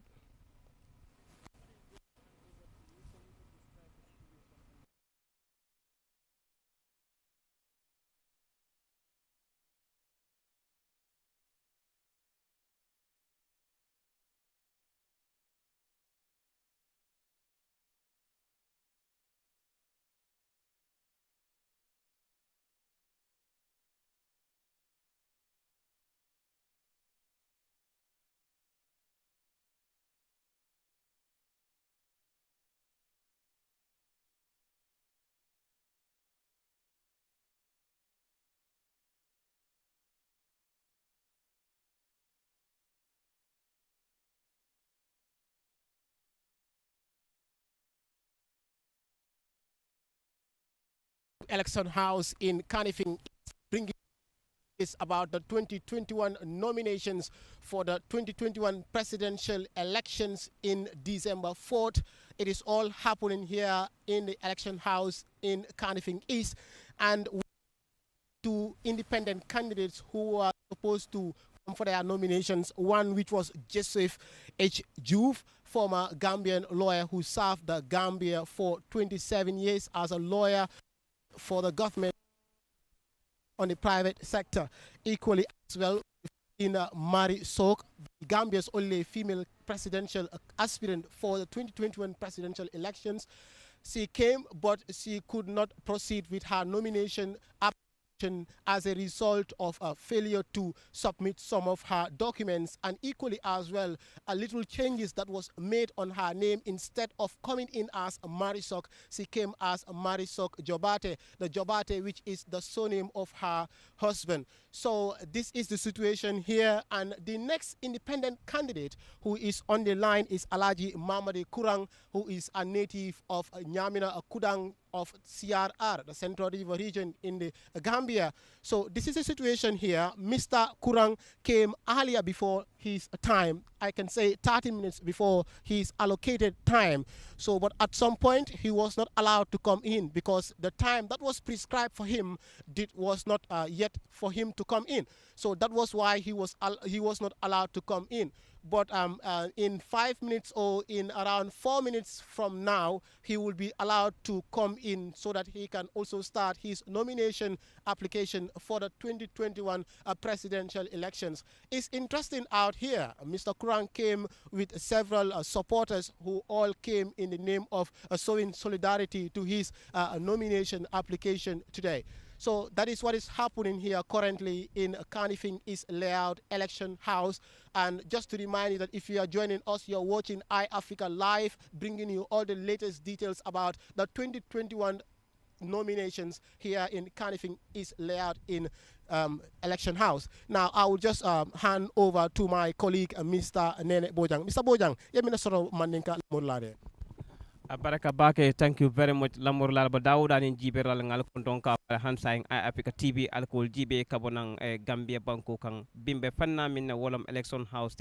Election house in Carnifing bringing is about the 2021 nominations for the 2021 presidential elections in December 4th. It is all happening here in the election house in Carnifing East, and two independent candidates who are supposed to come for their nominations. One which was Joseph H. Juve, former Gambian lawyer who served the Gambia for 27 years as a lawyer for the government on the private sector. Equally as well in Mari Sok, Gambia's only female presidential aspirant for the 2021 presidential elections. She came, but she could not proceed with her nomination application as a result of a failure to submit some of her documents, and equally as well a little changes that was made on her name. Instead of coming in as Marisok, she came as Marisok Jobate, the Jobate which is the surname of her husband. So this is the situation here, and the next independent candidate who is on the line is Alaji Mamadi Kurang, who is a native of Nyamina Kudang of CRR, the Central River region in the Gambia. So this is the situation here. Mr. Kurang came earlier before his time, I can say 30 minutes before his allocated time. So, but at some point he was not allowed to come in because the time that was prescribed for him was not yet for him to come in. So that was why he was not allowed to come in. But in 5 minutes or in around 4 minutes from now, he will be allowed to come in so that he can also start his nomination application for the 2021 presidential elections. It's interesting out here. Mr. Kurang came with several supporters who all came in the name of showing solidarity to his nomination application today. So that is what is happening here currently in Carnifing East Layout Election House. And just to remind you that if you are joining us, you're watching iAfrica Live, bringing you all the latest details about the 2021 nominations here in Carnifing East Layout in Election House. Now, I will just hand over to my colleague, Mr. Nene Bojang. Mr. Bojang, yemina soro mandinka morlade. Baraka Bake, thank you very much. Lamor Lalba Dauda in Jiberal Ngal Kundonka, Hansang, Africa TV, Alcohol Jibe, Kabonang, Gambia Banco, Kang, Bimbe Fanna, Mina Wollam Election House.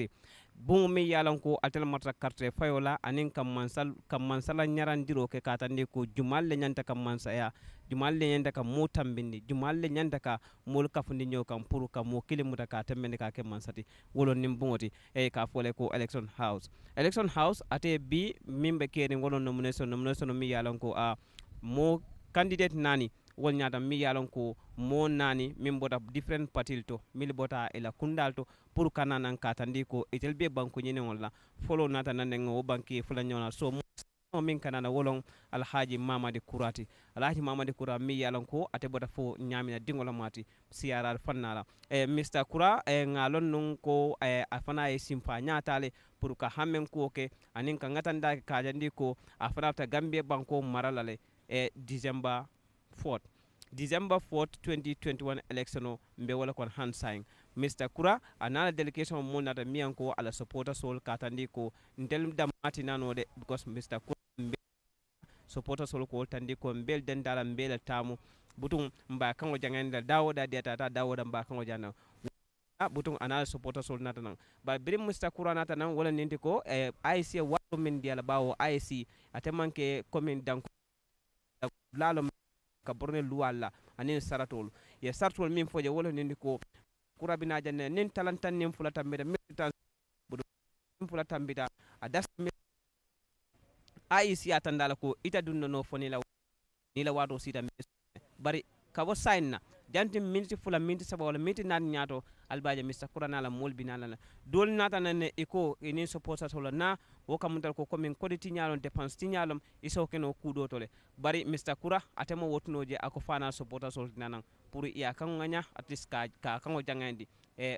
Bumi Yalanko, Atelmatra Carte, Fayola, Anin Kamansala Nyarandiro, Katande, Jumal Lenyanta Kamansaya, Jumal Lenyantaka Motambindi, Jumal Lenyantaka, Molka Fundinyo, Kampuruka, Mokili Mutaka, Temeneka Kemansati, Wolo Nimboti, Kafoleko Election House. Election House, ate B, Mimbe Kering, Wolo nomination mi yalanko a mo candidate nani wol nyata mi yalanko mo nani min bota different party to mil bota ela kundal to pour kananan katandi ko etel be banko nyene wala follow nata nan ngo banki fula nyona so mo min kanana wolon alhaji mamadi kurati alhaji mamadi kura mi yalanko ate bota fo nyamina dingola mati siaral fannala Mr. Kura ngalon nun ko afana e simpa nyatale pour ka hammen ko ke anin ka ngatanda ka jandi ko afana ta Gambia banko maralale December 4th December 4th 2021 election o mbe wala kon hand sign Mr. Kura anala delegation mo nata miyanko ala supporter sol katandi ko ndel damati nanode because Mr. Kura supporter sol ko tandi ko mbel dendala mbela tamu butung mba kango janganda dawoda diata dawoda mba kango jana butung anala supporter sol nata nan ba birim Mr. Kura nata nan wala nindi ko IC wato min diala bawo IC atemanke commune danko lalo ka borne luwalla anin saratol ye sartol min foje wala nindi ko Kura bina janne nin talantan nin fulata mbeda militan budu fulata mbida adas IC atandala ko ita dunno no foni la ni la wato sita bari kabo sign janti minti fula minti saba wala minti nan nyato albaje Mr. Kura nala mol binala dol nata nan iko ini supporter solo na wo kamuntal ko komin koditi nyalon dépense ti nyalom iso keno kudo tole bari Mr. Kura atemo wotnoje ako fana supporter solo nanan pour iya kan nganya at least ka kan jangandi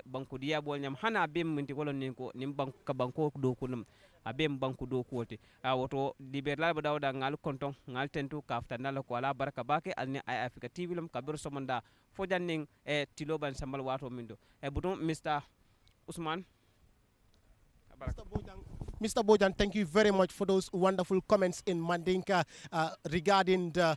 banku diya bol nyam hana bem minti wolon nin ko nim banku ka banko do kunum abem banku do kote woto liberal ba dawda ngal konton ngal tentu kafta nala ko ala baraka bake alni ay Africa TV lum kabir somanda fo janning tiloban sambal wato mindo buton Mr. Usman Mr. Bojan, thank you very much for those wonderful comments in Mandinka regarding the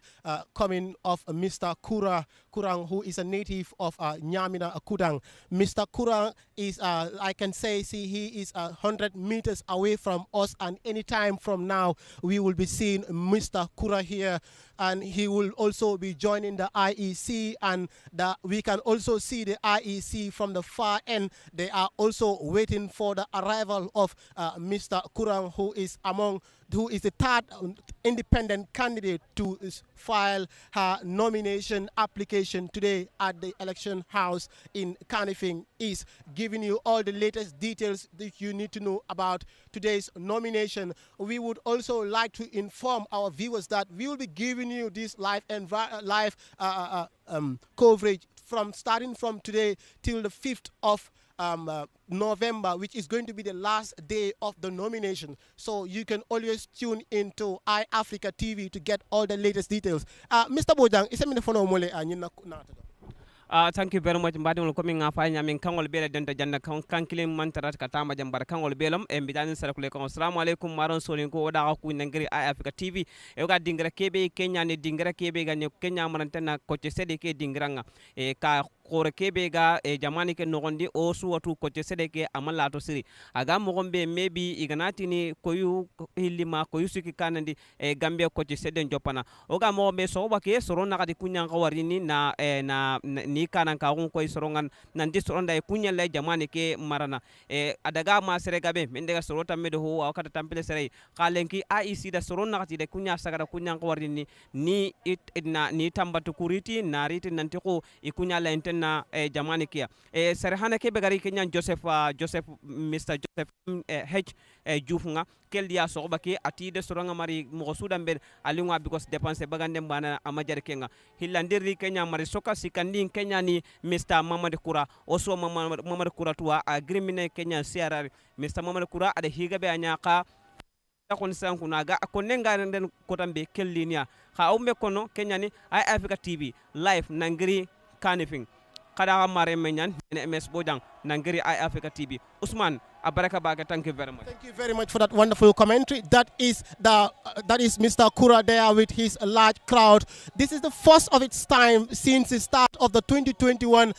coming of Mr. Kurang, who is a native of Nyamina Kudang. Mr. Kurang is, I can say, he is 100 meters away from us, and any time from now, we will be seeing Mr. Kura here, and he will also be joining the IEC, and we can also see the IEC from the far end. They are also waiting for the arrival of Mr. Kurang, who is the third independent candidate to file her nomination application today at the election house in Kanifing East, giving you all the latest details that you need to know about today's nomination. We would also like to inform our viewers that we will be giving you this live coverage starting from today till the 5th of November, which is going to be the last day of the nomination. So you can always tune into iAfrica TV to get all the latest details. Mr. Bojang, thank you very much. Mbadi coming nga fa nyamin kangol bele denta janna kankile mantarat katamba jambar kangol belom e mbidani sarakule ko assalamu alaikum maron solin ko oda ku nangiri iAfrica TV e ga dingra kebe Kenya ne dingra kebe ga ne Kenya marantena ko ci sede ke dingranga e ka kore kebe ga jamani ke nogondi o suwatu ko ci sede ke amala to siri aga mo gombe maybe iganati ni koyu hilima koyu siki kanandi e Gambia ko ci sede njopana o ga mo be so ba ke soro na kadi kunya ngawarini na ni kanan ka gon koy sorongan nanti soronda e kunya lay jamani ke marana adaga ma sere gabe min daga sorota medo ho wakata tampile sere kalenki IEC da soronna kati de kunya sagara kunya ko warini ni ni tambatu kuriti nariti nanti ko e kunya la intenna jamani kia sere hana ke be gari kenya Joseph Mr. Joseph H Diouf nga keldia soba ke ati de soronga mari mo sudan ben alinga because dépenser bagande bana amajar kenga hillandirri kenya mari soka sikandi kenya ni Mr. Mamad Kura also Mamad Kura tuwa agrimine kenya CRR Mr. Mamad Kura ada higabe anyaka kon sanku naga konenga nden kotambe kellinia ha umbe kono kenya ni iAfrica TV live nangiri Kanifing kada mare menyan MS Bojang nangiri iAfrica TV Usman Abaraka Baga, thank you very much. Thank you very much for that wonderful commentary. That is Mr. Kura there with his large crowd. This is the first of its time since the start of the 2021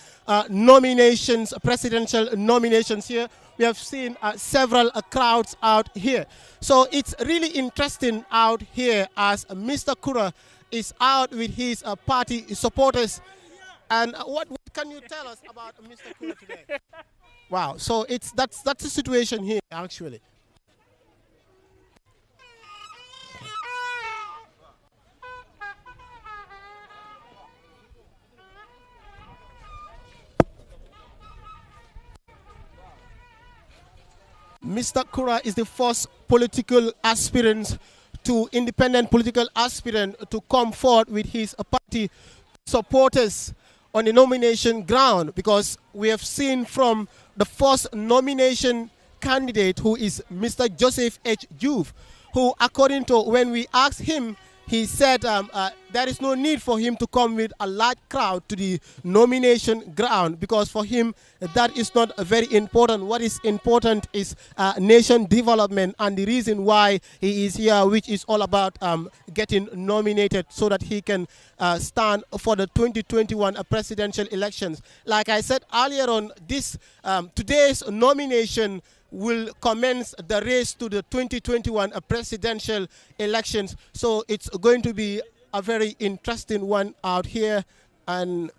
nominations, presidential nominations here. We have seen several crowds out here. So it's really interesting out here as Mr. Kura is out with his party supporters. And what can you tell us about Mr. Kura today? Wow, so that's the situation here actually. Mr. Kura is the first political aspirant independent political aspirant to come forward with his party supporters on the nomination ground, because we have seen from the first nomination candidate, who is Mr. Joseph H. Diouf, who, according to when we asked him, he said there is no need for him to come with a large crowd to the nomination ground, because for him that is not very important. What is important is nation development, and the reason why he is here, which is all about getting nominated so that he can stand for the 2021 presidential elections. Like I said earlier on, this today's nomination will commence the race to the 2021 presidential elections. So it's going to be a very interesting one out here. And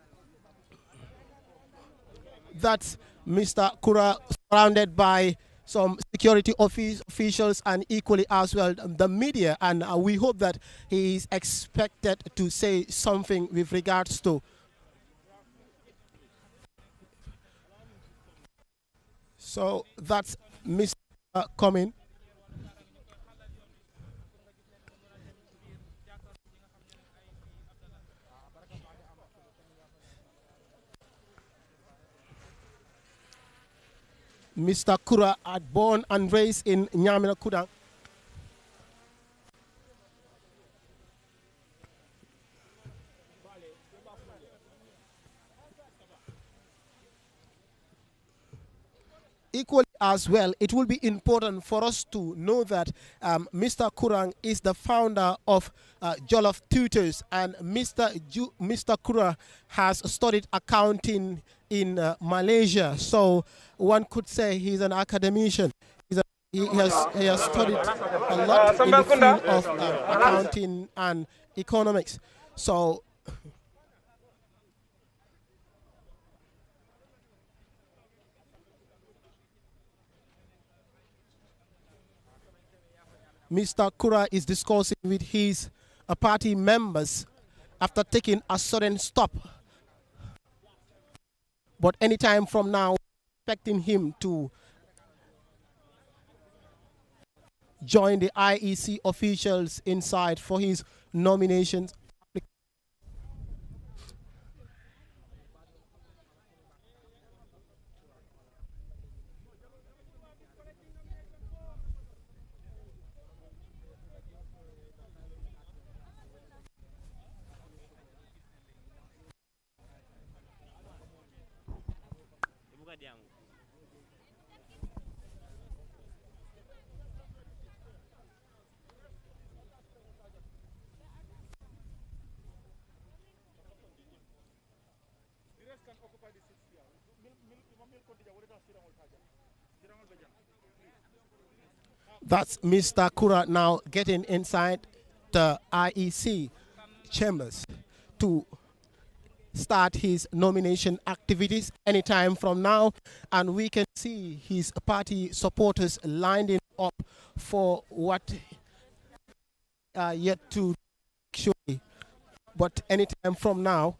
that's Mr. Kura, surrounded by some security officials and equally as well the media. And we hope that he is expected to say something with regards to. So that's Mr. Coming. Mr. Kura had born and raised in Nyamira Kudang. Equally as well, it will be important for us to know that Mr. Kurang is the founder of Jollof Tutors, and Mr. Kura has studied accounting in Malaysia. So one could say he's an academician. He has studied a lot in the field of accounting and economics. So Mr. Kura is discussing with his party members after taking a sudden stop. But anytime from now, expecting him to join the IEC officials inside for his nominations. That's Mr. Kura now getting inside the IEC chambers to start his nomination activities anytime from now, and we can see his party supporters lining up for what yet to show. But anytime from now,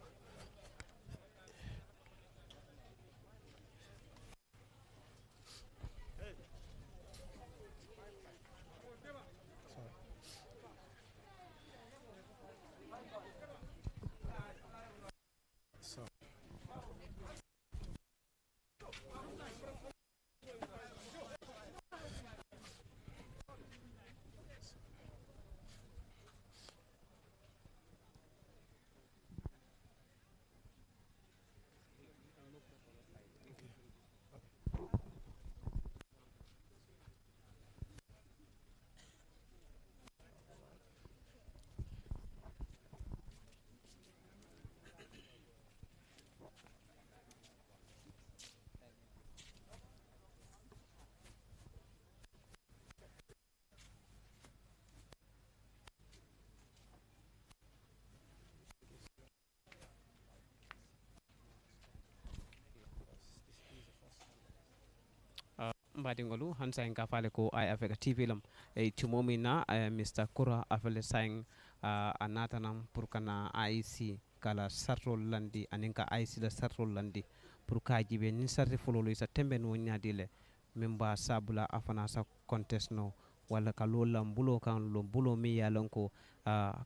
mbaɗigolu han sayin ka fale ko ay avec tv lam e tumomi na Mr. Kura afele sayin a natanam pour kana IC kala sartol landi anin ka IC la sartol landi pour ka jibe ni sarti fololo sa tembe no nyadile memba sabula afana sa contest no wala ka lolam bulo kan lo bulo mi yalon ko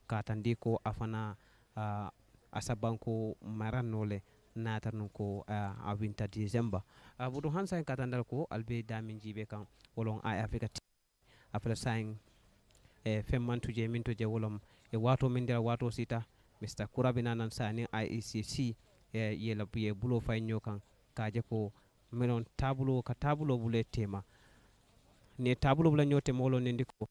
katandi ko afana asabanko maranole natarnu ko a winter December budu han sayin katandal ko albe damin jibe kan wolon ay africa after sayin femmantu je min to je wolom e wato min nder wato sita Mr Kurabina nan sani IECC yela ye bulo fay nyokan kaje ko menon tabulo ka tabulo bule tema ne tabulo bula nyote molo ne ndiko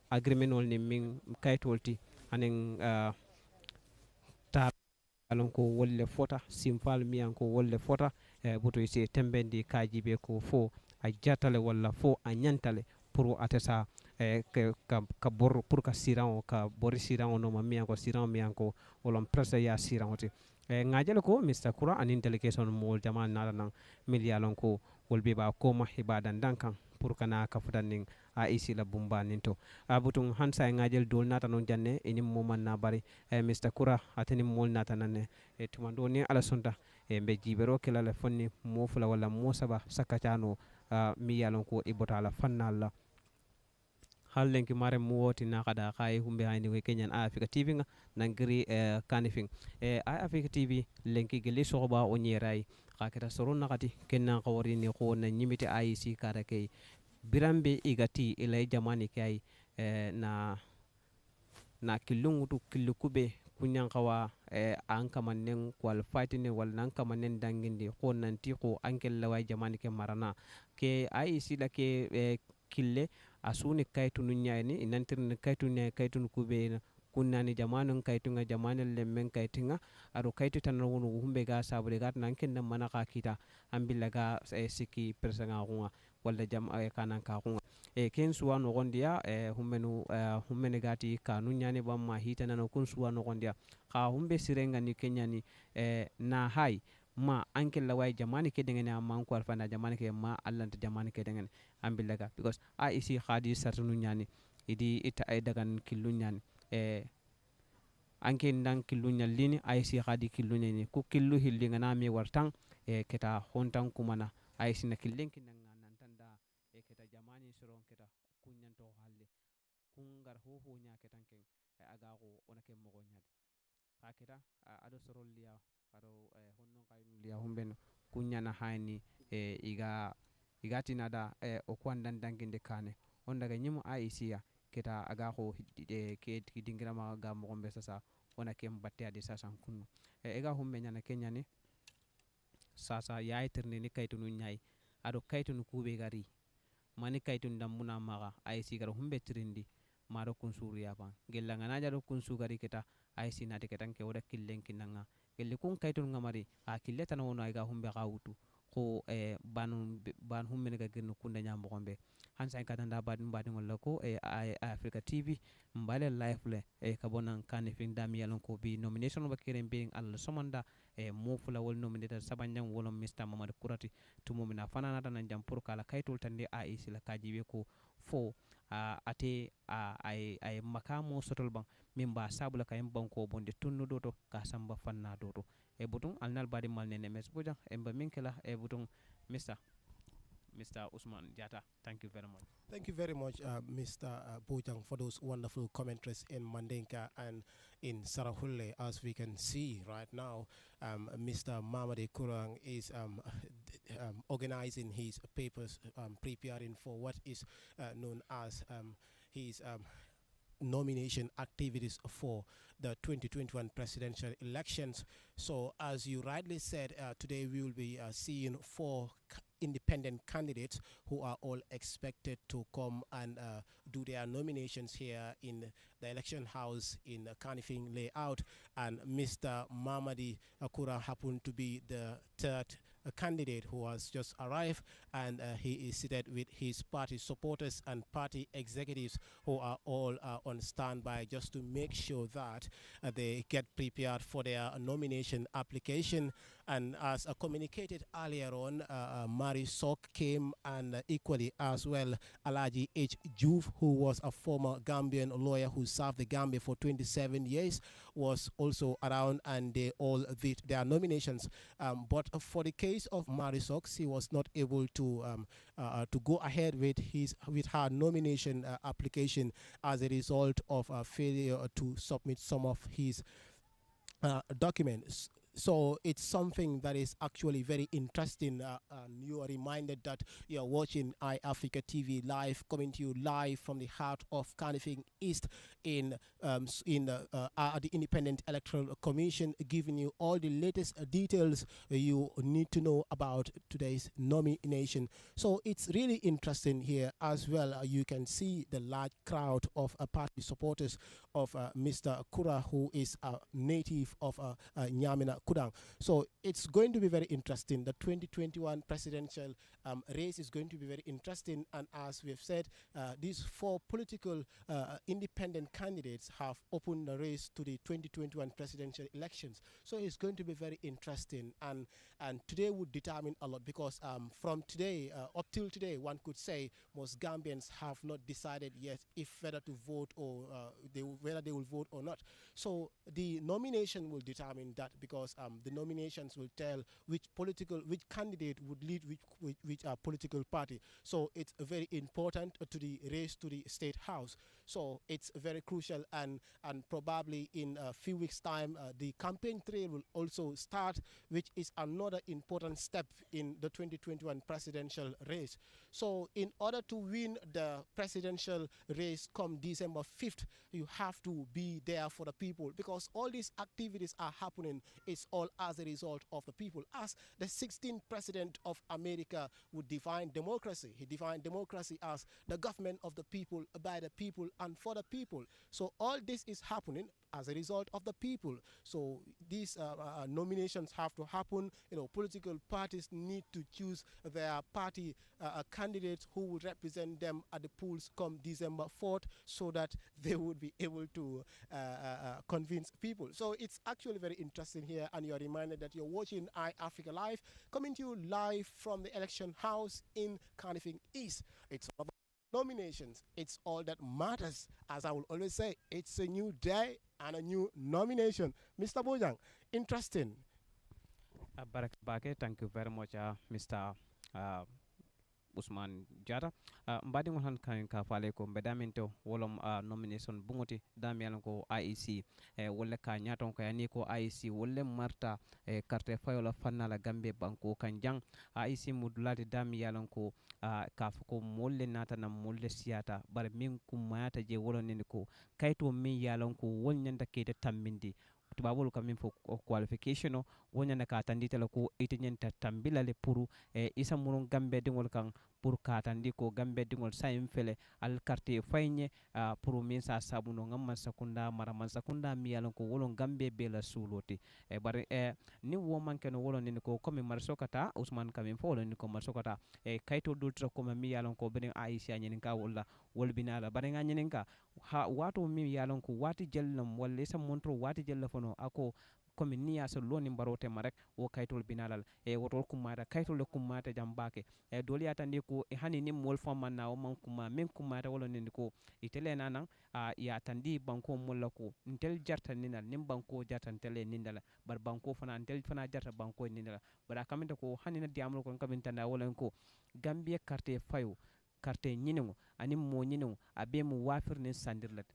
agreement wol ni min kaytolti anen ta alon ko wolle fota simfal miyan ko wolle fota buto se tembendi kajibe ko fo a jatale walla fo a nyantale pour atesa ka bor pour ka siran ka bori siran no ma miyan ko siran miyan ko wolon presse ya siran oti ngajele ko Mr Kura anin delegation mo jaman nala nan miliyalon ko wolbe ba ko ma hibadan dankan pour kana ka fudanin a isi la bumba ninto abutun hansa ngajel dol nata non janne enim mo man na bari Mr Kura atani mol nata nanne e tumando ni ala sonta be jibero kala la fonni mo fula wala mo saba sakatano mi yalon ko ibota la fannala hallenki mare mu woti na kada kay humbe hayni we kenyan Africa TV nga nangri kanifing Africa TV lenki gele soba o nyeray khakira soron nakati kenna qawri ni ko na nyimite IC kada kay birambe igati ilay jamani kay na kilungutu kilukube kunyan kawa an kamannen kwal fatine wal nan kamannen danginde ko nanti ko ankel lawai jamani ke marana ke IC la ke kille asuni kaytu nunyani inantir kaytu ne kaytu kube kunnani jamanu kaytu nga jamanu lemmen kaytinga ado kaytu tan wonu humbe ga sabure gat nan ken mana ka kita ambilla ga siki persanga kunga wala jam kanan ka kunga ken suwa no gondia hummene gati ka nunyani bamma hitana no kun suwa no gondia ka humbe sirenga ni kenyani na hay ma anke lawai jamani ke dengene amma ko alfana jamani ke ma allanta jamani ke dengene ambillaga because a isi khadi sartunu nyani idi ita ay dagan killu nyani anke ndan killu nyallini a isi khadi killu nyani ku killu hillinga na mi wartan keta hontan kumana a isi na killen kinan nantanda keta jamani soron keta kunyanto halle kungar ho nya ketan ken aga ko onake mo nyade hakita ado sorol liya ado honnon kaynu liya humben kunyana hani igati nada o kwandan danginde kane on daga nyimu aisiya keta aga ko ke dingira ma ga mo gombe sasa ona kem batte ade sasa kunno ega humme nyana kenyani sasa yaiterni ni kaytunu nyai ado kaytunu kube gari mani kaytun damuna maga aisi gar humbe trindi maro kun suriya ban gella ngana jado kun sugari keta aisi na de ketan ke wada killen kinanga gelle kun kaytun ngamari a killeta no no ga humbe ga wutu ko ban humme ga genno kunda nyam gombe hansa katanda badin wala ko Africa TV mbale live le kabonan kane fin dam yalon ko bi nomination ba keren being alla somanda mo fula wol nominated sabanjam wolon Mr Mamad Kurati tumo mina fanana tan jam pour kala kaytol tande AIC la kajibe ko fo ate ay makamo sotol ban min ba sabula kayem banko bonde tunno doto ka samba fanna doto butun alnal badi mal nene mes boja mba minkela butun Mr. Usman Jata. Thank you very much. Thank you very much, Mr. Bojang, for those wonderful commentaries in Mandinka and in Sarahule. As we can see right now, Mr. Mamadi Kurang is organizing his papers, preparing for what is known as his nomination activities for the 2021 presidential elections. So, as you rightly said, today we will be seeing 4 independent candidates who are all expected to come and do their nominations here in the election house in Kanifing layout, and Mr. Mamadi Akura happened to be the 3rd candidate who has just arrived, and he is seated with his party supporters and party executives who are all on standby just to make sure that they get prepared for their nomination application. And as communicated earlier on, Mari Sok came, and equally as well Alaji H. Juve, who was a former Gambian lawyer who served the Gambia for 27 years, was also around, and they all did their nominations. But for the case of Mari Sok, she was not able to go ahead with her nomination application as a result of a failure to submit some of his documents. So it's something that is actually very interesting. And you are reminded that you are watching iAfrica TV live, coming to you live from the heart of Carnifing East the Independent Electoral Commission, giving you all the latest details you need to know about today's nomination. So it's really interesting here as well. You can see the large crowd of party supporters of Mr. Kura, who is a native of Nyamina Kudang. So it's going to be very interesting. The 2021 presidential race is going to be very interesting. And as we've said, these four political independent candidates have opened the race to the 2021 presidential elections. So it's going to be very interesting. And today would determine a lot, because from today up till today, one could say most Gambians have not decided yet if whether to vote or whether they will vote or not. So the nomination will determine that, because the nominations will tell which candidate would lead which political party. So it's very important to the race to the State House. So it's very crucial, and probably in a few weeks' time, the campaign trail will also start, which is another important step in the 2021 presidential race. So in order to win the presidential race come December 5th, you have to be there for the people, because all these activities are happening. It's all as a result of the people. As the 16th president of America would define democracy, he defined democracy as the government of the people, by the people, and for the people. So all this is happening as a result of the people. So these nominations have to happen. Political parties need to choose their party candidates who will represent them at the polls come December 4th, so that they would be able to convince people. So it's actually very interesting here, and you're reminded that you're watching iAfrica Live, coming to you live from the election house in Carnifing East. It's all about nominations. It's all that matters. As I will always say, it's a new day and a new nomination. Mr. Bojang, interesting. Barak Bake, thank you very much, Mr. Usman Jata. Mbadi ngon han kan ka fale ko bedaminto wolom nomination bungoti damian ko IEC wolle ka nyaton ko yani ko IEC wolle marta carte fayola fanala gambe banko kanjang IEC mudulati damian ko ka ko molle nata na molle siata bar min kumayata je wolon ko kayto min yalon ko wolnyanda kete tambindi tubabolu kamin fo qualification o wonyana ka tanditela ko itinyenta tambila le puru isa munon gambe dingol kan pour katandi ko gambe dingol sayim fele al carte fayne pour min sa sabuno ngam sakunda mara man sakunda mi yalon ko wolon gambe be la suloti bare ni wo manke no wolon ni ko comme marso kata Ousmane kamin fo wolon ni ko marso kata kayto dultra ko mi yalon ko benen Aisha nyen ka wala wol binala bare nga nyen ka ha wato mi yalon ko wati jellam walla sa montro wati jella fono ako komi niya so loni mbarote ma rek wo kaytol binalal wotol kumata kaytol kumata jambake doli atandi ko hani ni mol fama na o man kuma men kumata wala ni ko itele nanan ya tandi banko molla ko intel jarta ninal nim banko jarta tele nindala bar banko fana intel fana jarta banko nindala bara kamenta ko hani na diamul ko kamenta na wala ko gambia carte fayo carte nyinimo ani mo nyinimo abe mu wafir ne sandirlat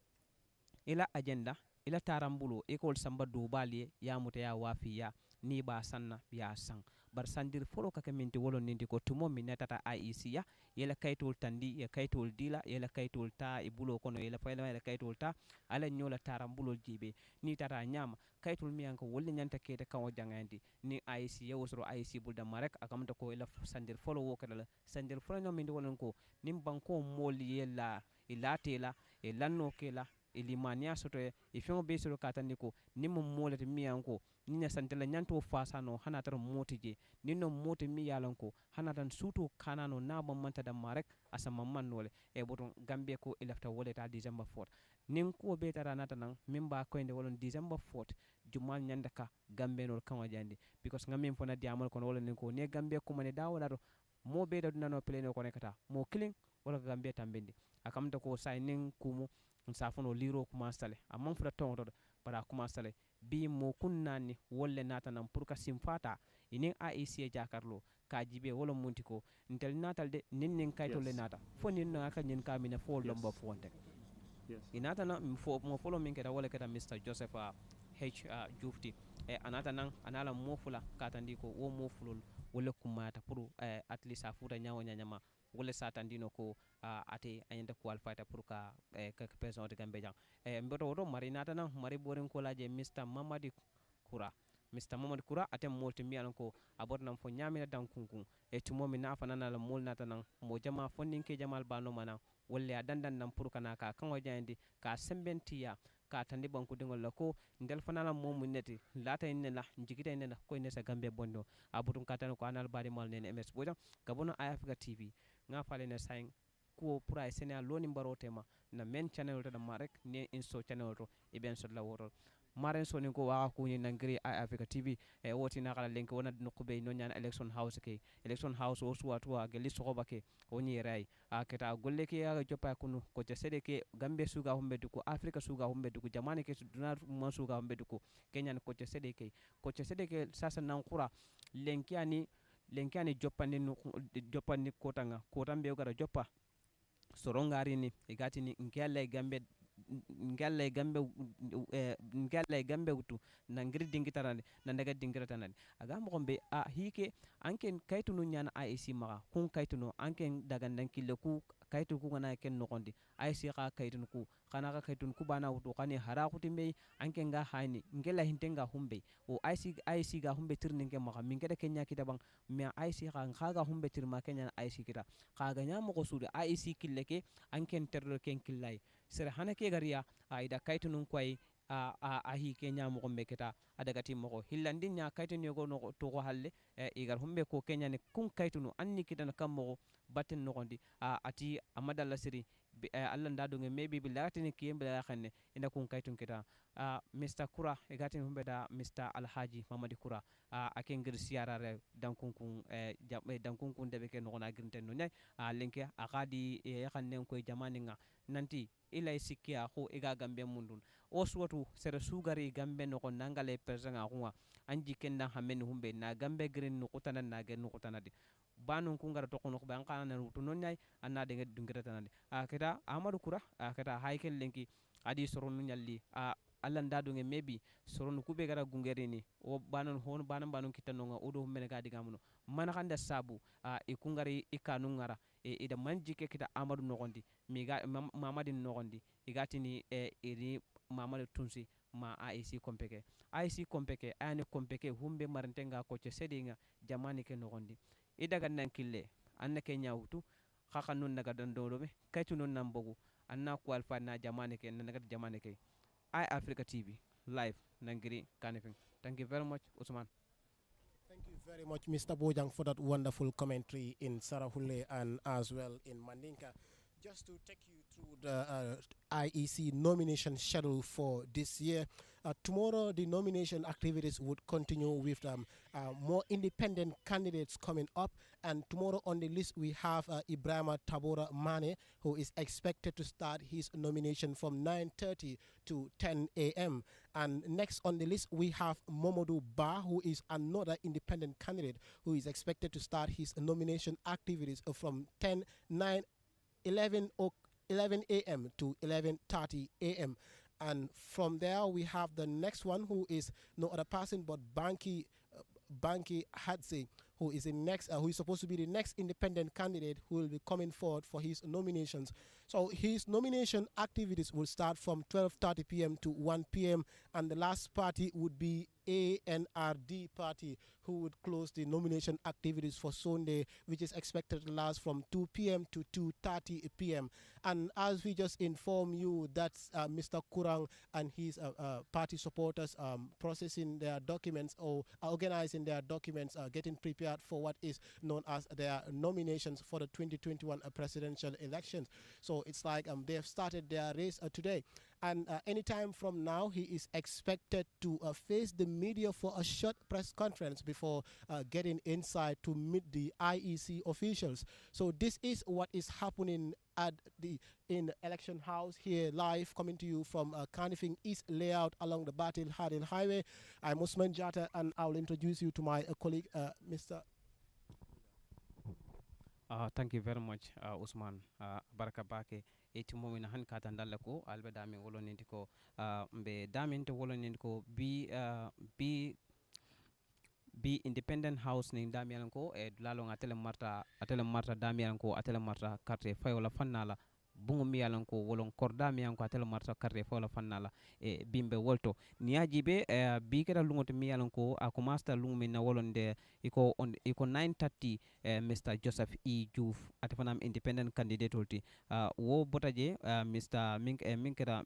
ila agenda ila tarambulo école samba do baliye ya muta ya wafiya ni ba sanna ya sang bar sandir folo kaka minti wolo nindi ko tumo min netata IEC ya yela kaytol tandi ya kaytol dila yela kaytol ta e bulo kono yela fayla yela kaytol ta ala nyola tarambulo jibe ni tata nyama kaytol miyanko wolle nyanta kete kawo jangandi ni IEC ya wosro IEC bulda marek akamta ko ila sandir folo wo kadala sandir folo no min wolon ko nim banko moli yela ilatela e lanno kela ilimania soto e fion be soto katandi ko nimmo molete miyanko ninya santela nyanto fasano hanatar motije ninno mote mi yalanko hanatan suto kanano naba manta da marek asa mamman nole e boton gambe ko elefta woleta December 4 nin ko be tara nata nan mimba ko inde wolon December 4 jumal nyanda ka gambe nol kan wajandi because ngamin fona diamol kono wolon nin ko ne gambe ko mane dawala do mo be da dunano pleno ko nekata mo killing wala gambe tambindi akamta ko say nin kumu safono liro kuma sale amman fura tonto para kuma sale bi mo kunnani wolle nata nan pour ka simfata inin AEC jakarlo ka jibe wala muntiko ntel natal de nin kayto le nata fo nin na ka nyin ka mina fo lomba fonte inata na mo folo min keta wala keta Mr Joseph H Jufti anata nan anala mofula katandi ko wo mofulol wala kumata pour at least a futa nyawo nyama wala satandino ko ate ayenda ko alfata pour ka ka person de gambe jang mboto woto mari nata nan mari boren ko laje Mr. Mamadi Kura Mr. Mamadi Kura atem molti mi alan ko abot nan fo nyamina dan kunkun tumo mi nafa nan la mol nata nan mo jama fondin ke jamal bano mana walla dandan nan pour kana ka kango jandi ka sembentiya ka tandi banku dingol la ko ndel fanala momu neti lata inne la njigita inne la ko inne sa gambe bondo abutun katana ko anal bari mal nen ms boja gabono Africa TV nga fale ne sain ko pura sene loni mbarotema na men channel to da marek ne inso channel to iben so la woro maren soni ko wa ko ni nangri Africa TV woti na kala lenk wona no ko be no nyana election house ke election house o suwa to ga listo ko bake woni ray keta golle ke ya jopa kunu ko te sede ke gambe suga humbe duko Africa suga humbe duko jamane ke duna mo suga humbe duko kenyan ko te sede ke sasa nan kura lenkiani joppani kotanga kotambe gara joppa sorongari ni igatini ngalla gambe wutu na ngiri dingitarande na daga dingitarande aga mo gombe hike anken kaytunu nyana IEC maga kun kaytunu anken daga dankille ku kaytu ku ngana ken nokondi IEC ka kaytun ku kana ka kaytun ku bana wutu kani hara kutimbe anken ga hani ngela hintenga humbe o IEC ga humbe tirnin ke maga min keda kenya kita bang mi IEC ka ga humbe tirma kenya IEC kita kaga nya mo ko sude IEC killeke anken terro ken killay sere hanake gariya ida kaytunun koy hi kenya mo gombe keta adaga timmo ko hillandi nya kaytun yogo no to ko halle igar humbe ko kenya ne kun kaytunu anni kidan kammo batten no gondi ati amadalla siri Allah ndado nge maybe bi latini kiyembe la xanne ina kun kaytun kita Mr. Kura gatin humbe da Mr. Alhaji Mamadi Kura aken ngir siarare dankunkun debe ke no na grinten no nyay lenke akadi xanne ko jamani nga nanti ilay sikkiya ko iga gambe mundun o suwatu sere sugari gambe no ko nangale persanga huwa anji kenda hamen humbe na gambe green no kutana na gen no kutana di banun kungara to kono ko ban kana rutu non nyay anna de dungere tanade keta Amadou Kura keta haykel lenki adi soronu nyalli Allah ndadu nge maybe soronu kube gara gungerini o banan hon banan kitanno nga odo mene ga diga muno man khanda sabu e kungari ikanu ngara ida manjike kita Amadou nogondi mi ga Mamadi nogondi igatini iri Mamadi tunsi ma IEC kompeke ani kompeke humbe marantenga ko ce sedinga jamani ke nogondi idaga nan kille anna ke nyawtu khaka nun naga dandolo be kaytu nun nambogu anna ko alfa na jamani ke naga jamani ke Africa TV live nangiri kanifing. Thank you very much Usman. Thank you very much Mr. Bojang for that wonderful commentary in Sarahule and as well in Mandinka. Just to take you through the IEC nomination schedule for this year. Tomorrow, the nomination activities would continue with more independent candidates coming up. And tomorrow on the list, we have Ibrahima Tabora Mane, who is expected to start his nomination from 9:30 to 10 a.m. And next on the list, we have Momodu Ba, who is another independent candidate who is expected to start his nomination activities from 11 a.m. to 11:30 a.m. And from there, we have the next one, who is no other person but Banki Hadzi, who is who is supposed to be the next independent candidate who will be coming forward for his nominations. So his nomination activities will start from 12:30 p.m. to 1 p.m. and the last party would be ANRD party, who would close the nomination activities for Sunday, which is expected to last from 2 p.m. to 2:30 p.m. And as we just informed you, that's Mr. Kurang and his party supporters processing their documents or organizing their documents, getting prepared for what is known as their nominations for the 2021 presidential elections. So it's like they have started their race today. And anytime from now, he is expected to face the media for a short press conference before getting inside to meet the IEC officials. So this is what is happening in the election house here, live, coming to you from Kanifing East layout along the Batil Hadil Highway. I'm Usman Jata, and I'll introduce you to my colleague, Mr. Thank you very much Usman Baraka Bake e timomina han kata dalla ko albe dami wolonindi ko mbe daminte wolonindi ko bi independent house ni damiyalan ko e lalo atele marta damiyalan ko atele marta carte fayola fannala bungu miyalan ko wolon korda miyan ko atele marta carte fayola fannala e bimbe wolto niyaji be bi keda lungoto miyalan ko a commenceta lungu min na wolonde iko 9:30 Mr Joseph E Diouf atefanam independent candidate holti wo botaje Mr minkera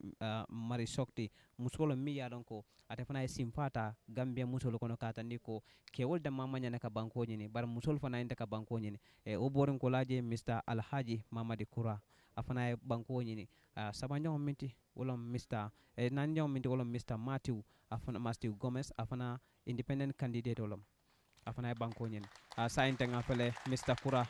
mari sokti musolo miyalan ko atefana simfata gambia musolo kono katandi ko kewol da mamanya naka banko nyini bar musol fana inda ka banko nyini o borin ko laje Mr Alhaji Mamadi Kura afana banko nyini sabanyo minti wala Mr nanyo minti wala Mr Matthew Gomez afana independent candidate wala afana banko nyini sa intenga fele Mr Kura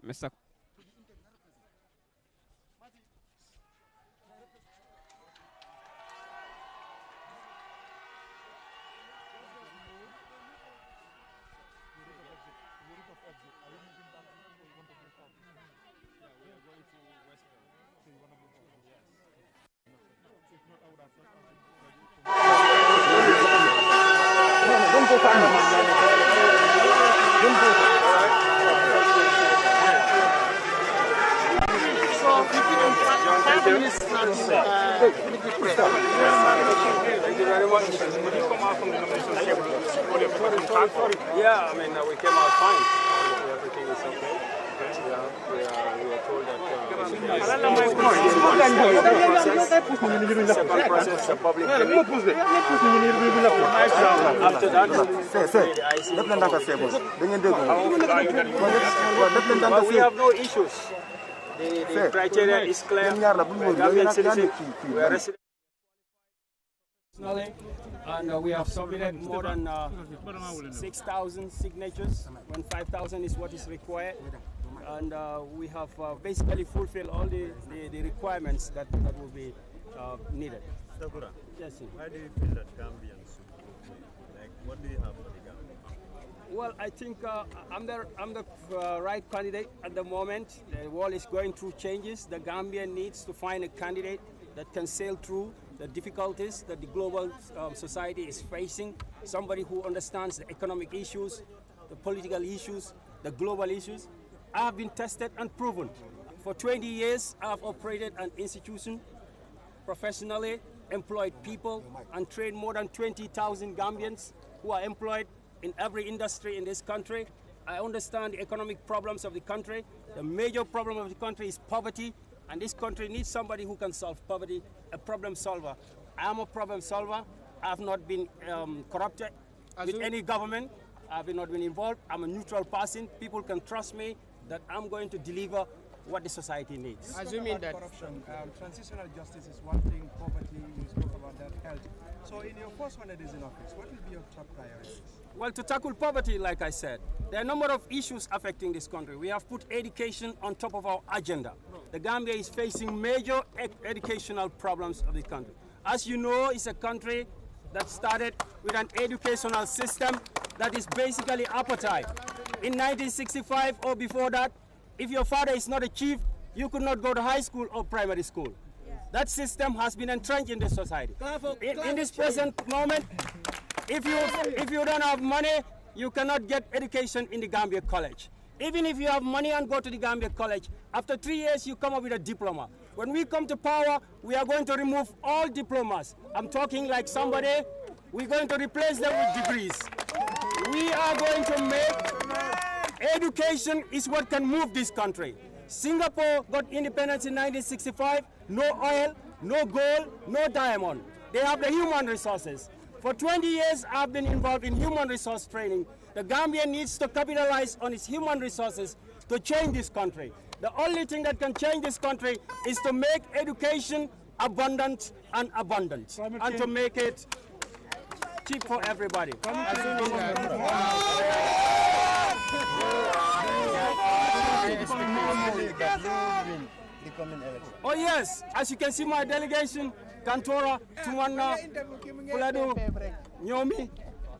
Mr. Yeah, I mean, we came out fine. Everything is okay. Yeah, we are told that second process, the public hearing. After that, we have no issues. The criteria is clear. Gambian citizen, we are resident. And we have submitted more than 6,000 signatures, when 5,000 is what is required. And we have basically fulfilled all the requirements that will be needed. Sakura, yes, sir. Why do you feel that Gambians should vote? Like, what do you have for the Gambians? Well, I think I'm the right candidate at the moment. The world is going through changes. The Gambia needs to find a candidate that can sail through the difficulties that the global society is facing, somebody who understands the economic issues, the political issues, the global issues. I have been tested and proven. For 20 years, I have operated an institution professionally, employed people, and trained more than 20,000 Gambians who are employed in every industry in this country. I understand the economic problems of the country. The major problem of the country is poverty, and this country needs somebody who can solve poverty, a problem solver. I am a problem solver. I have not been corrupted with any government. I have not been involved. I'm a neutral person. People can trust me that I'm going to deliver what the society needs. Assuming that corruption, transitional justice is one thing, poverty, you spoke about that, health. So in your first 100 days in office, what will be your top priorities? Well, to tackle poverty, like I said, there are a number of issues affecting this country. We have put education on top of our agenda. The Gambia is facing major educational problems of the country. As you know, it's a country that started with an educational system that is basically apartheid. In 1965 or before that, if your father is not a chief, you could not go to high school or primary school. That system has been entrenched in the society. In this present moment, if you don't have money, you cannot get education in the Gambia college. Even if you have money and go to the Gambia college, after 3 years you come up with a diploma. When we come to power, we are going to remove all diplomas. I'm talking like somebody, we're going to replace them with degrees. We are going to make education is what can move this country. Singapore got independence in 1965, no oil, no gold, no diamond. They have the human resources. For 20 years, I've been involved in human resource training. The Gambia needs to capitalize on its human resources to change this country. The only thing that can change this country is to make education abundant and abundant, and to make it cheap for everybody. Oh yes, as you can see my delegation, Kantora, Tuwana, Fuladu, Nyomi,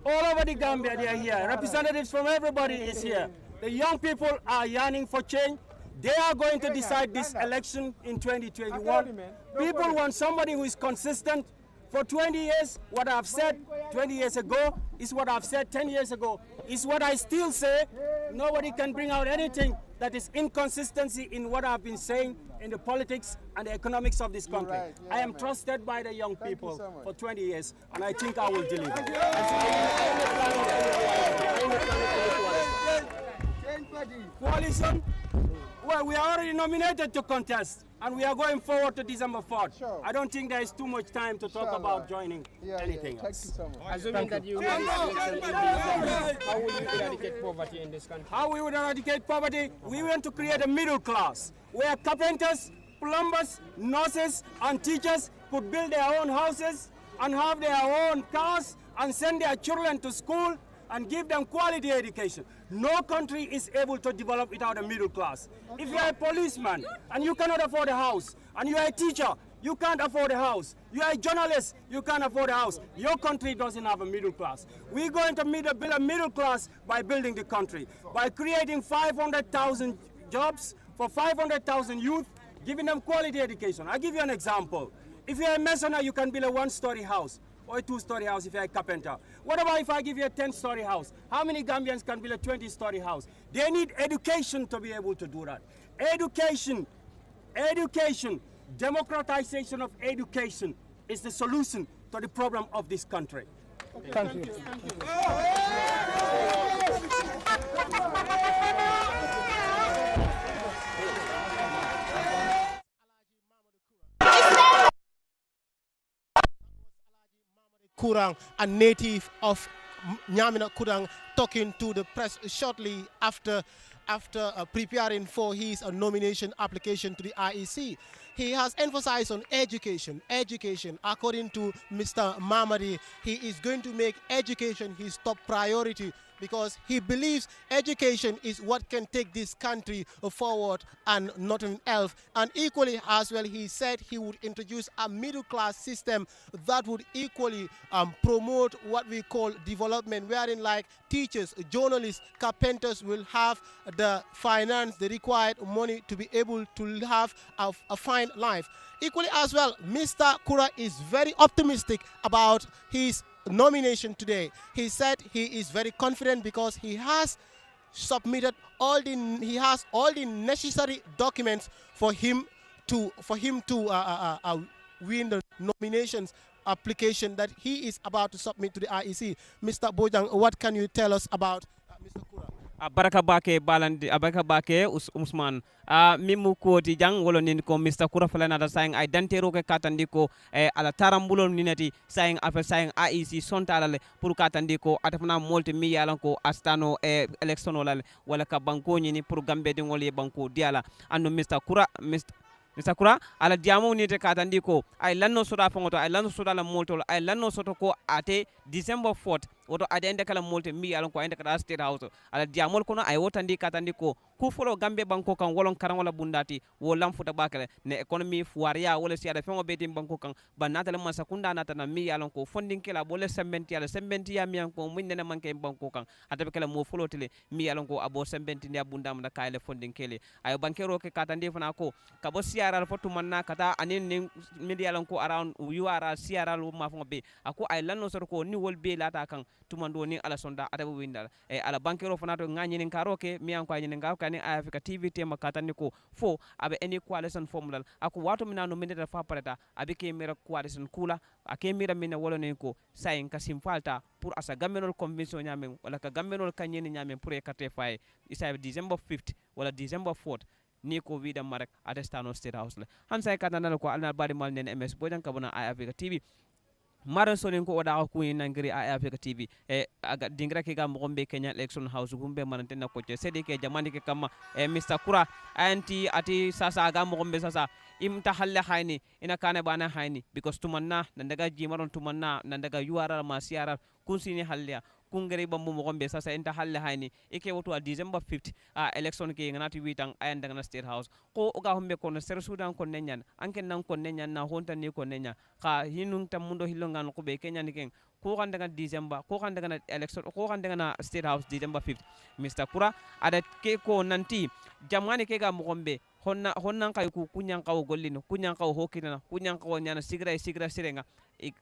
all over the Gambia they are here. Representatives from everybody is here. The young people are yearning for change. They are going to decide this election in 2021. People want somebody who is consistent. For 20 years, what I've said 20 years ago is what I've said 10 years ago, is what I still say. Nobody can bring out anything that is inconsistency in what I've been saying in the politics and the economics of this country. Right, yeah, I am man. trusted by the young Thank you people so much. for 20 years, and I think I will deliver. Coalition, well, we are already nominated to contest, and we are going forward to December 4th. Sure. I don't think there is too much time to talk about joining anything else. Thank you so much. Assuming that you win this election in December, how will you eradicate poverty in this country? How we would eradicate poverty? We want to create a middle class where carpenters, plumbers, nurses, and teachers could build their own houses and have their own cars and send their children to school and give them quality education. No country is able to develop without a middle class. If you are a policeman and you cannot afford a house, and you are a teacher, you can't afford a house. You are a journalist, you can't afford a house. Your country doesn't have a middle class. We're going to build a middle class by building the country, by creating 500,000 jobs for 500,000 youth, giving them quality education. I'll give you an example. If you're a masoner, you can build a one-story house or a two-story house if you're a carpenter. What about if I give you a 10-story house? How many Gambians can build a 20-story house? They need education to be able to do that. Education, democratization of education is the solution to the problem of this country. Thank you. Kurang, a native of Nyamina Kurang, talking to the press shortly after preparing for his nomination application to the IEC. He has emphasized on education. According to Mr. Mamadi, he is going to make education his top priority because he believes education is what can take this country forward and nothing else. And equally as well, he said he would introduce a middle-class system that would equally promote what we call development, wherein like teachers, journalists, carpenters will have the finance, the required money to be able to have a fine life. Equally as well, Mr. Kura is very optimistic about his nomination today. He said he is very confident because he has submitted all the necessary documents for him to win the nominations application that he is about to submit to the IEC. Mr. Bojang, what can you tell us about Mr. Kura? Baraka bake balandi abaka bake Usman mimu ko ti jang wolo nin ko Mr. Kura falana da saying identiro ke katandiko ala tarambulo ninati saying afa saying AIC sontalale pour katandiko atafna molti mi yalan ko astano election wala ka banko nyini pour gambe de ngol banko diala ando Mr. Kura ala diamo ni te katandiko ay lanno soda fongoto ay lanno soda la molto ay lanno soto ko ate December 4th woto ade ende kala molte mi alon ko ende kala state house ala diamol kono ay wotandi katandi ko ku folo gambe banko kan wolon karan wala bundati wo lamfuta bakale ne economy fuaria wala si ada fengo beti banko kan banata le masakunda nata na mi alon ko funding kala bole sembenti ya mi ko mun ne manke banko kan ata kala mo folo tele mi alon ko abo sembenti ne bundam da kayle funding kele ay bankero ke katandi fana ko kabo siaral fotu manna kata anin mi alon ko around URA siaral ma fo be ako ay lanno sor ko ni wol be lata kan tumando ni ala sonda atabu windal ala bankero fana to ngani nin karoke mi an ko ngani ngaw kani Africa TV tema katani ko fo abe any coalition formula ako wato mina no mineta fa pareta abe ke mera coalition kula ake mira mina wolo nin ko sayin kasim falta pour asa gamenol convention nyamen wala ka gamenol kanyeni nyamen pour e kate fay isa December 5th wala December 4th ni ko vida marek atestano state house le hansa katana ko alna bari mal nen MS bojan kabona Africa TV maran sonin ko oda ko ni nangiri Africa TV aga dingra ke gam gombe Kenya election house gumbe manante na ko cede ke jamani ke kama Mr. Kura anti ati sasa gam gombe sasa imta halle hayni ina kana bana hayni because tumanna nandaga jimaron tumanna nandaga yuara ma siara kunsini halle kungere bambu mo gombe sasa enta halle hayni ike wotu a December 5th election ke nganati witang ayanda ngana state house ko oga hombe kono ser sudan ko nenyan anken nan ko nenyan na honta ni ko nenya ka hinun tamundo hilongan ko be kenya ni ken ko kan daga December ko kan daga election ko kan daga state house December 5th Mr. Kura ada ke ko nanti jamani ke ga mo gombe honnan kay ku kunyan kaw gollino kunyan kaw hokina kunyan kaw nyana sigra sirenga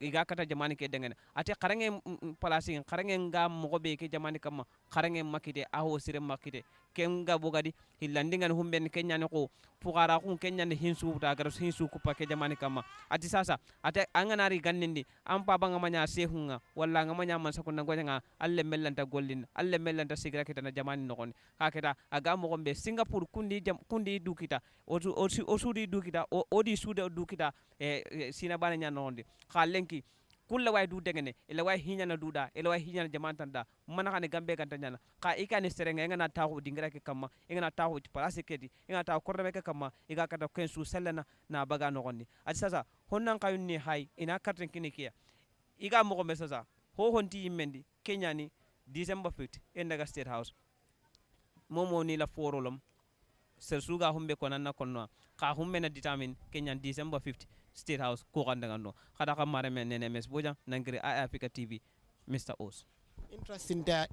iga kata jamani ke dengen ate karange palasi karange nga mo be ke jamani kama karange makite aho sire makite kenga bogadi hillandingan humben kenya ne ko fugara kun kenya ne hinsu ta gar hinsu ku pa ke jamani kama ati sasa ate anganari gannindi am pa banga manya sehunga walla ngamanya man sakunda ngonya alle mellanta gollin alle mellanta sigra kita na jamani no kon haketa aga mo gombe Singapore kundi dukita osudi dukita odi sude dukita sina bana nya nonde lenki kulla way du degene ila way hinyana duda ila way hinyana jamantanda mana kane gambe kan tanyana ka ikane serenga ngana tawu dingira ke kama ngana tawu place kedi ngana tawu korbe ke kama iga kata kensu selena na baga no gonni ati sasa honnan kayunni hay ina karten kinikia iga mo gombe sasa ho honti yimendi Kenya ni December 5th endaga state house momo ni la forolom ser suga humbe konanna konno ka humbe na determine Kenya December 5th state house ko kandangano kada ka mare men NMS boja nangiri Africa TV Mr. Os. Interesting there.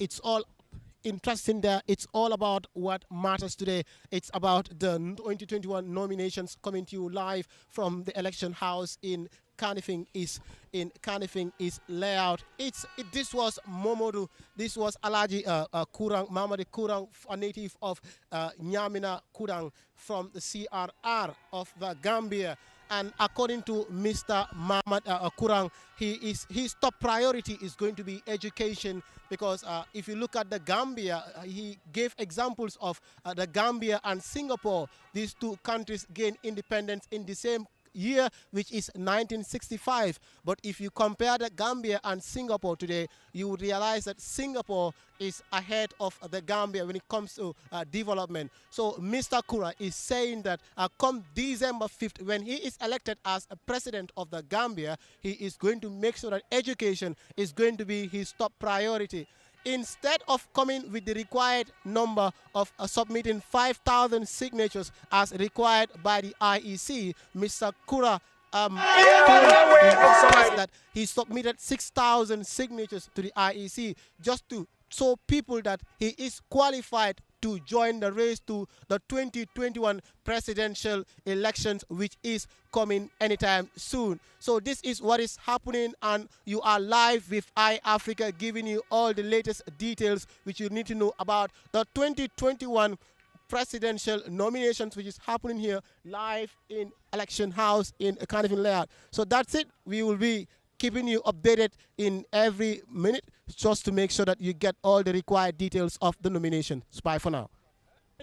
It's all about what matters today. It's about the 2021 nominations coming to you live from the election house in Kanifing is layout. This was Momodu. This was Alaji Kurang, Mamadi Kurang, a native of Nyamina Kurang from the CRR of the Gambia. And according to Mr. Mamad Kurang, his top priority is going to be education, because if you look at the Gambia, he gave examples of the Gambia and Singapore. These two countries gained independence in the same year, which is 1965. But if you compare the Gambia and Singapore today, you would realize that Singapore is ahead of the Gambia when it comes to development. So Mr. Kura is saying that come December 5th, when he is elected as a president of the Gambia, he is going to make sure that education is going to be his top priority. Instead of coming with the required number of submitting 5,000 signatures as required by the IEC, Mr. Kura that he submitted 6,000 signatures to the IEC just to show people that he is qualified to join the race to the 2021 presidential elections, which is coming anytime soon. So this is what is happening, and you are live with iAfrica, giving you all the latest details which you need to know about the 2021 presidential nominations, which is happening here live in Election House in Carnival Layout. So that's it. We will be keeping you updated in every minute just to make sure that you get all the required details of the nomination. Bye for now.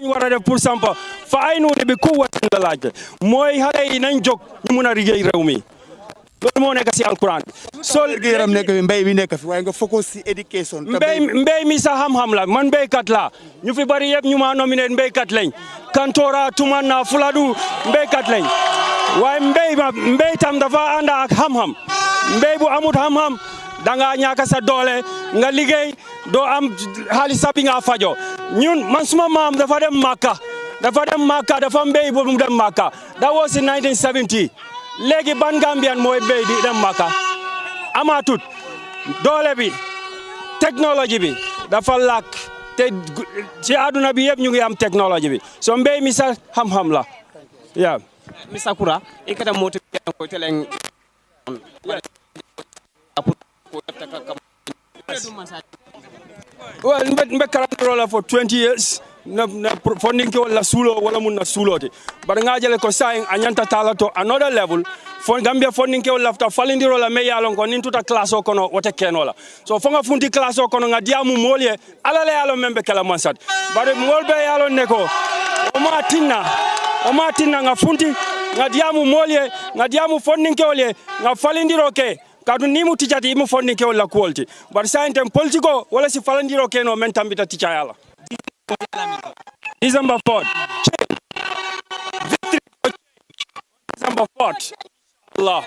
ñu war a def pour sampa fa ay noonu bi ku wat la laaj mooy xale yi nañ jóg ñu mun a liggéey réew mi loolu moo nekk si alquran sol liggéeyam nekk fi mbéy bi nekk fi waaye nga focus si education mbéy mi sa xam-xam la man mbéykat la ñu fi bari yëpp ñu ma nominé mbéykat lañ kantora tumanna fuladu mbéykat lañ waaye mbéy tam dafa ànd ak xam-xam mbéy bu amut xam-xam danga ñaaka sa doole nga liggéey doo am xaalis bi nga fajo ñun man suma maam dafa dem Makka dafa mbéy boobu mu dem Makka that was in 1970 léegi ban Gambian mooy mbéy di dem Makka amatut doole bi technology bi dafa làkk te ci àdduna bi yëpp ñu ngi am technology bi so mbéy mi sa xam-xam la yeah Mr. Kura ikata moti ko teleng well mbe karantorola for 20 years na funding ke wala sulo wala mun na sulote bar nga jele ko saying anyanta tala to another level Gambia funding ke wala ta falindiro la me yalon ko nintuta class o kono wote kenola so fonga funti class o kono nga diamu molye ala le yalon membe kala mansat bar molbe yalon ne ko o matinna nga funti nga diamu molye nga diamu funding ke wala nga falindiro ke kadu ni mu tijati imu funding ke wala quality bar sayentem politiko wala si falindiro ke no men tambita tica yala December 4th. Victory for December 4th. Allah.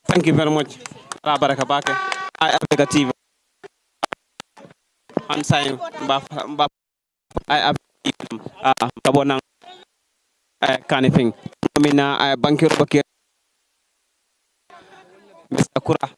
Thank you very much. Africa TV Hansai Mbap I kabonang kanifing mina bankiro bakir Mr. Kura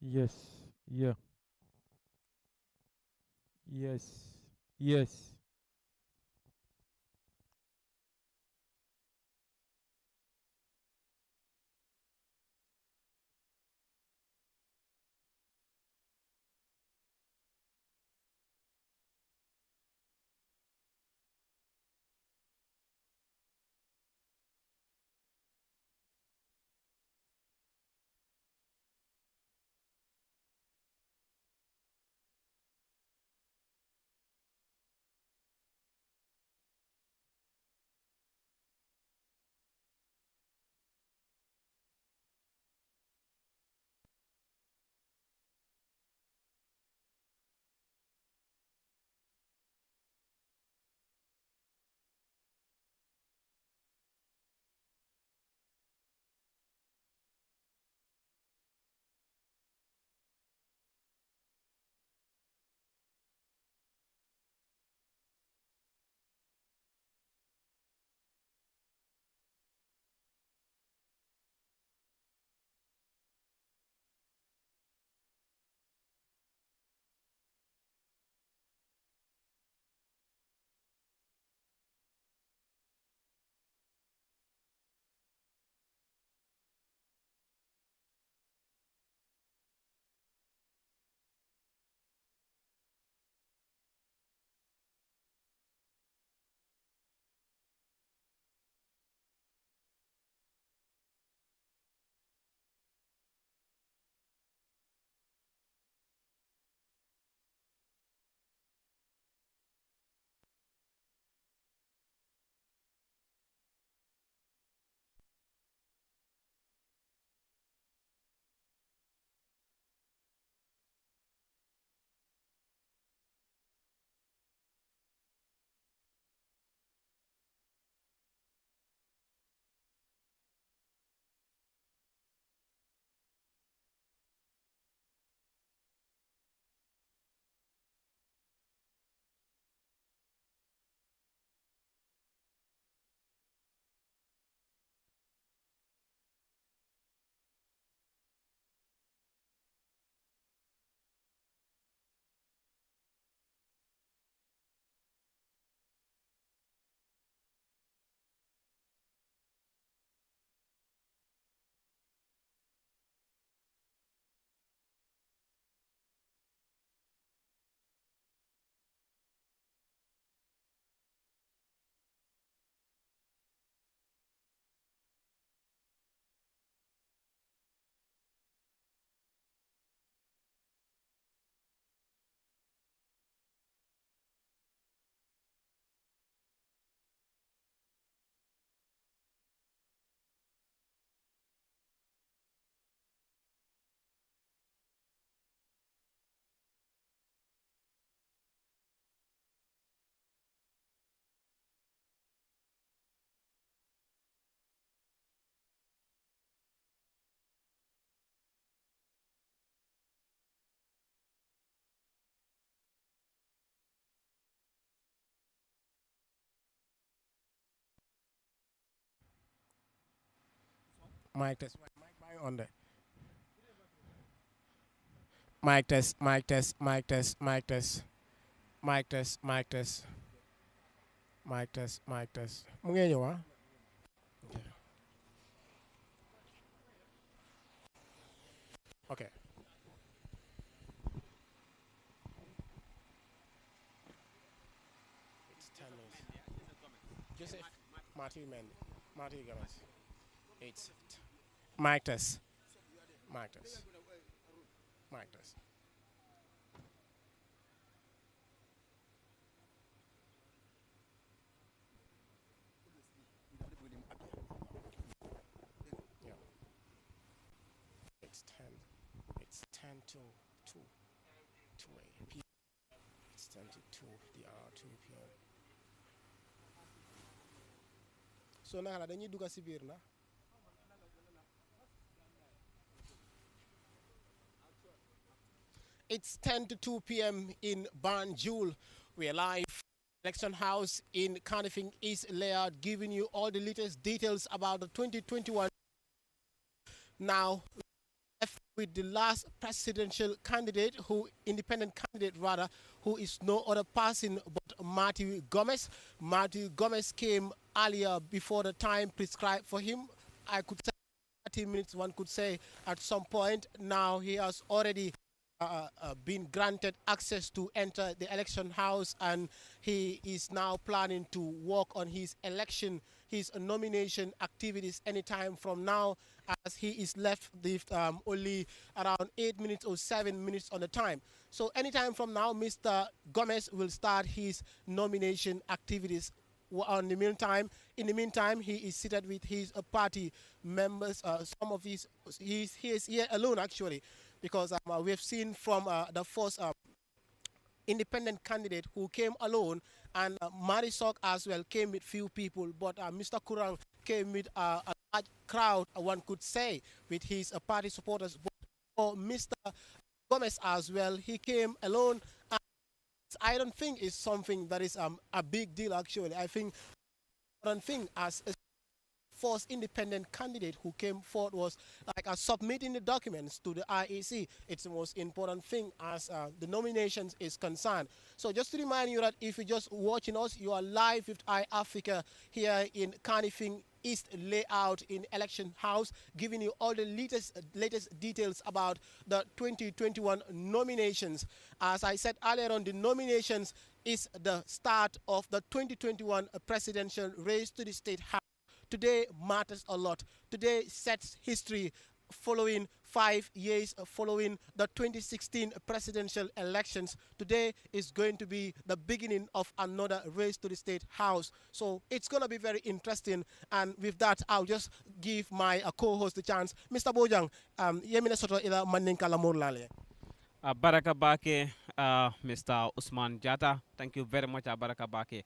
Yes. Yeah. Yes. Yes. Mic test. Mic on there. Mic test. Mic test. Mic test. Mic test. Mic test. Mic test. Mic test. Mic test. Mu ngeen ñëw ah. Okay. It's 10 minutes. Joseph Matthew Mendy. Matthew Gomez. It's mic test. Mic test. Mic test. Yeah. It's 10. It's 10 to 2. 2 p.m. It's 10 to 2. The hour 2 p.m. So naka la dañuy dugg si biir na. It's 10 to 2 p.m. in Banjul. We're live election house in Carnifing East Layout, giving you all the latest details about the 2021. Now, with the last presidential candidate, independent candidate rather, who is no other person but Matthew Gomez. Matthew Gomez came earlier before the time prescribed for him. I could say 30 minutes, one could say, at some point. Now he has already been granted access to enter the election house, and he is now planning to work on his nomination activities anytime from now, as he is left with only around 8 minutes or 7 minutes on the time. So anytime from now, Mr. Gomez will start his nomination activities. In the meantime, he is seated with his party members. Some of he is here alone actually, because we have seen from the first independent candidate who came alone, and Marisok as well came with few people, but Mr. Kurang came with a large crowd, one could say, with his party supporters. But for Mr. Gomez as well, he came alone. I don't think it's something that is a big deal actually. I think one thing as a first independent candidate who came forward was like submitting the documents to the IEC. It's the most important thing as the nominations is concerned. So just to remind you that if you're just watching us, you are live with iAfrica here in Carnifing East layout in Election House, giving you all the latest details about the 2021 nominations. As I said earlier on, the nominations is the start of the 2021 presidential race to the State House. Today matters a lot. Today sets history following 5 years following the 2016 presidential elections. Today is going to be the beginning of another race to the State House. So it's going to be very interesting. And with that, I'll just give my co-host the chance. Mr. Bojang, yemine soto ila mandinka la morlale. Baraka Bake, Mr. Usman Jata, thank you very much, Baraka Bake.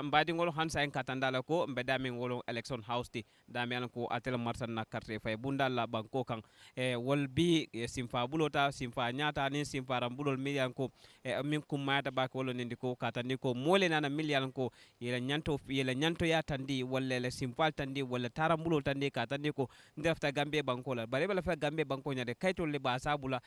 Mbadi ngolo hansa en katandala ko mbedami ngolo election house ti damian ko atel marsan na carte fay bundala banko kan wol bi simfa bulota simfa nyata ni simfa rambulol milian ko min kumata bake wolo nindi ko katandi ko mole nana milian ko yela nyanto ya tandi wala le simfal tandi wala tarambulol tandi katandi ko ndefta gambe banko la bare bala fa gambe banko nyade kaytol le ba sabula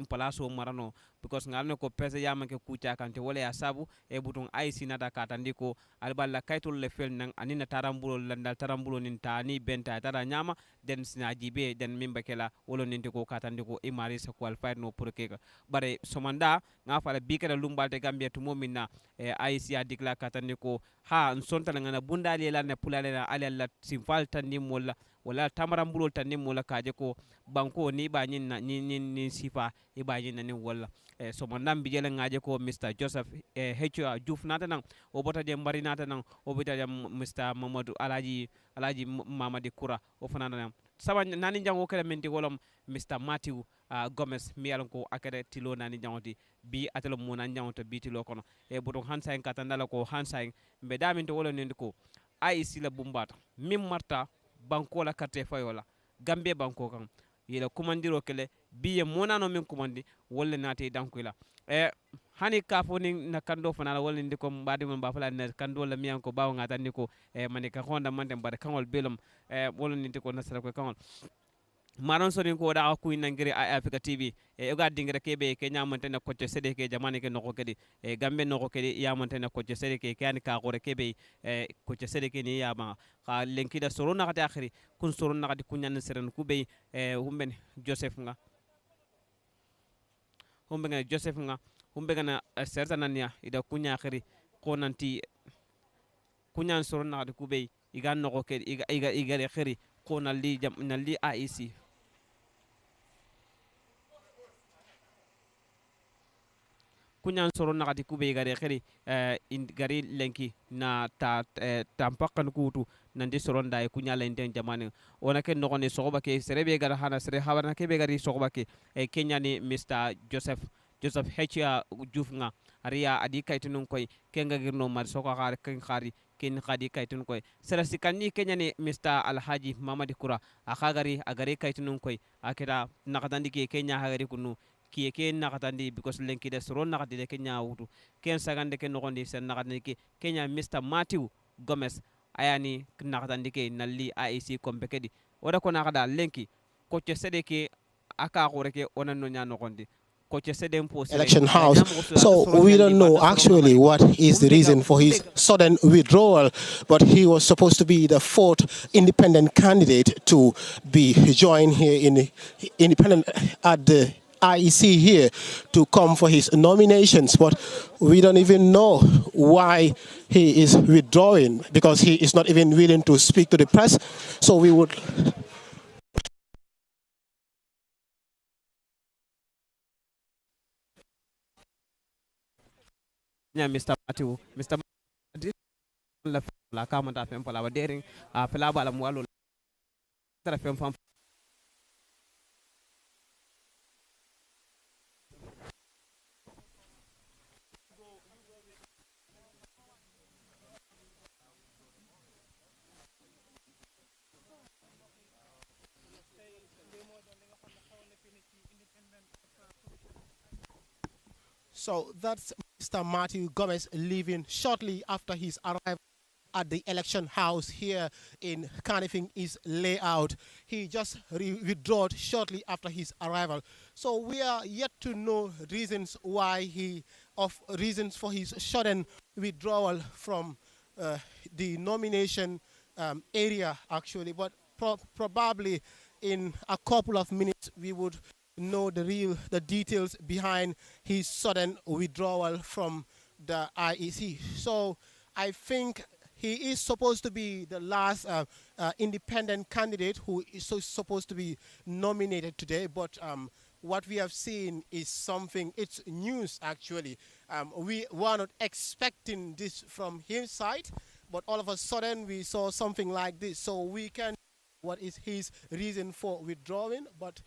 palaso marano because ngalno ko pese yamanke kucha kante wala ya sabu butung IC nata katandi ko alballa kaytol le fel nang anina tarambulo landal tarambulo nin tani benta tara nyama den sina jibe den mimba kela wolo nin ko katandi ko imari sa qualified no pour que bare somanda nga fala bikala lumbalde gambia to momina IC a dikla katandi ko ha nsonta ngana bundali la ne pulale na ala simfal tandi molla wala tamarambulo tandi molla kaje ko banko ni ba nyin na ni sifa e ba nyin ni wala so mandam bijele ngaje ko Mr. Joseph Hecho Diouf nata nang o bota de mbari nata nang o bota de Mr. Mamadou Alaji Mamadi Kura o fanana nang saba nani jango kala menti wolom Mr. Matthew Gomez mi yalon ko akade tilo nani jangoti bi atelo mo nan jangoto bi tilo kono boton hansa en katandala ko hansa en be damin to wolo nendi ko ay sila bumbata mim marta banko la carte fayola gambe banko kan yela kumandiro kele biye monano min kumandi wolle nati dankula hani kafo ni na kando fanala wolle ndiko mbadi mon bafala na kando la miyan ko bawo ngata ndiko mani ka honda mande mbade kangol belum wolle ndiko nasara ko kangol manon sonin ko da ku nangiri Africa TV ga dingira kebe ke nyamantene ko ci sede ke jamane ke noko kedi gambe noko kedi yamantene ko ci sede ke kan ka gore kebe ko ci sede ke ni yama ka lenki da soro na kata akhiri kun soro na kati kunyan seren ku be humben Joseph nga humben na sertanania ida kunya akhiri ko nanti kunyan soro na kati ku be iga noko kedi iga akhiri ko nali nali AIC kunyan soro nakati kube gari khiri gari lenki na tampakan kutu nandi soron dai kunya lenten jamane ona ken nogone sogoba ke serebe gara hana sere hawana ke be gari sogoba ke Kenya ni Mr. Joseph Hecha Diouf nga ariya adi kaytunun koy kenga girno mar soko khar ken khari ken khadi kaytun koy sera sikani Kenya ni Mr. Alhaji Mamadi Kura akhagari agari kaytunun koy akira nakatandi ke Kenya hagari kunu kiye ke nakatandi because lenki de soron nakati de Kenya wutu ken sagande ke nogondi sen nakatandi ke Kenya Mr. Matthew Gomez ayani nakatandi ke nalli AIC kombekedi oda ko nakada lenki ko ce sede ke aka horeke onan no nya nogondi election house. So we don't know actually what is the reason for his sudden withdrawal, but he was supposed to be the 4th independent candidate to be joined here in independent at the IEC here to come for his nominations, but we don't even know why he is withdrawing, because he is not even willing to speak to the press. So we would Mr. Matthew, Mr. la kama ta fem pala wadering a fela bala mo walo tara fem fam. So that's Mr. Matthew Gomez leaving shortly after his arrival at the election house here in Carnifing East layout. He just withdrew shortly after his arrival. So we are yet to know reasons reasons for his sudden withdrawal from the nomination area actually, but probably in a couple of minutes we would know the details behind his sudden withdrawal from the IEC. So I think he is supposed to be the last independent candidate who is supposed to be nominated today, but what we have seen is something, it's news actually. We were not expecting this from his side, but all of a sudden we saw something like this. So we can what is his reason for withdrawing, but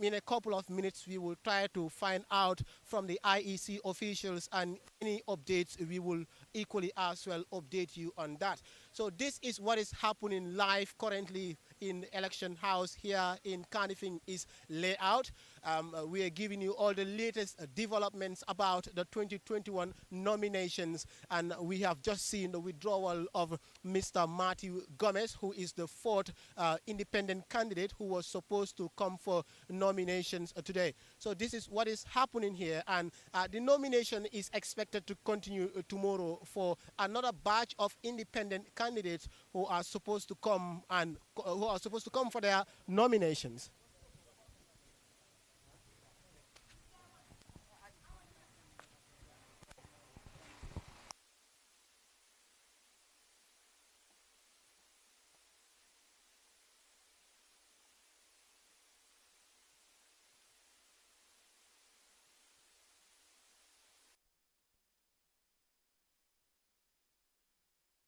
in a couple of minutes we will try to find out from the IEC officials, and any updates we will equally as well update you on that. So this is what is happening live currently in the election house here in Carnifing East layout. We are giving you all the latest developments about the 2021 nominations, and we have just seen the withdrawal of Mr. Matthew Gomez, who is the 4th independent candidate who was supposed to come for nominations today. So this is what is happening here, and the nomination is expected to continue tomorrow for another batch of independent candidates who are supposed to come for their nominations.